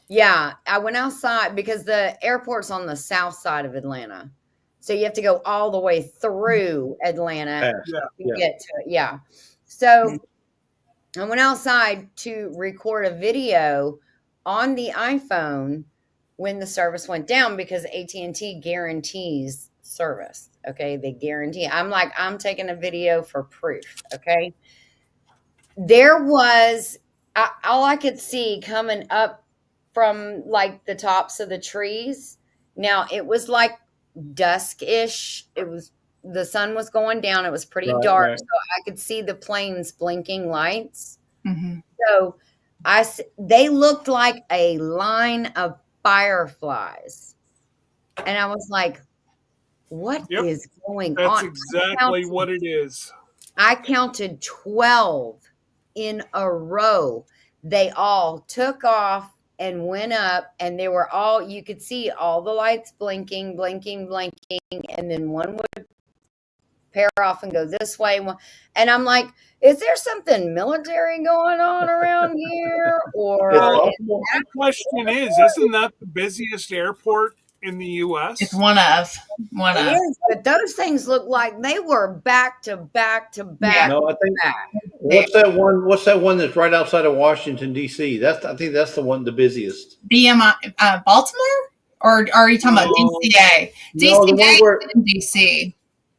Yeah, I went outside because the airport's on the south side of Atlanta. So you have to go all the way through Atlanta to get to it. Yeah. So I went outside to record a video on the iPhone when the service went down because AT&T guarantees service. Okay, they guarantee. I'm taking a video for proof. Okay. There was all I could see coming up from like the tops of the trees. Now it was like dusk-ish. The sun was going down. It was pretty dark. Right. So I could see the planes blinking lights. Mm-hmm. So they looked like a line of fireflies. And I was like, what is going on? That's exactly what it is. I counted 12 in a row. They all took off and went up, and they were you could see all the lights blinking, and then one would pair off and go this way. And I'm like, is there something military going on around here? Or my question is, isn't that the busiest airport in the U.S.? It's one of. It is, but those things look like they were back to back to back. Yeah. No, I think what's that one that's right outside of Washington D.C.? I think that's the busiest. BMI, Baltimore, or are you talking about DCA? DCA in DC.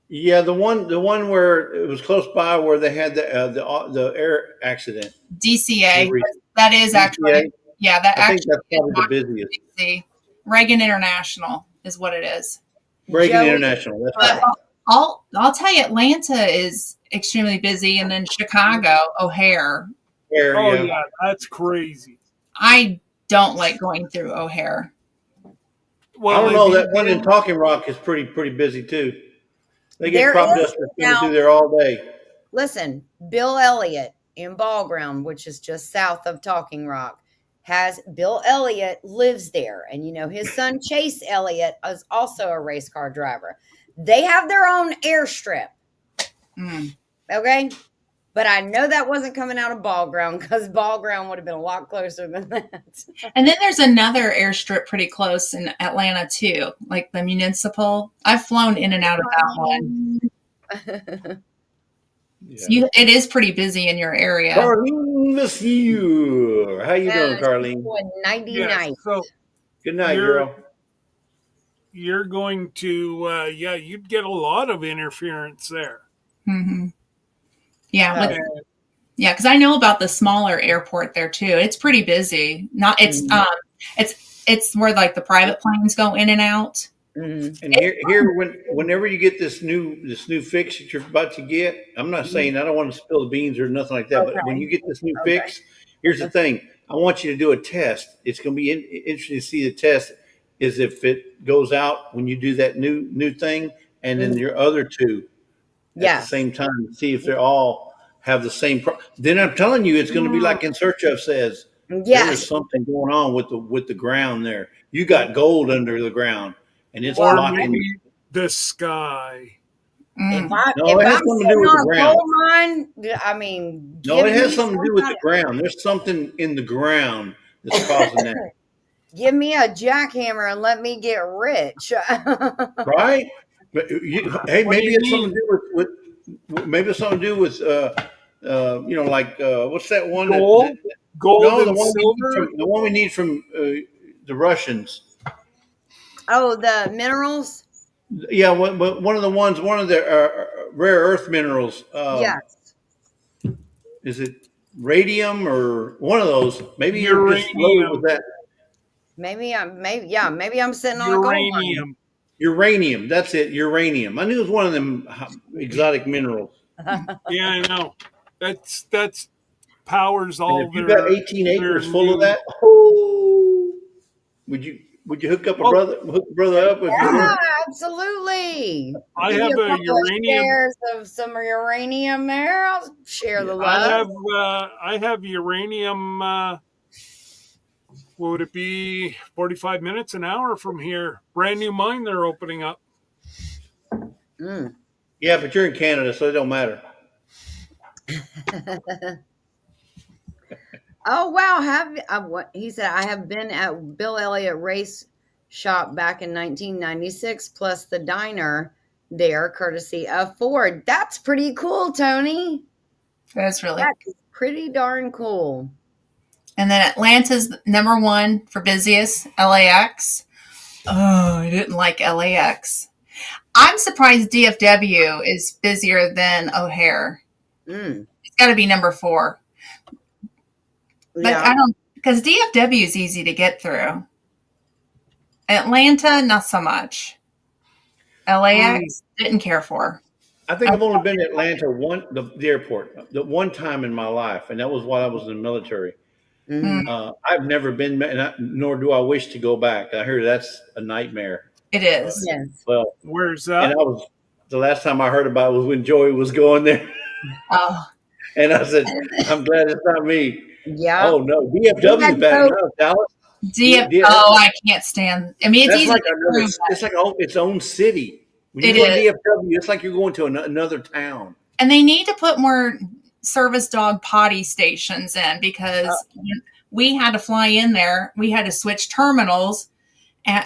Yeah, the one where it was close by where they had the air accident. DCA. That is actually, DCA? yeah, that I think actually that's is probably the busiest. busy. Reagan International is what it is. Reagan Joey, International. That's But right. I'll tell you, Atlanta is extremely busy, and then Chicago, O'Hare. There, Oh yeah. yeah, that's crazy. I don't like going through O'Hare. Well, I don't if know. you That one in did- Talking Rock is pretty busy too. They get There crop is dusters coming now- through there all day. Listen, Bill Elliott in Ball Ground, which is just south of Talking Rock, Bill Elliott lives there. And, you know, his son Chase Elliott is also a race car driver. They have their own airstrip. Mm. Okay. But I know that wasn't coming out of Ball Ground because Ball Ground would have been a lot closer than that. And then there's another airstrip pretty close in Atlanta too, like the Municipal. I've flown in and out of that one. So it is pretty busy in your area. Carlene Monsieur. How you doing, Carlene? 90 yeah, nights. so Good night, You're- girl. you're going to, you'd get a lot of interference there. Hmm. Yeah, Uh, with- yeah, because I know about the smaller airport there too. It's pretty busy. Not it's it's where like the private planes go in and out. Mhm. And whenever you get this new fix that you're about to get, I'm not saying I don't want to spill the beans or nothing like that, Okay. but when you get this new fix, here's the thing: I want you to do a test. It's going to be interesting to see the test. Is if it goes out when you do that new thing, and then your other two at Yeah. the same time, see if they all have the same. Then I'm telling you, it's going to be like In Search Of says. Yes. There's something going on with the ground there. You got gold under the ground, and it's Or blocking. maybe the sky. Mm. If, I, No, if it has I'm something to sitting do with on the a ground. gold mine, I mean, No, give it has me something to do some with the kind ground. There's something in the ground that's causing that, of- give me a jackhammer and let me get rich. right? But hey, What do maybe you it's something to do with maybe it's something to do with like what's that one? Gold? Gold No, the and one silver? the one we need from the Russians. Oh, the minerals? Yeah, one of the rare earth minerals. Yes. Is it radium or one of those? Maybe you're just loaded Uranium. with that. Maybe I'm sitting on a gold mine. Uranium. Uranium. That's it. Uranium. I knew it was one of them exotic minerals. Yeah, I know. That's powers all And if you their. got 18 their acres full of new- that, oh, would you hook up a Well- brother up? If you Yeah, were? absolutely. I Give have you a couple of uranium. shares of some uranium there. I'll share the I love. have uranium. What would it be? 45 minutes, an hour from here. Brand new mine they're opening up. Mm. Yeah, but you're in Canada, so it don't matter. Oh wow! He said I have been at Bill Elliott Race Shop back in 1996, plus the diner there, courtesy of Ford. That's pretty cool, Tony. That's really. That's pretty darn cool. And then Atlanta's number one for busiest. LAX. Oh, I didn't like LAX. I'm surprised DFW is busier than O'Hare. Mm. It's got to be number 4. But Yeah. I don't, because DFW is easy to get through. Atlanta, not so much. LAX, didn't care for. I think I've only been to Atlanta the airport, the one time in my life, and that was while I was in the military. Mhm. I've never been, nor do I wish to go back. I hear that's a nightmare. It is. Yes. Well, Where's and that? the last time I heard about it was when Joey was going there, Oh, and I said, "I'm glad it's not me." Yeah. Oh no, DFW is bad enough, Dallas. I can't stand. I mean, it's That's easy like to prove. it's like its own city. When you It go to is. DFW, it's like you're going to another town. And they need to put more service dog potty stations in because we had to fly in there. We had to switch terminals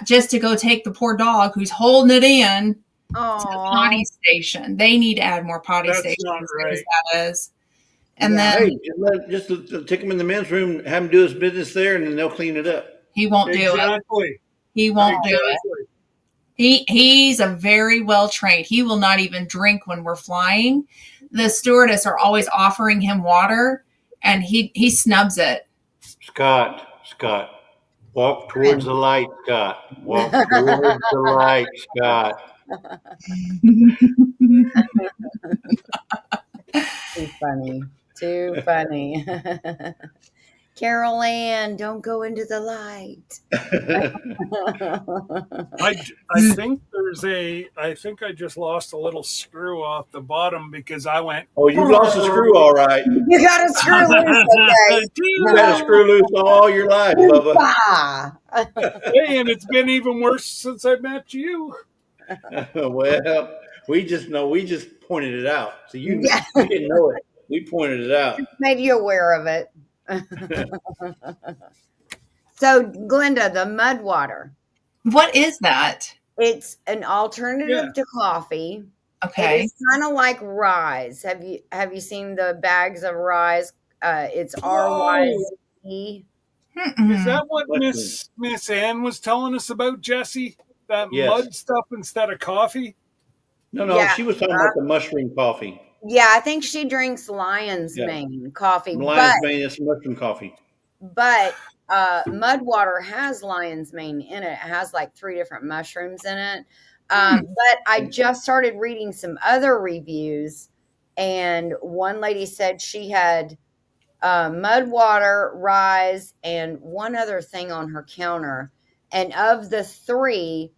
just to go take the poor dog who's holding it in to the Aw. potty station. They need to add more potty That's stations. not as right. That is. And Yeah. then Hey, just take him in the men's room, have him do his business there, and then they'll clean it up. he won't do it. Exactly. He won't do it. Exactly. He's a very well trained. He will not even drink when we're flying. The stewardess are always offering him water, and he snubs it. Scott, walk towards the light, Scott. Walk towards the light, Scott. Too funny. Too funny. Carol Ann, don't go into the light. I think I just lost a little screw off the bottom because I went. Oh, you lost a screw, all right. You got to screw loose, okay? You had a screw loose all your life, Bubba. Ah. Hey, and it's been even worse since I met you. Well, we just pointed it out. So you didn't know it. We pointed it out. Made you aware of it. So, Glenda, the mud water. What is that? It's an alternative to coffee. Okay. It's kind of like Rise. Have you seen the bags of Rise? It's RYZ. Is that what Miss Ann was telling us about, Jesse? That mud stuff instead of coffee? No, Yeah. she was talking about the mushroom coffee. Yeah, I think she drinks Lion's Mane coffee. Lion's Mane is mushroom coffee. But mud water has lion's mane in it. It has like 3 different mushrooms in it. But I just started reading some other reviews, and one lady said she had mud water, Rise, and one other thing on her counter. And of the 3,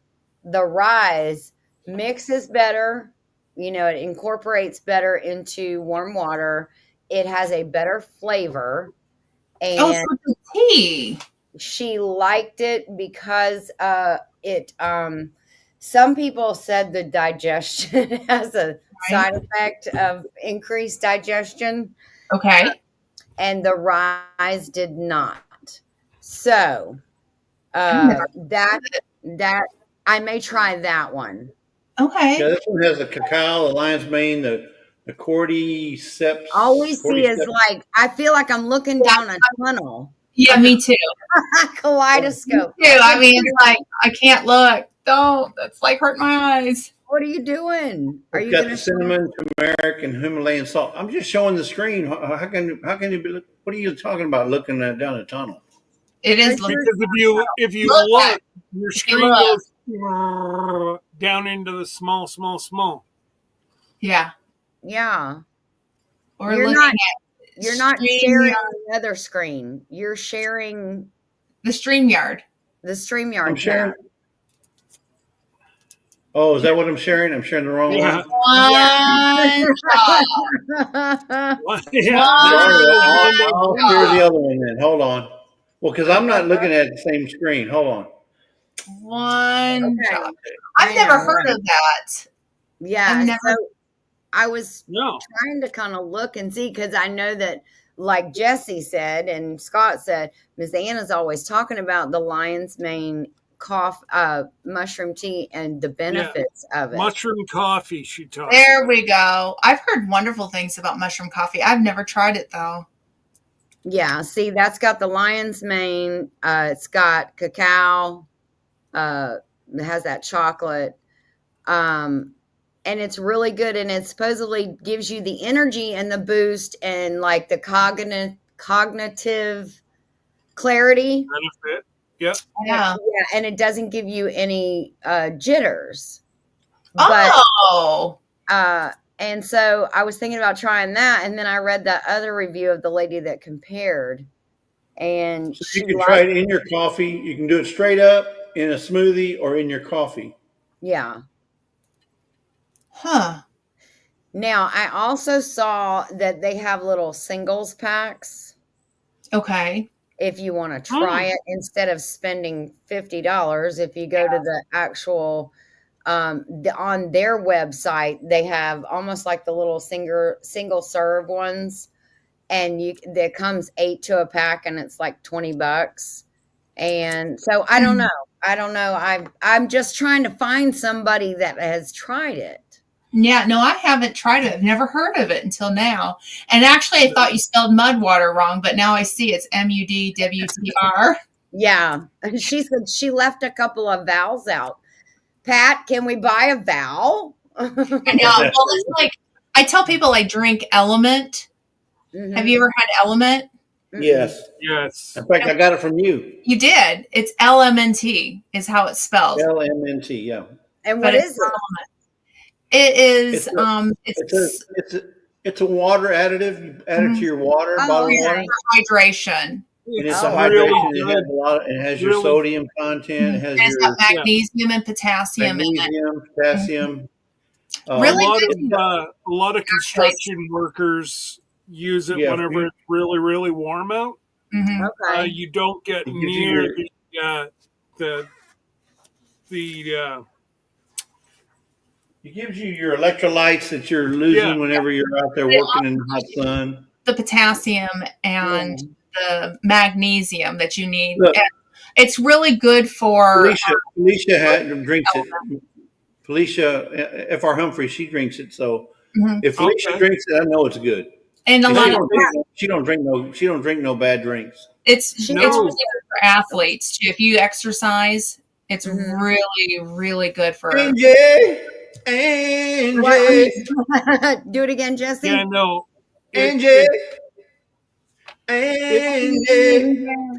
the Rise mixes better. It incorporates better into warm water. It has a better flavor. And so the tea. She liked it because it some people said the digestion has a side effect of increased digestion. Okay. And the Rise did not. So that I may try that one. Okay. Yeah, this one has the cacao, the lion's mane, the cordyceps. All we see is I feel like I'm looking down a tunnel. Yeah, me too. Kaleidoscope. Me too. I mean, it's like I can't look. Don't. That's like hurting my eyes. What are you doing? Are you got the cinnamon, turmeric, and Himalayan salt? I'm just showing the screen. How can you be? What are you talking about? Looking down a tunnel? It is because if you look, your screen goes down into the small. Yeah. Yeah. Or you're not StreamYard. sharing the other screen. You're sharing the StreamYard. The StreamYard. I'm sharing. Oh, is that what I'm sharing? I'm sharing the wrong one. I'll share the other one then. Hold on. Well, because I'm not looking at the same screen. Hold on. I've never heard of that. Yeah. So I was trying to kind of look and see, because I know that, like Jesse said and Scott said, Miss Anna's always talking about the lion's mane mushroom tea and the benefits of it. Mushroom coffee, she talked. There we go. I've heard wonderful things about mushroom coffee. I've never tried it though. Yeah, see, that's got the lion's mane. It's got cacao. It has that chocolate. And it's really good. And it supposedly gives you the energy and the boost and like the cognitive clarity. Benefit. Yep. Yeah. And it doesn't give you any jitters. Oh. And so I was thinking about trying that, and then I read that other review of the lady that compared. And so you can try it in your coffee. You can do it straight up in a smoothie or in your coffee. Yeah. Huh. Now, I also saw that they have little singles packs. Okay. If you want to try it, instead of spending $50, if you go to the actual on their website, they have almost like the little single serve ones, and there comes 8 to a pack, and it's like $20. And so I don't know. I'm just trying to find somebody that has tried it. Yeah, no, I haven't tried it. I've never heard of it until now. And actually, I thought you spelled mud water wrong, but now I see it's MUDWTR. Yeah. She said she left a couple of vowels out. Pat, can we buy a vowel? I know. Well, it's like, I tell people I drink Element. Mm-hmm. Have you ever had Element? Yes. Yes. In fact, I got it from you. You did. It's LMNT is how it's spelled. LMNT. Yeah. And But what it's is it? it is It's a, it's a water additive. You add it to your water, Oh, bottled okay. water, hydration. and it's It's a really hydration. It has good. a lot. It has your Really sodium content. It has It's got your magnesium and potassium in it. magnesium, potassium. Really a lot of construction workers use it Yeah, whenever it's really, really warm out. Mhm. Okay. You don't get It gives you near your- the It gives you your electrolytes that you're losing Yeah. whenever you're out there working in the hot sun. The potassium and the magnesium that you need. Look. And it's really good for Felicia drinks it. Felicia F.R. Humphrey, she drinks it. So Mhm. if Felicia drinks it, I know it's good. and a And lot she of don't drink no bad drinks. it's No. really good for athletes too. If you exercise, it's Mhm. really, really good for Angie. Do it again, Jesse. yeah, no. Angie.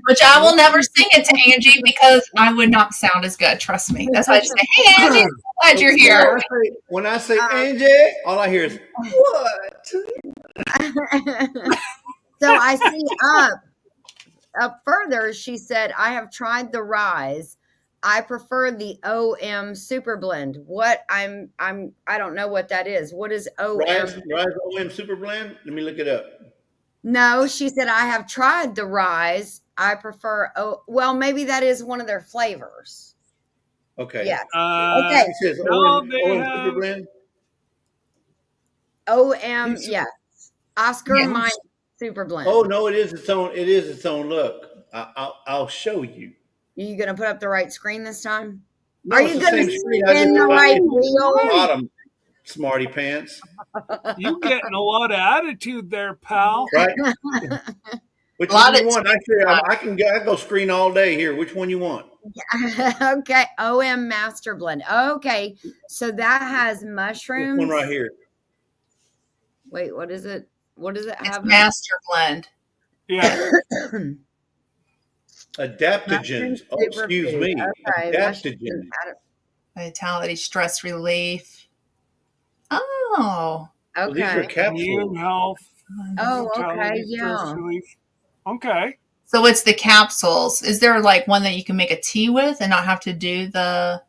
which I will never sing it to Angie because I would not sound as good. Trust me. That's why I just say, "Hey, Angie, so glad you're here." When I say Angie, all I hear is what? So I see up further, she said, I have tried the Rise. I prefer the OM Super Blend. What I don't know what that is. What is OM? Rise OM Super Blend? Let me look it up. No, she said, I have tried the Rise. I prefer well, maybe that is one of their flavors. Okay. Yes. Okay. Okay. It says No, OM they Super have- Blend. OM, yes. Oscar Yes. Mike Super Blend. Oh no, it is its own look. I'll show you. You gonna put up the right screen this time? No, Are it's you the gonna same screen. I spin just the put right it wheel? bottom, smarty pants. You getting a lot of attitude there, pal. Right? Which A lot one you of- want? Actually, I go screen all day here. Which one you want? Okay, OM Master Blend. Okay, so that has This mushrooms. one right here. Wait, what is it? What does it It's have? master blend. Yeah. Adaptogens. Oh, excuse me. Okay, Adaptogens. Vitality, stress relief. Oh. Well, these are Okay. capsules. Immune health. Oh, okay, vitality, yeah. stress relief. Okay. So it's the capsules. Is there like one that you can make a tea with and not have to do the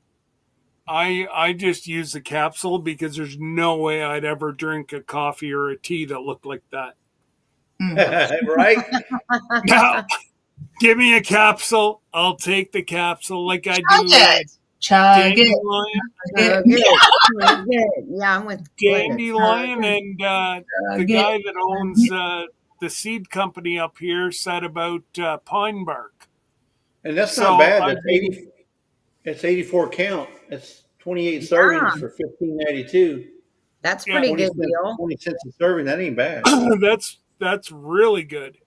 I just use the capsule because there's no way I'd ever drink a coffee or a tea that looked like that. Right? Now, give me a capsule. I'll take the capsule like I chug do. it? Chug it. Dandelion, Good. Yeah, I'm with Dandelion and the Chug guy it. that owns the seed company up here said about pine bark. And that's So, not bad. I That's mean- 80. It's 84 count. That's 28 servings for $15.92. That's Yeah, pretty 20 good cents, deal. 20 cents a serving. That ain't bad. That's really good.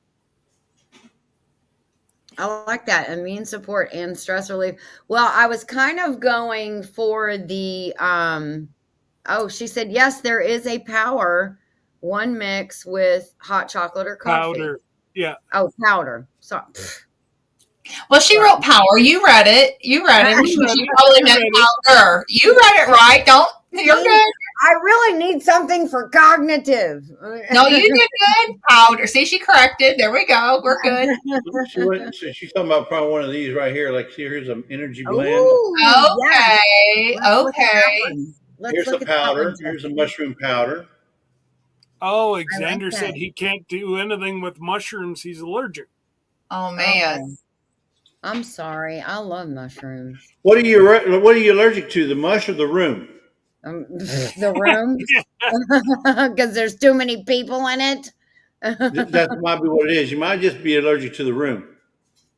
I like that immune support and stress relief. Well, I was kind of going for the oh, she said yes, there is a power one mix with hot chocolate or coffee. Powder. Yeah. Oh, powder. So Well, she wrote power. You read it. You read it. She read it. probably I meant read it. powder. You read it right. Don't. You're good. I really need something for cognitive. No, you did good. Powder. See, she corrected. There we go. We're good. She's talking about probably one of these right here. Like, here's an energy blend. Ooh, yes. Okay. Let's look at that Okay. one. Let's Here's look a at that powder. one. Here's a mushroom powder. Oh, like Xander that. said he can't do anything with mushrooms. He's allergic. Oh man. I'm sorry. I love mushrooms. What are you allergic to? The mush or the room? The room, because there's too many people in it. That might be what it is. You might just be allergic to the room.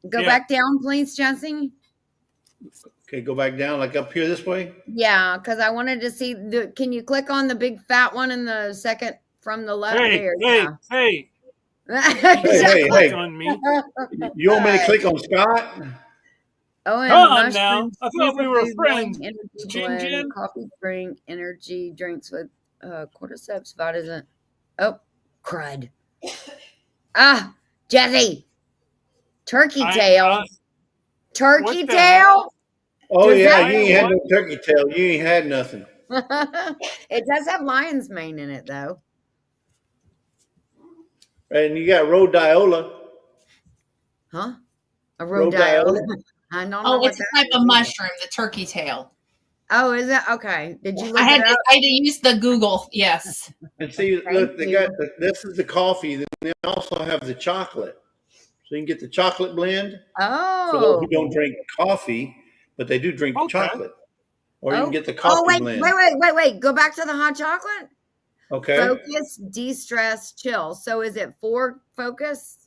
Go Yeah. back down, please, Jesse. Okay, go back down, like up here this way. Yeah, because I wanted to see the. Can you click on the big fat one in the second from the left Hey, there? hey, hey! Hey, Click hey. on me. You want me to click on Scott? Oh, and Come on now. mushrooms, I thought we were superfood friends. blend, energy Gin blend, Gin? coffee drink, energy drinks with cordyceps, vitamin. Oh, crud. Jesse, turkey I- tail. Turkey what the tail? Oh Does yeah, that- you ain't had no turkey tail. You ain't had nothing. It does have lion's mane in it, though. And you got rhodiola. Huh? A Rhodiola. rhodiola. I don't know Oh, what it's a that type of is. mushroom, the turkey tail. Oh, is it? Okay. Did you look I had it to, up? I had to use the Google. Yes. And see, Thank look, they you. got this is the coffee. Then they also have the chocolate. So you can get the chocolate blend for those Oh. who don't drink coffee, but they do drink Okay. chocolate. Or you Oh. can get the coffee Oh, wait, blend. wait. Go back to the hot chocolate. Okay. Focus, de-stress, chill. So is it for focus?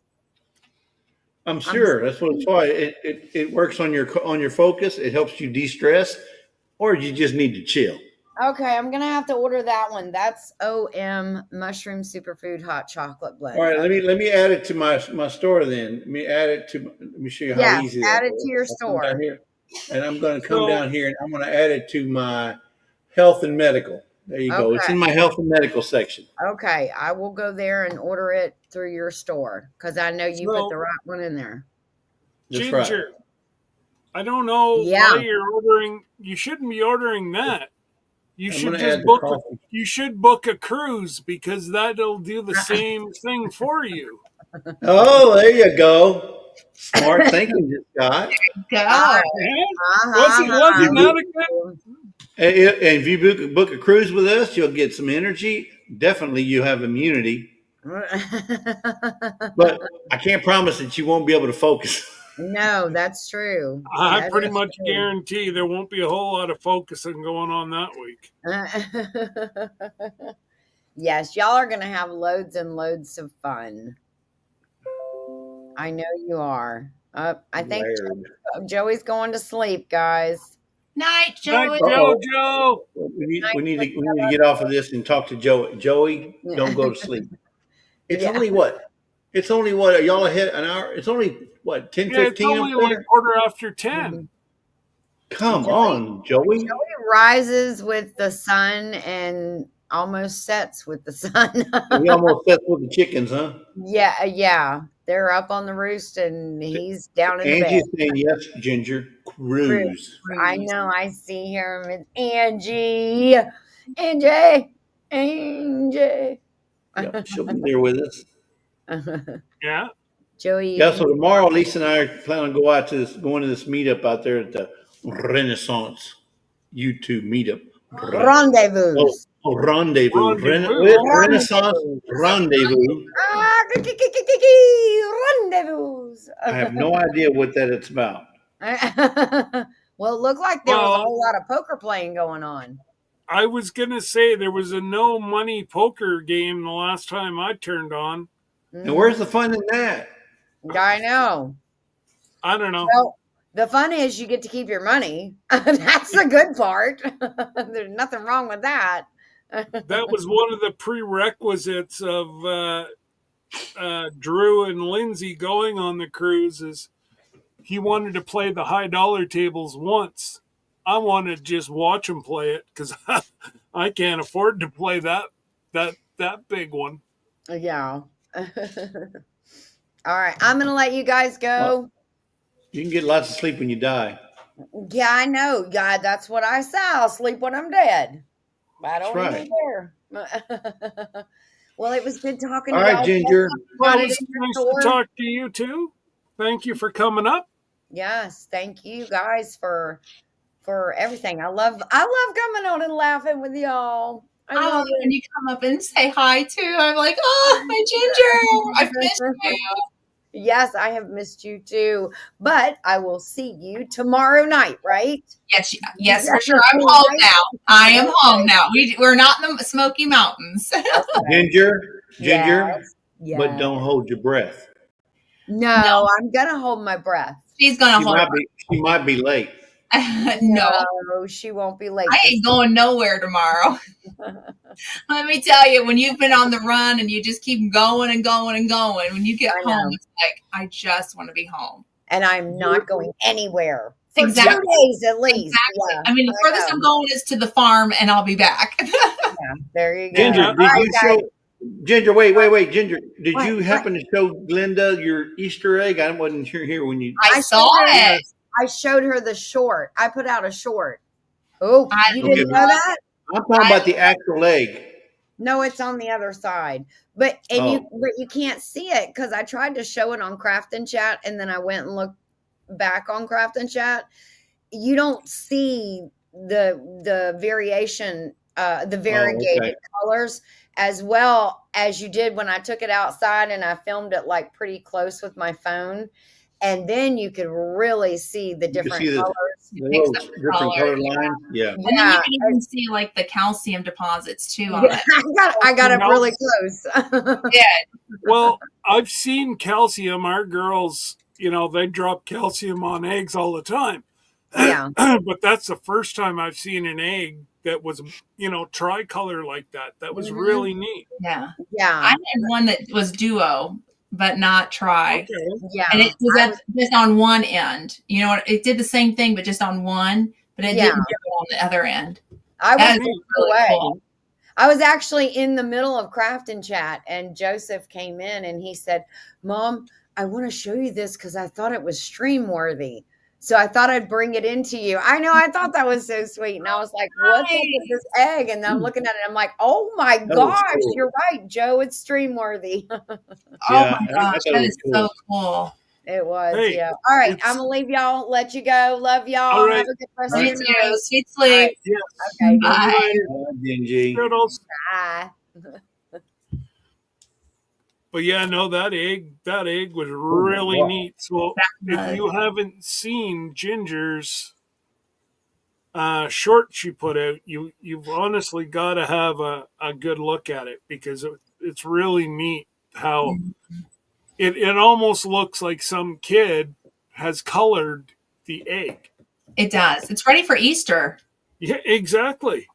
I'm sure that's what it's for. It works on your focus. It helps you de-stress, or you just need to chill. Okay, I'm gonna have to order that one. That's OM Mushroom Superfood Hot Chocolate Blend. All right, let me add it to my store then. Let me add it to. Let me show you how Yes, easy. add that it is. to your I'll come store. down here, and I'm going to come So- down here and I'm going to add it to my health and medical. There you go. It's Okay. in my health and medical section. Okay, I will go there and order it through your store because I know you So- put the right one in there. That's right. Ginger. I don't know Yeah. why you're ordering. You shouldn't be ordering that. You I'm should gonna just add the book. coffee. You should book a cruise because that'll do the same thing for you. Oh, there you go. Smart thinking, Scott. Go. Yeah? Wasn't that a good? And if you book a cruise with us, you'll get some energy. Definitely, you have immunity, but I can't promise that you won't be able to focus. No, that's true. I That pretty is much true. guarantee there won't be a whole lot of focusing going on that week. Yes, y'all are going to have loads and loads of fun. I know you are. I think Joey's going to sleep, guys. Night, Night, Joey. Joe. We need to get off of this and talk to Joey. Joey, don't go to sleep. It's Yeah. only what? It's only what? Are y'all ahead an hour? It's only what? 10, Yeah, it's 15 only up like there? quarter after 10. Come on, Joey. Joey rises with the sun and almost sets with the sun. We almost set with the chickens, huh? Yeah. They're up on the roost and he's down in the bed. Angie's saying yes, Ginger. Cruise. I know. I see him. It's Angie. Angie. Yep, she'll be there with us. Yeah. Joey. Yeah, so tomorrow, Lisa and I are planning to going to this meetup out there at the Renaissance YouTube meetup. Rendezvous. Rendezvous. Renaissance rendezvous. Rendezvous. I have no idea what that it's about. Well, it looked like there was a Well- whole lot of poker playing going on. I was going to say there was a no money poker game the last time I turned on. And where's the fun in that? I know. I don't know. Well, the fun is you get to keep your money. That's the good part. There's nothing wrong with that. That was one of the prerequisites of Drew and Lindsay going on the cruise is he wanted to play the high dollar tables once. I wanted to just watch him play it because I can't afford to play that big one. Yeah. All right. I'm going to let you guys go. You can get lots of sleep when you die. Yeah, I know. God, that's what I say. I'll sleep when I'm dead. I don't That's even care. Well, it was good talking All to right, y'all. Ginger. Well, Got it it was in your nice store? to talk to you too. Thank you for coming up. Yes, thank you guys for everything. I love coming on and laughing with y'all. I Oh, love when you come up and say hi too, I'm like, oh, my Ginger, I've missed you. Yes, I have missed you too. But I will see you tomorrow night, right? Yes, for sure. I'm home now. I am home now. We're not in the Smoky Mountains. Ginger, Yes. but don't hold your breath. No, I'm gonna hold my breath. She's gonna She hold. might be late. No, she won't be late. I ain't going nowhere tomorrow. Let me tell you, when you've been on the run and you just keep going and going and going, when you get I know. home, it's like, I just want to be home. And I'm not going anywhere. For Exactly. 2 days at least. Exactly. Yeah, I mean, the furthest know. I'm going is to the farm and I'll be back. There you go. Ginger, All right, guys. Ginger, wait, Ginger. Did What? you happen to show Glenda your Easter egg? I wasn't here when you. I saw showed her- it. I showed her the short. I put out a short. Oh, I you Okay, didn't know that? I'm talking about the actual egg. No, it's on the other side. But you can't see it because I tried to show it on Craft and Chat, and then I went and looked back on Craft and Chat. You don't see the variation, the variegated colors as well as you did when I took it outside and I filmed it like pretty close with my phone. And then you could really see the You can different see the colors. little Except for different color, color lines. Yeah. And then Yeah. you can even see like the calcium deposits too on Yeah, it. I got it really close. Yeah. Well, I've seen calcium. Our girls, they drop calcium on eggs all the time. Yeah. But that's the first time I've seen an egg that was, tricolor like that. That was really neat. Yeah. Yeah. I had one that was duo, but not tri. Okay. Yeah. And it was just on one end. You know, it did the same thing, but just on one, but it didn't do it on the other end. I That was is blown really away. cool. I was actually in the middle of Craft and Chat, and Joseph came in and he said, "Mom, I want to show you this because I thought it was stream worthy. So I thought I'd bring it into you." I know, I thought that was so sweet. And I was like, "What's up with this egg?" And I'm looking at it, I'm like, "Oh my was gosh, cool. you're right, Joe. It's stream worthy." Oh Yeah, my I gosh, thought it that was is cool. so cool. It was, Hey, yeah. All right, it's- I'm gonna leave y'all, let you go. Love y'all. All right. Have a good rest You of your night. too. Sweet sleep. Yes. Okay, Bye. Dingy. Turtles. bye. But yeah, no, that egg was really wow. neat. So if you haven't seen Ginger's short she put out, you've honestly got to have a good look at it because it's really neat how it almost looks like some kid has colored the egg. It does. It's ready for Easter. Yeah, exactly.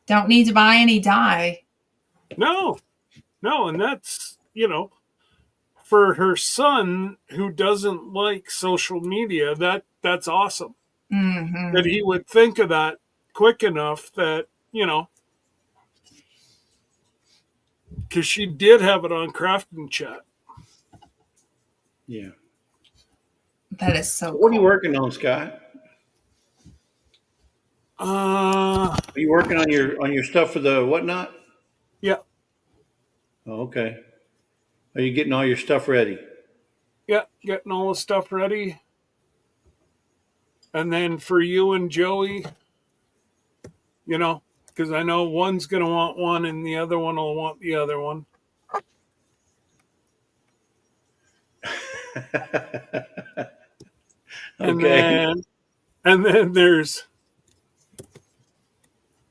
Don't need to buy any dye. No, and that's, for her son who doesn't like social media, that's awesome. Mm-hmm. That he would think of that quick enough that, because she did have it on Craft and Chat. Yeah. That is so What are you cool. working on, Scott? Are you working on your stuff for the whatnot? Yeah, Oh, okay. Are you getting all your stuff ready? getting all the stuff ready. And then for you and Joey, because I know one's going to want one and the other one will want the other one. And Okay. then there's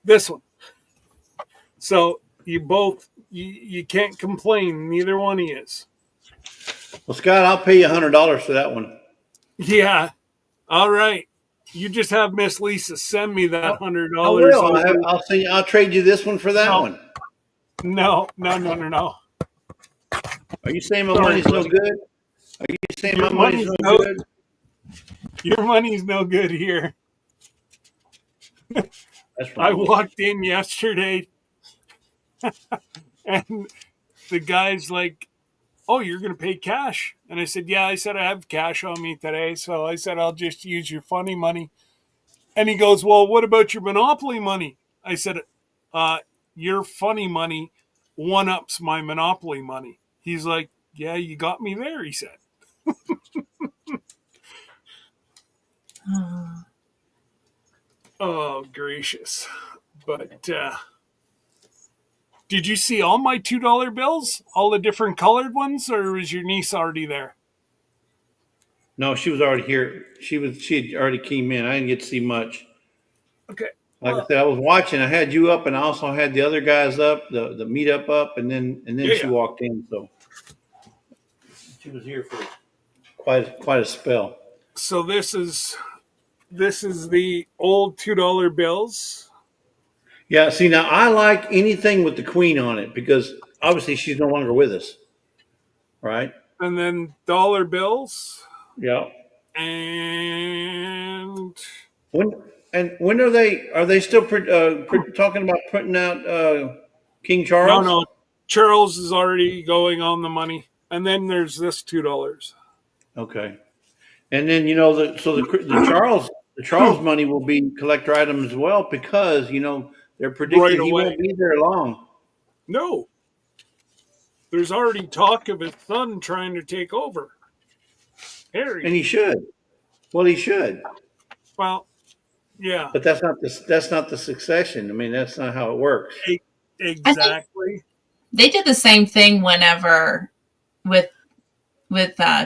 this one. So you can't complain. Neither one of you is. Well, Scott, I'll pay you $100 for that one. Yeah. All right. You just have Miss Lisa send me that $100. I will. I'll send you. I'll trade you this one for that one. No. Are you saying my money's no good? Are you saying my money's no good? Your money's no good here. That's I wrong. walked in yesterday and the guy's like, "Oh, you're going to pay cash?" And I said, "Yeah." I said, "I have cash on me today." So I said, "I'll just use your funny money." And he goes, "Well, what about your Monopoly money?" I said, "Your funny money one-ups my Monopoly money." He's like, "Yeah, you got me there," he said. Oh, gracious. But did you see all my $2 bills? All the different colored ones? Or was your niece already there? No, she was already here. She had already came in. I didn't get to see much. Okay. Like I said, I was watching. I had you up, and I also had the other guys up, the meetup up, and then she Yeah. walked in. So she was here for quite a spell. So this is the old $2 bills. Yeah. See, now I like anything with the queen on it because obviously she's no longer with us, right? And then dollar bills. Yeah. And When are they still talking about printing out King Charles? Charles is already going on the money, and then there's this $2. Okay. And then the Charles money will be collector item as well because they're predicting Right he away. won't be there long. No, there's already talk of his son trying to take over. Harry. And he should. Well, he should. Well, yeah, But that's not the succession. I mean, that's not how it works. exactly. They did the same thing whenever with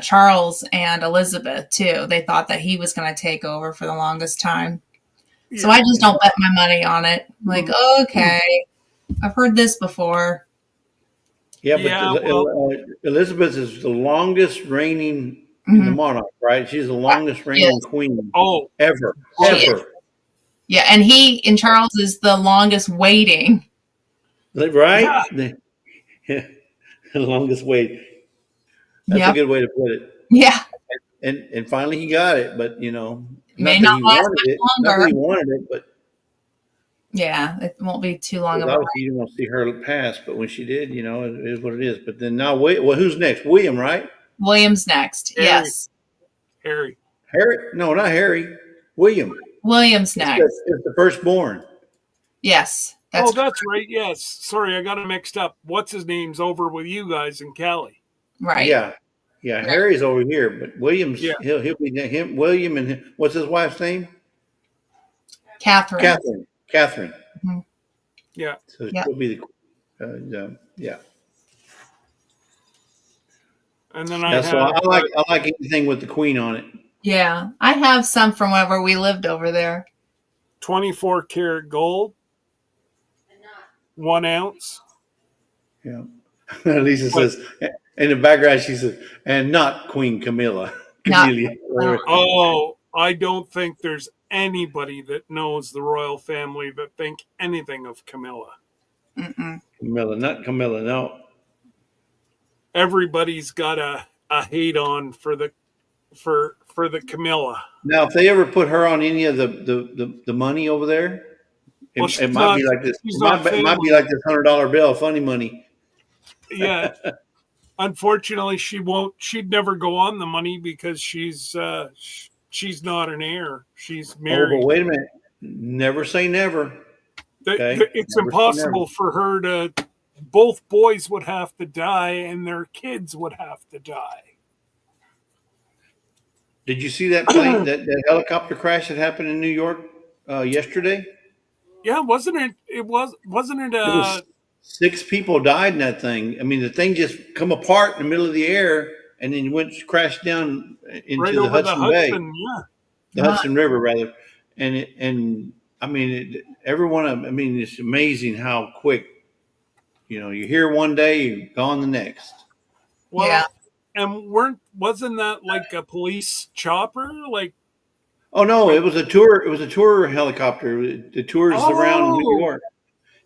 Charles and Elizabeth too. They thought that he was going to take over for the longest time. So I just don't bet my money on it. Like, okay, I've heard this before. Yeah, but Elizabeth is the longest reigning in the monarch, right? She's the longest reigning queen ever. Yeah, and Charles is the longest waiting. Right? Yeah. The longest waiting. That's a good way to put it. Yeah. And finally he got it, but May not not last much not longer. that he wanted it, but Yeah, it won't be too long of a obviously you don't see her pass, but when she did, it is what it is. But then now, who's next? William, right? William's next. Harry. Yes. Harry. No, not Harry. William. William's next. It's the firstborn. Yes. That's right. Yes. Sorry, I got it mixed up. What's his name's over with you guys in Cali? Right. Yeah. Harry's over here, but William's he'll be him. William and what's his wife's name? Catherine. Catherine. Yeah. So she'll be the yeah. And then I like anything with the queen on it. Yeah, I have some from whenever we lived over there. 24 karat gold, 1 ounce. Yeah. Lisa says in the background, she says, and not Queen Camilla. Camellia. Oh, I don't think there's anybody that knows the royal family that think anything of Camilla. Camilla, not Camilla, no. Everybody's got a hate on for the Camilla. Now, if they ever put her on any of the money over there, it might be like this. It might be like this $100 bill, funny money. Yeah. Unfortunately, she won't. She'd never go on the money because she's not an heir. She's married. Oh, but wait a minute. Never say never. Okay? It's impossible for her to. Both boys would have to die, and their kids would have to die. Did you see that plane, that helicopter crash that happened in New York yesterday? Yeah, wasn't it? Wasn't it? It was 6 people died in that thing. I mean, the thing just come apart in the middle of the air and then crashed down into right the Hudson Bay, the Hudson River rather. And I mean, it's amazing how quick. You're here one day, you're gone the next. Well, yeah. And wasn't that like a police chopper? Like, oh no, it was a tour. It was a tour helicopter. The tours around New York,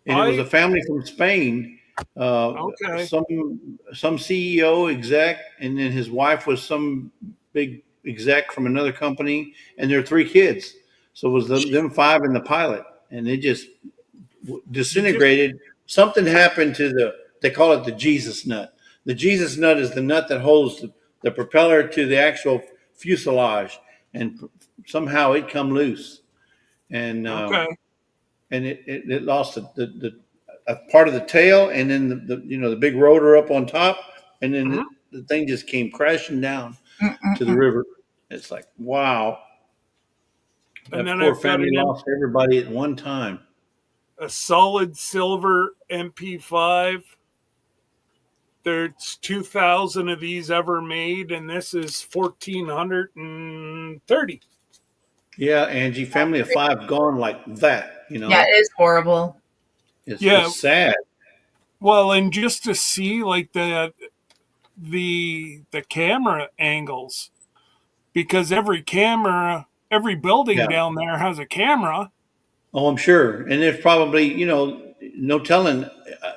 and it was a family from Spain. Some CEO exec, and then his wife was some big exec from another company, and their 3 kids. So it was them 5 and the pilot, and it just disintegrated. Something happened to they call it the Jesus nut. The Jesus nut is the nut that holds the propeller to the actual fuselage, and somehow it come loose, and it lost the a part of the tail, and then the big rotor up on top, and then the thing just came crashing down to the river. It's like, wow. That poor family lost everybody at one time. A solid silver MP5. There's 2,000 of these ever made, and this is 1,430. Yeah, Angie, family of 5 gone like that. Yeah, it is horrible. It's sad. Well, and just to see like the camera angles, because every building down there has a camera. Oh, I'm sure. And there's probably, no telling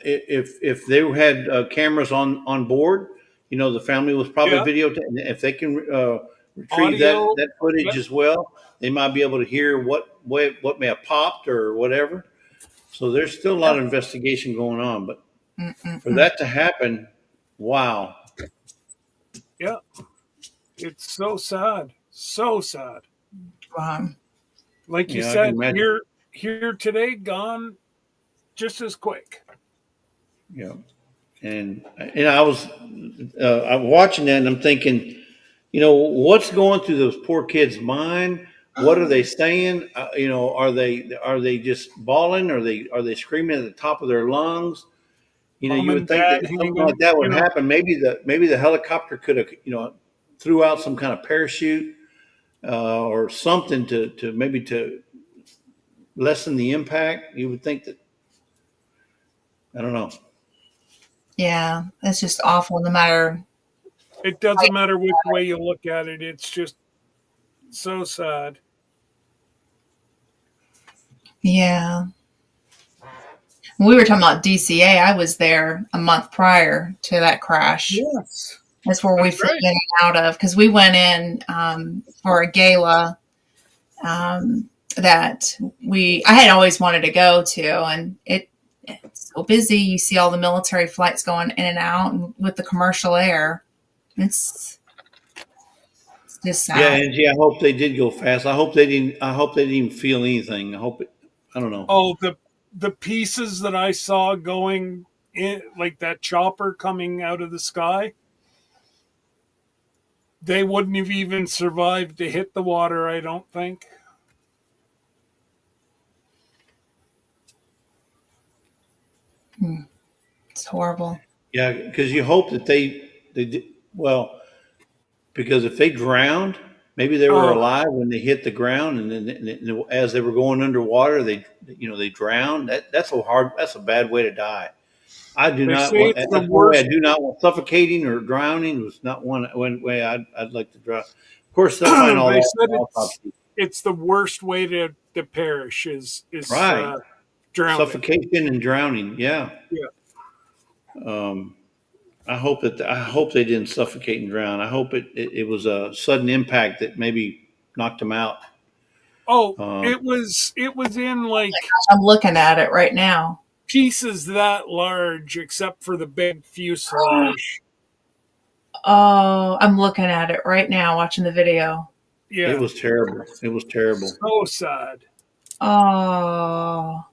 if they had cameras on board, the family was probably videotaping. If they can retrieve that footage as well, they might be able to hear what may have popped or whatever. So there's still a lot of investigation going on. But For that to happen, wow. Yeah. It's so sad. So sad. Wow. Like you Yeah, I said, can imagine. here today, gone just as quick. Yeah. And I was I'm watching that and I'm thinking, what's going through those poor kids' mind? What are they saying? Are they just bawling? Are they screaming at the top of their lungs? Mom You would and think dad that something hanging, like that would happen. Maybe the helicopter could have threw out some kind of parachute or something to maybe to lessen the impact. You would think that. I don't know. Yeah, that's just awful. No matter. it doesn't matter which way you look at it. It's just so sad. Yeah. We were talking about DCA. I was there a month prior to that crash. Yes. That's where we flew in and out of, because we went in for a gala that I had always wanted to go to, and it's so busy. You see all the military flights going in and out, and with the commercial air, it's just sad. Yeah, Angie, I hope they did go fast. I hope they didn't even feel anything. I don't know. Oh, the pieces that I saw going in, like that chopper coming out of the sky, they wouldn't have even survived to hit the water, I don't think. It's horrible. Yeah, because you hope that they did well. Because if they drowned, maybe they were alive when they hit the ground, and then as they were going underwater, they drowned. That's a bad way to die. I do They not say want. it's That's the one way I worst. do not want. Suffocating or drowning was not one way I'd like to drown. Of course, they'll find all They that said in autopsy. it's the worst way to perish is Right. drowning. Suffocation and drowning. Yeah. Yeah. I hope they didn't suffocate and drown. I hope it was a sudden impact that maybe knocked them out. Oh, Um, it was in like I'm looking at it right now. pieces that large, except for the big fuselage. Oh, I'm looking at it right now, watching the video. Yeah. It was terrible. It was terrible. So sad. Oh,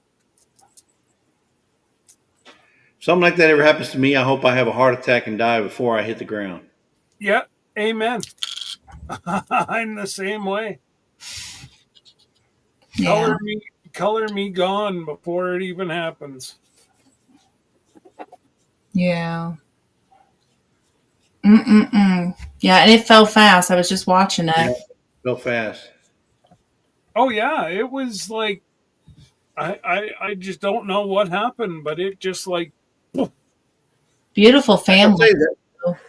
Something like that ever happens to me, I hope I have a heart attack and die before I hit the ground. Yeah. Amen. I'm the same way. yeah. Color me gone before it even happens. Yeah. Yeah, and it fell fast. I was just watching it. Yeah. Go fast. Oh yeah, it was like I just don't know what happened, but it just like Beautiful I'll family. say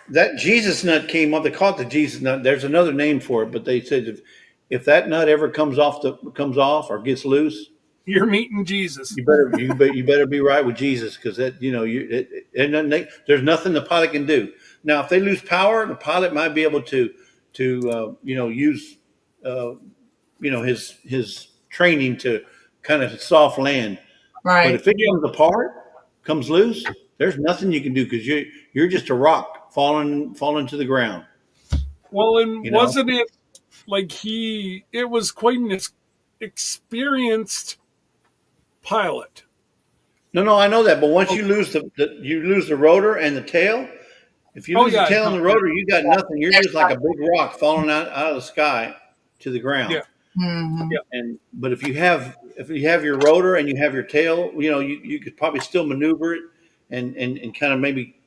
that Jesus nut came up. They call it the Jesus nut. There's another name for it, but they said if that nut ever comes off or gets loose, you're meeting Jesus. you better be right with Jesus, because that there's nothing the pilot can do. Now, if they lose power, the pilot might be able to use his training to kind of soft land. But Right. if it comes apart, comes loose, there's nothing you can do, because you're just a rock falling to the ground. Well, and You know? wasn't it like it was quite an experienced pilot. No, I know that, but once you lose the rotor and the tail, if you lose the tail and the rotor, you got nothing. You're just like a big rock falling out of the sky to the ground. Yeah. Mhm. Yeah. But if you have your rotor and you have your tail, you could probably still maneuver it and kind of maybe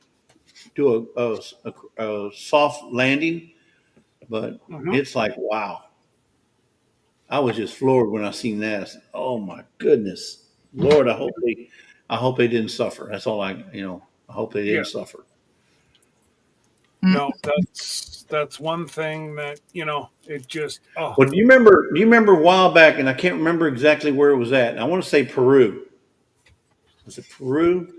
do a soft landing. But it's like, wow. I was just floored when I seen that. I said, oh my goodness, Lord! I hope they didn't suffer. That's all I hope they didn't suffer. No, that's one thing that it just. Oh. Well, do you remember a while back, and I can't remember exactly where it was at. I want to say Peru. Was it Peru?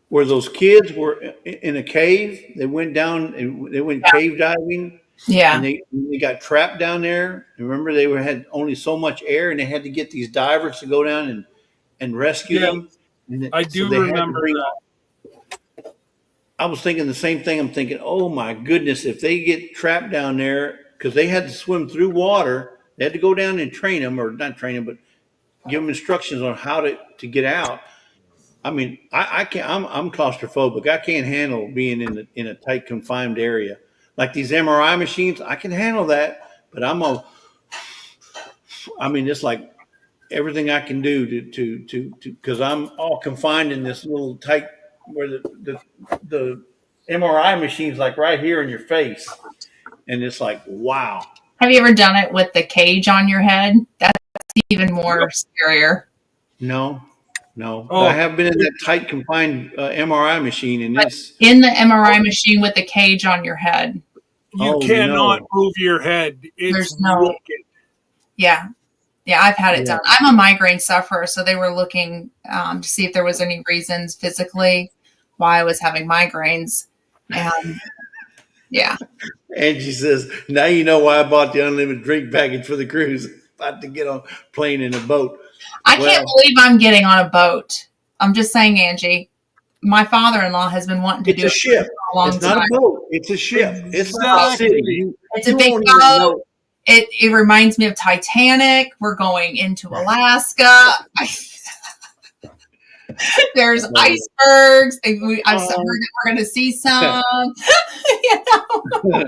Where those kids were in a cave? They went down and they went cave diving. Yeah. And they got trapped down there. Remember, they had only so much air, and they had to get these divers to go down and rescue them. And I do remember that. I was thinking the same thing. I'm thinking, oh my goodness, if they get trapped down there, because they had to swim through water, they had to go down and train them, or not train them, but give them instructions on how to get out. I mean, I can't. I'm claustrophobic. I can't handle being in a tight confined area. Like these MRI machines, I can handle that, but I mean, it's like everything I can do to because I'm all confined in this little tight where the MRI machine's like right here in your face, and it's like wow. Have you ever done it with the cage on your head? That's even more scarier. No. Oh. I have been in that tight confined MRI machine, and it's In the MRI machine with the cage on your head. You Oh, cannot no. move your head. It's There's no- wicked. Yeah. Yeah, I've had it Yeah. done. I'm a migraine sufferer, so they were looking to see if there was any reasons physically why I was having migraines. And yeah. Angie says, now you know why I bought the unlimited drink package for the cruise. About to get on a plane and a boat. I can't believe I'm getting on a boat. I'm just saying, Angie, my father-in-law has been wanting to It's do a it ship. for a long It's not time. a boat. It's a ship. It's not a city. Exactly. It's a You big won't even boat. know. It reminds me of Titanic. We're going into Alaska. There's icebergs. I've heard that we're going to see some. You know?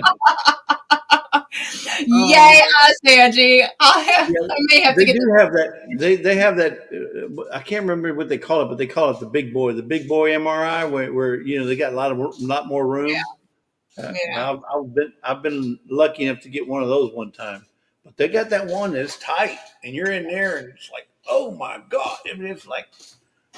Yay, us, Angie. I may have to They get do have that. They have that. I can't remember what they call it, but they call it the big boy MRI, where you know they got a lot more room. Yeah. I've been lucky enough to get one of those one time, but they got that one that's tight, and you're in there, and it's like, oh my god! I mean, it's like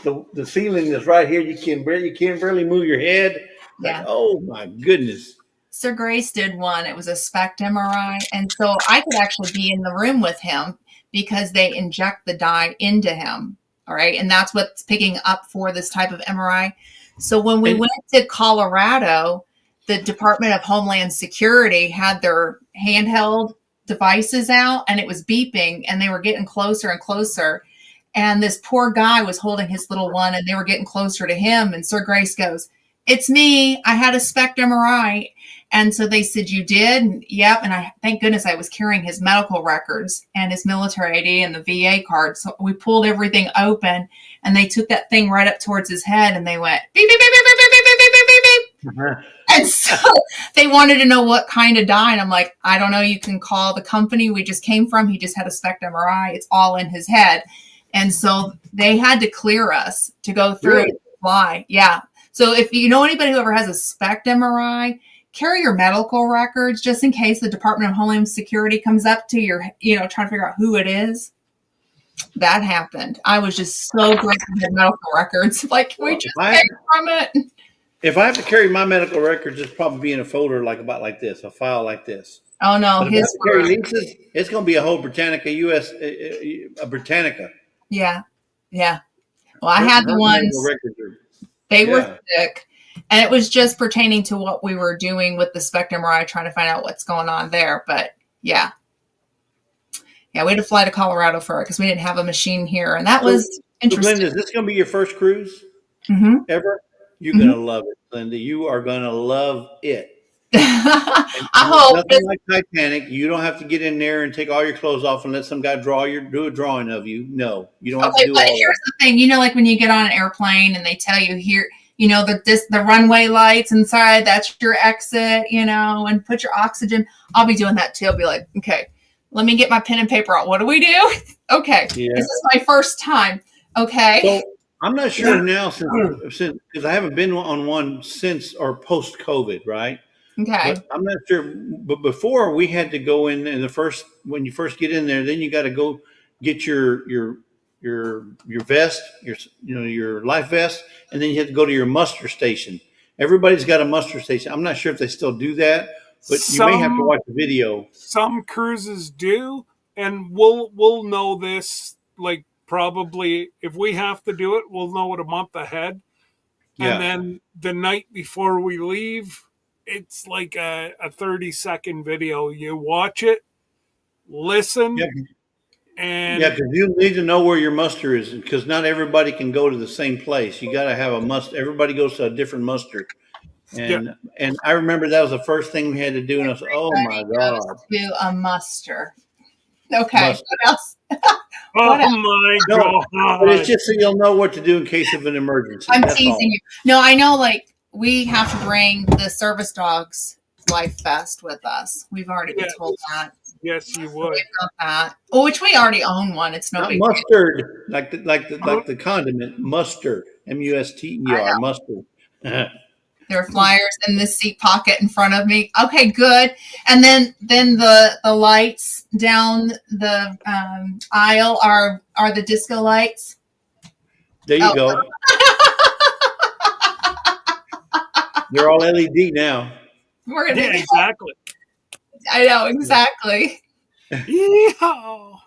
the ceiling is right here. You can barely move your head. Yeah. Like, oh my goodness. Sir Grace did one. It was a SPECT MRI. And so I could actually be in the room with him because they inject the dye into him. All right. And that's what's picking up for this type of MRI. So when we went to Colorado, the Department of Homeland Security had their handheld devices out and it was beeping and they were getting closer and closer. And this poor guy was holding his little one and they were getting closer to him. And Sir Grace goes, "It's me. I had a SPECT MRI." And so they said, "You did?" And, yep. And I thank goodness I was carrying his medical records and his military ID and the VA card. So we pulled everything open and they took that thing right up towards his head and they went beep, beep, beep, beep, beep, beep, beep, beep, beep, beep, beep. And so they wanted to know what kind of dye. And I'm like, I don't know. You can call the company we just came from. He just had a SPECT MRI. It's all in his head. And so they had to clear us to go through and fly. Yeah. So if you know anybody who ever has a SPECT MRI, carry your medical records just in case the Department of Homeland Security comes up to your, trying to figure out who it is. That happened. I was just so grateful to have medical records. Like, we just came from it. If I have to carry my medical records, it's probably be in a folder like this, a file like this. Oh, no. But if I have to carry Lisa's, it's going to be a whole Britannica US, a Britannica. Yeah. Yeah. Well, I had the ones, they were thick. And it was just pertaining to what we were doing with the SPECT MRI, trying to find out what's going on there. But yeah. Yeah, we had to fly to Colorado for it because we didn't have a machine here. And that was interesting. Linda, is this going to be your first cruise ever? You're going to love it, Linda. You are going to love it. I hope. Nothing like Titanic. You don't have to get in there and take all your clothes off and let some guy do a drawing of you. No, you don't have to do all that. Here's the thing. Like when you get on an airplane and they tell you here, the runway lights inside, that's your exit, and put your oxygen. I'll be doing that too. I'll be like, okay, let me get my pen and paper out. What do we do? Okay. Yeah. This is my first time. Okay. So I'm not sure now since because I haven't been on one since or post COVID, right? Okay. But I'm not sure. But before we had to go in when you first get in there, then you got to go get your vest, your life vest, and then you have to go to your muster station. Everybody's got a muster station. I'm not sure if they still do that, but you may have to watch the video. Some cruises do, and we'll know this like probably if we have to do it, we'll know it a month ahead. Yeah. And then the night before we leave, it's like a 30-second video. You watch it, listen. Yeah. And because you need to know where your muster is because not everybody can go to the same place. You got to have a muster. Everybody goes to a different muster. And I remember that was the first thing we had to do, and I was, oh my Goes God, to a muster. Okay. Mustard. What else? Oh What else? my No, but it's God. just so you'll know what to do in case of an emergency. I'm That's teasing all. you. No, I know. Like we have to bring the service dogs Life Vest with us. We've already been Yes. told that. Yes, you So would. we've got that. Oh, which we already own one. It's no Not big deal. mustard, like the condiment, mustard, MUSTER, mustard. There are flyers in this seat pocket in front of me. Okay, good. And then the lights down the aisle are the disco lights. There you go. They're all LED now. We're gonna. Yeah, exactly. I know exactly. Yeehaw.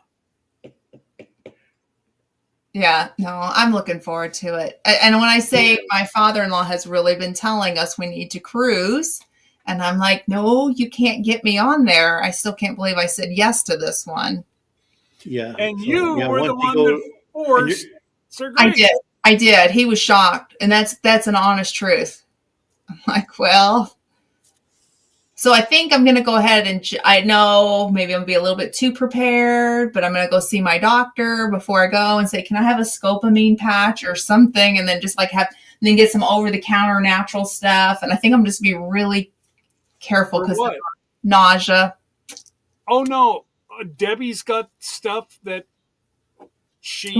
Yeah, no, I'm looking forward to it. And when I say my father-in-law has really been telling us we need to cruise, and I'm like, no, you can't get me on there. I still can't believe I said yes to this one. Yeah. And So, you yeah, were the once you one go- that forced Sir I Grace. did. He was shocked, and that's an honest truth. I'm like, well, so I think I'm going to go ahead and I know maybe I'm going to be a little bit too prepared, but I'm going to go see my doctor before I go and say, can I have a scopamine patch or something? And then just like then get some over the counter natural stuff. And I think I'm just be really careful For because what? nausea. Oh no, Debbie's got stuff that she.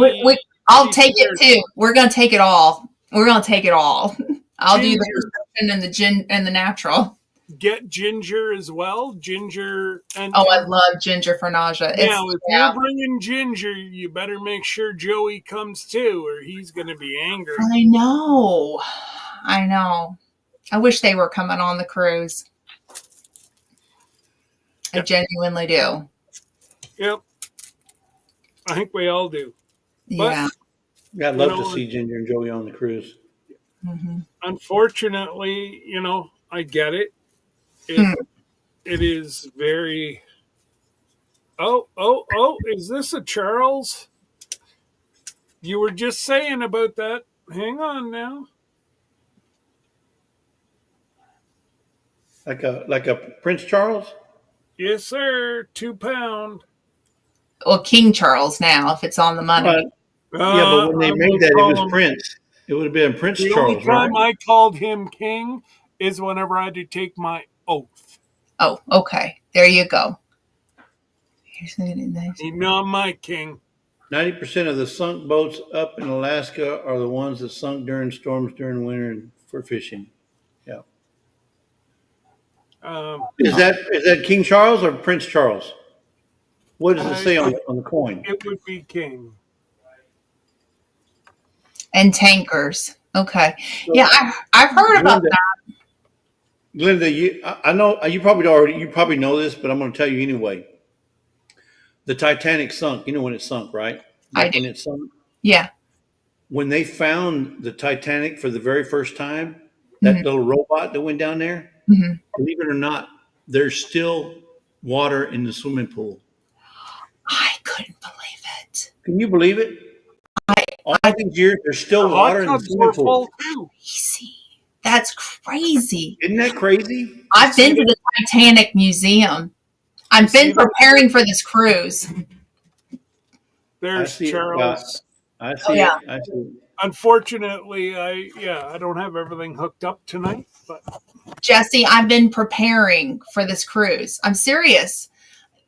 I'll she take it swears- too. We're going to take it all. We're going to take it all. I'll do the Ginger. prescription and the gin and the natural. Get ginger as well. Ginger and Oh, I love ginger for nausea. now if Yeah. you're bringing ginger, you better make sure Joey comes too, or he's going to be angry. I know. I wish they were coming on the cruise. I Yep. genuinely do. Yep, I think we all do. Yeah. Yeah, I'd love You know, to see Ginger and Joey on the cruise. Mhm. Unfortunately, I get it. It is very. Oh! Is this a Charles? You were just saying about that. Hang on now. Like a Prince Charles? Yes, sir. 2 pound. Well, King Charles now, if it's on the money. Yeah, but when they I made will that, it call was him- Prince. It would have been Prince The Charles, only time right? I called him king is whenever I had to take my oath. Oh, okay. There you go. He's not my king. 90% of the sunk boats up in Alaska are the ones that sunk during storms during winter and for fishing. Yeah. Is that King Charles or Prince Charles? What does it say on the coin? It would be king. And tankers. Okay. Yeah, I've heard about Glenda, that. Glenda, I know you probably know this, but I'm going to tell you anyway. The Titanic sunk. You know when it sunk, right? I do. When it sunk. Yeah. When they found the Titanic for the very first time, that Mhm. little robot that went down there, Mhm. believe it or not, there's still water in the swimming pool. I couldn't believe it. Can you believe it? All these years, there's still The hot water in the tubs swimming were pool. full too. Crazy. That's crazy. Isn't that crazy? I've been to the Titanic Museum. I've See been that? preparing for this cruise. There's see it, Charles. I see Oh, yeah. it. I see it. Unfortunately, I don't have everything hooked up tonight, but Jesse, I've been preparing for this cruise. I'm serious.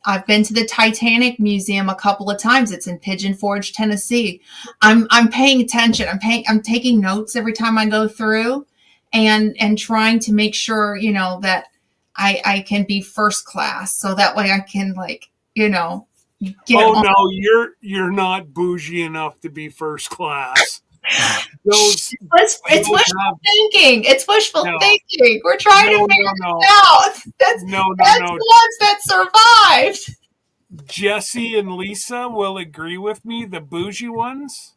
I've been to the Titanic Museum a couple of times. It's in Pigeon Forge, Tennessee. I'm paying attention. I'm taking notes every time I go through and trying to make sure, that I can be first class. So that way I can get oh on. no, you're not bougie enough to be first class. Those It's those wishful have- thinking. It's wishful No. thinking. We're trying no, to figure no, it out. That's no, the no. ones that survived. Jesse and Lisa will agree with me. The bougie ones.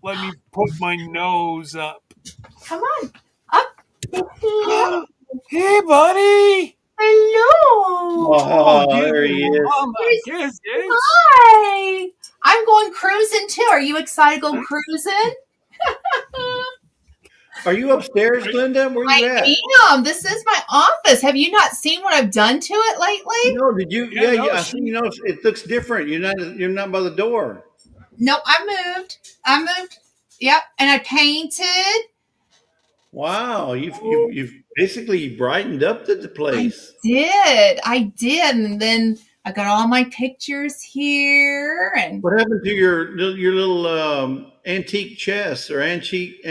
Let me put my nose up. Come on. Up. Hey, buddy. Hello. Oh, give there he me is. mama kisses. Hi. I'm going cruising too. Are you excited to go cruising? Are you upstairs, Glenda? Where you at? I am. This is my office. Have you not seen what I've done to it lately? No, did you? Yeah, no, I see. It looks different. You're not by the door. No, I moved. Yep. And I painted. Wow, you've basically brightened up the place. I did. And then I got all my pictures here and What happened to your little antique chest or antique?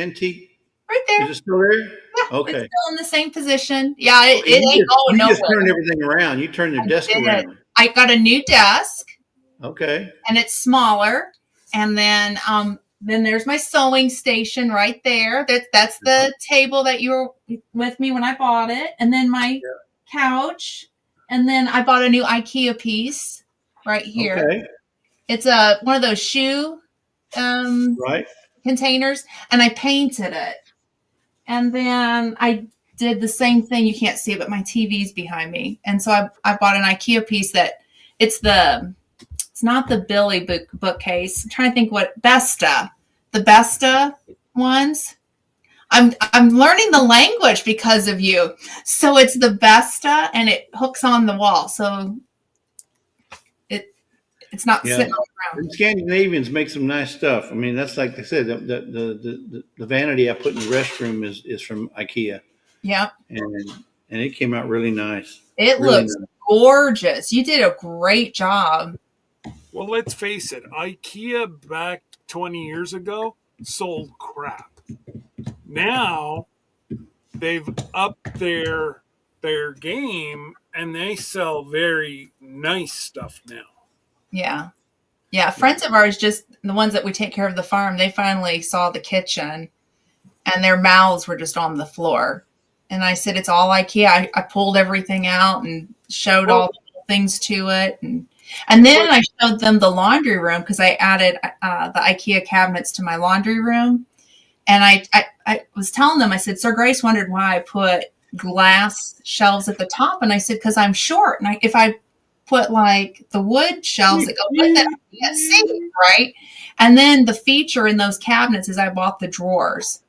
right there. Is it still there? Yeah, Okay. it's still in the same position. Yeah, it You ain't going you just turned nowhere. everything around. You turned your desk did. around. I got a new desk Okay. and it's smaller. And then there's my sewing station right there. That's the table that you were with me when I bought it. And then my couch. And then I bought a new IKEA piece right here. Okay. It's one of those shoe Right. containers, and I painted it. And then I did the same thing. You can't see it, but my TV's behind me. And so I bought an IKEA piece that it's not the Billy bookcase. I'm trying to think what the Besta ones. I'm learning the language because of you. So it's the Besta and it hooks on the wall. So it's not Yeah. sitting on the ground. And Scandinavians make some nice stuff. I mean, that's like I said, the vanity I put in the restroom is from IKEA, Yeah. and it came out really nice. It Really looks nice. gorgeous. You did a great job. Well, let's face it. IKEA back 20 years ago sold crap. Now they've upped their game and they sell very nice stuff now. Yeah. Yeah. Friends of ours, just the ones that we take care of the farm, they finally saw the kitchen and their mouths were just on the floor. And I said, it's all IKEA. I pulled everything out and showed all the little things to it. And then I showed them the laundry room because I added the IKEA cabinets to my laundry room. And I was telling them, I said, Sir Grace wondered why I put glass shelves at the top. And I said, because I'm short. And if I put like the wood shelves that go with it, I can't see, right? And then the feature in those cabinets is I bought the drawers.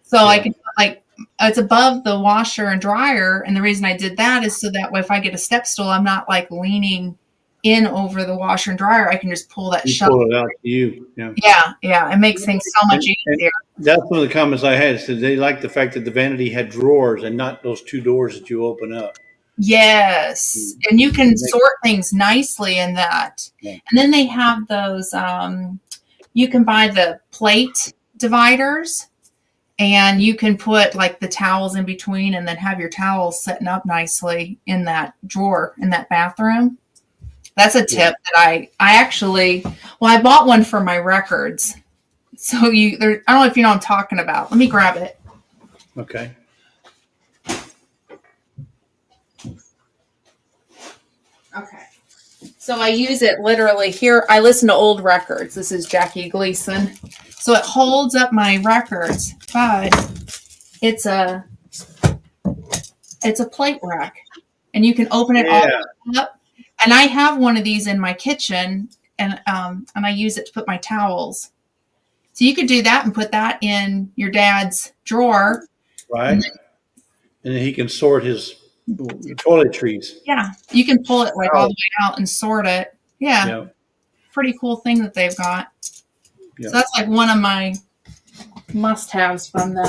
So I can like, it's above the washer and dryer. And the reason I did that is so that way if I get a step stool, I'm not like leaning in over the washer and dryer. I can just pull that You shelf. pull it out to you. Yeah. Yeah. It makes things so much easier. That's one of the comments I had. Said they liked the fact that the vanity had drawers and not those two doors that you open up. Yes. And you can sort things nicely in that. Yeah. And then they have those, you can buy the plate dividers and you can put like the towels in between and then have your towels setting up nicely in that drawer in that bathroom. That's a tip that I actually, I bought one for my records. So I don't know if you know what I'm talking about. Let me grab it. Okay. Okay. So I use it literally here. I listen to old records. This is Jackie Gleason. So it holds up my records, but it's a plate rack and you can open it all up. And I have one of these in my kitchen and I use it to put my towels. So you could do that and put that in your dad's drawer. Right. And then he can sort his toiletries. Yeah. You can pull it like all the way out and sort it. Yeah. Pretty cool thing that they've got. So that's like one of my must-haves from them.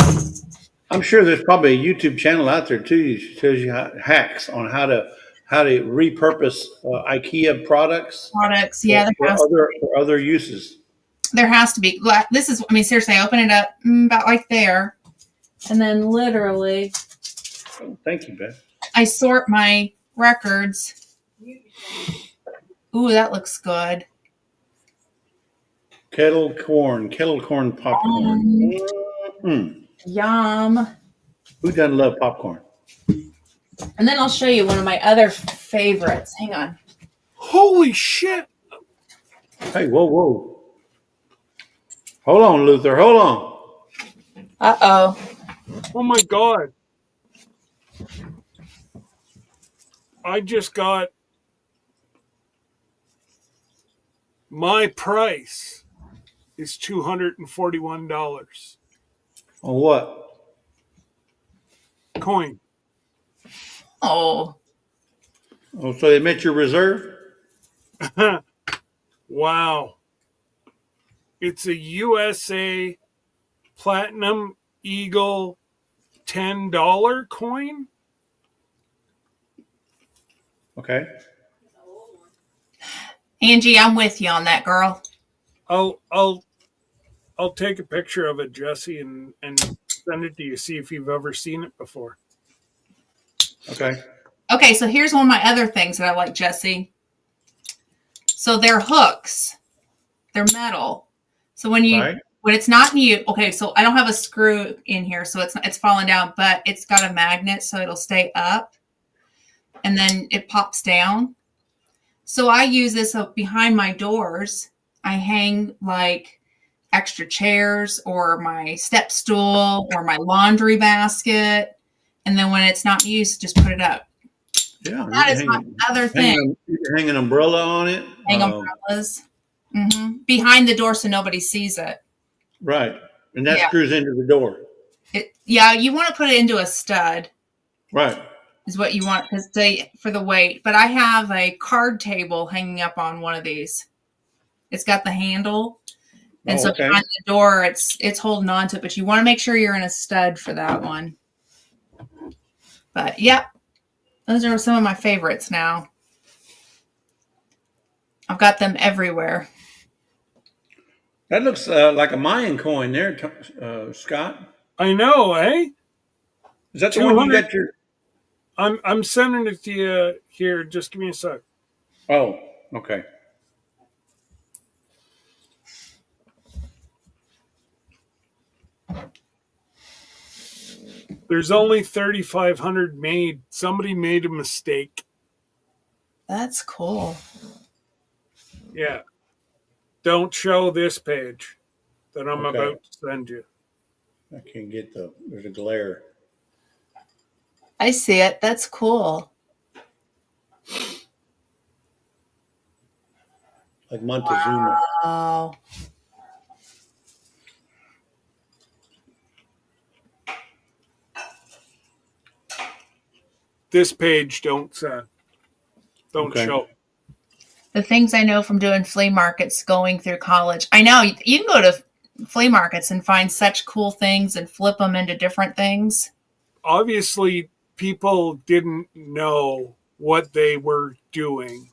I'm sure there's probably a YouTube channel out there too that shows you hacks on how to repurpose IKEA products. Yeah, for other uses. There has to be. This is, I mean, seriously, I open it up about like there, and then literally, Thank you, Beth. I sort my records. Ooh, that looks good. Kettle corn popcorn. Yum. Who doesn't love popcorn? And then I'll show you one of my other favorites. Hang on. Holy shit. Hey, whoa. Hold on, Luther. Hold on. Uh-oh. Oh my God. I just got my price is $241. On what? coin. Oh, Oh, so they met your reserve? Wow. It's a USA Platinum Eagle $10 coin. Okay. Angie, I'm with you on that, girl. I'll take a picture of it, Jesse, and send it to you. See if you've ever seen it before. Okay. Okay, so here's one of my other things that I like, Jesse. So they're hooks. They're metal. So when it's not new, okay, so I don't have a screw in here, so it's falling down, but it's got a magnet, so it'll stay up, and then it pops down. So I use this behind my doors. I hang like extra chairs or my step stool or my laundry basket, and then when it's not used, just put it up. Yeah. That is my other thing. Hang an umbrella on it. Hang umbrellas behind the door so nobody sees it. Right. And that screws into the door. You want to put it into a stud. Right. Is what you want for the weight. But I have a card table hanging up on one of these. It's got the handle. And so behind the door, it's holding on to it. But you want to make sure you're in a stud for that one. But, yep. Those are some of my favorites now. I've got them everywhere. That looks like a Mayan coin there, Scott. I know, eh? Is that the one you got your... I'm sending it to you here. Just give me a sec. Oh, okay. There's only 3,500 made. Somebody made a mistake. That's cool. Yeah. Don't show this page that I'm about to send you. I can't get there's a glare. I see it. That's cool. Like Montezuma. Wow. This page don't show. The things I know from doing flea markets going through college. I know you can go to flea markets and find such cool things and flip them into different things. Obviously, people didn't know what they were doing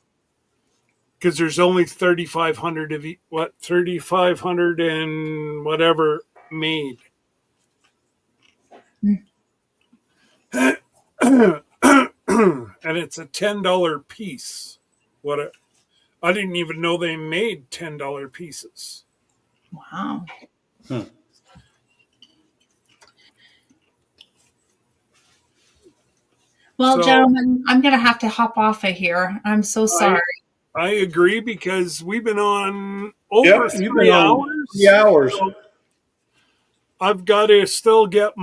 because there's only 3,500 of 3,500 and whatever made. And it's a $10 piece. I didn't even know they made $10 pieces. Wow. Well, gentlemen, I'm going to have to hop off of here. I'm so sorry. I agree because we've been on over 3 hours. 3 hours. So I've got to still get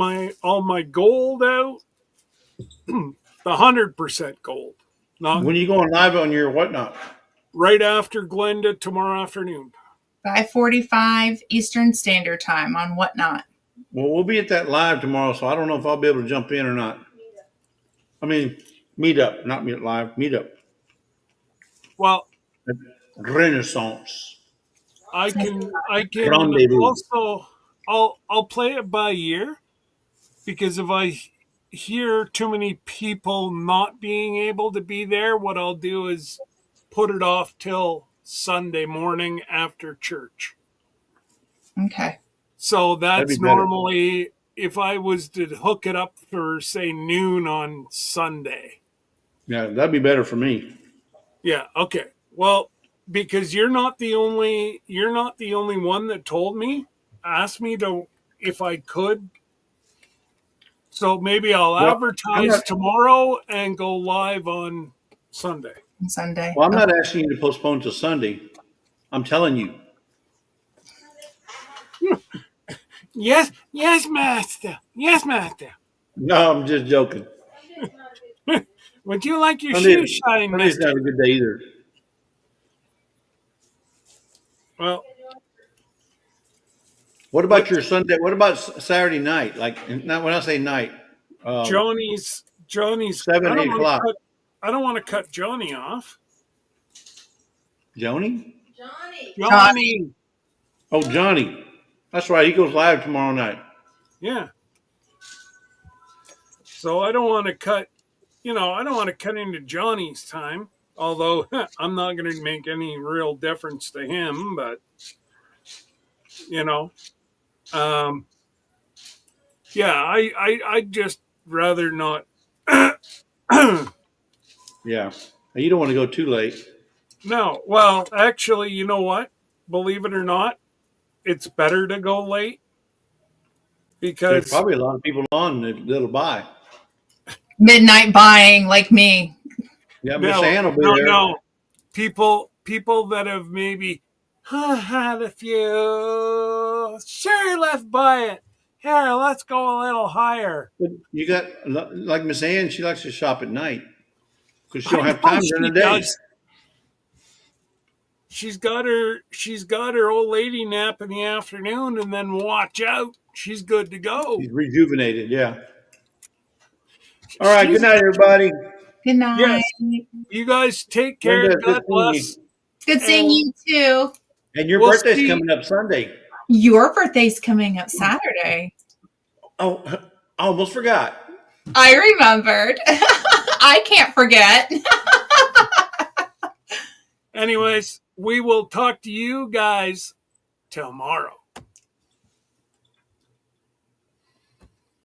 all my gold out. The 100% gold. When are you going live on your whatnot? Right after Glenda tomorrow afternoon. 5:45 Eastern Standard Time on Whatnot. Well, we'll be at that live tomorrow, so I don't know if I'll be able to jump in or not. I mean, meet up, not meet live, meet up. Well, Renaissance. I can Rendezvous. also I'll play it by ear because if I hear too many people not being able to be there, what I'll do is put it off till Sunday morning after church. Okay. So that's normally if I was to hook it up for say noon on Sunday. Yeah, that'd be better for me. Yeah, okay. Well, because you're not the only one that told me, asked me if I could. So maybe I'll advertise tomorrow and go live on Sunday. Well, I'm not asking you to postpone to Sunday. I'm telling you. Yes, master. Yes, master. No, I'm just joking. Would you like your shoes shined, Sunday's master? not a good day either. Well, what about your Sunday? What about Saturday night? Like, not when I say night, Johnny's. Seven, I don't 8 want o'clock. to cut. I don't want to cut Johnny off. Joni? Johnny. Oh, Johnny. That's right. He goes live tomorrow night. Yeah. So I don't want to cut. I don't want to cut into Johnny's time. Although I'm not going to make any real difference to him, but yeah, I'd just rather not. Yeah. You don't want to go too late. No, well, actually, you know what? Believe it or not, it's better to go late There's because probably a lot of people on that'll buy. Midnight buying like me. Yeah, Miss Ann will be there. no, people that have maybe had a few. Sure, let's buy it. Here, let's go a little higher. But you got, like Miss Ann, she likes to shop at night because she don't I have know time she during the day. does. She's got her old lady nap in the afternoon, and then watch out. She's good to go. She's rejuvenated, yeah. All right, good night, everybody. Good night. Yes. You guys take care. Linda, God good seeing bless. you. Good seeing you too. And your We'll birthday's see. coming up Sunday. Your birthday's coming up Saturday. Oh, I almost forgot. I remembered. I can't forget. Anyways, we will talk to you guys tomorrow.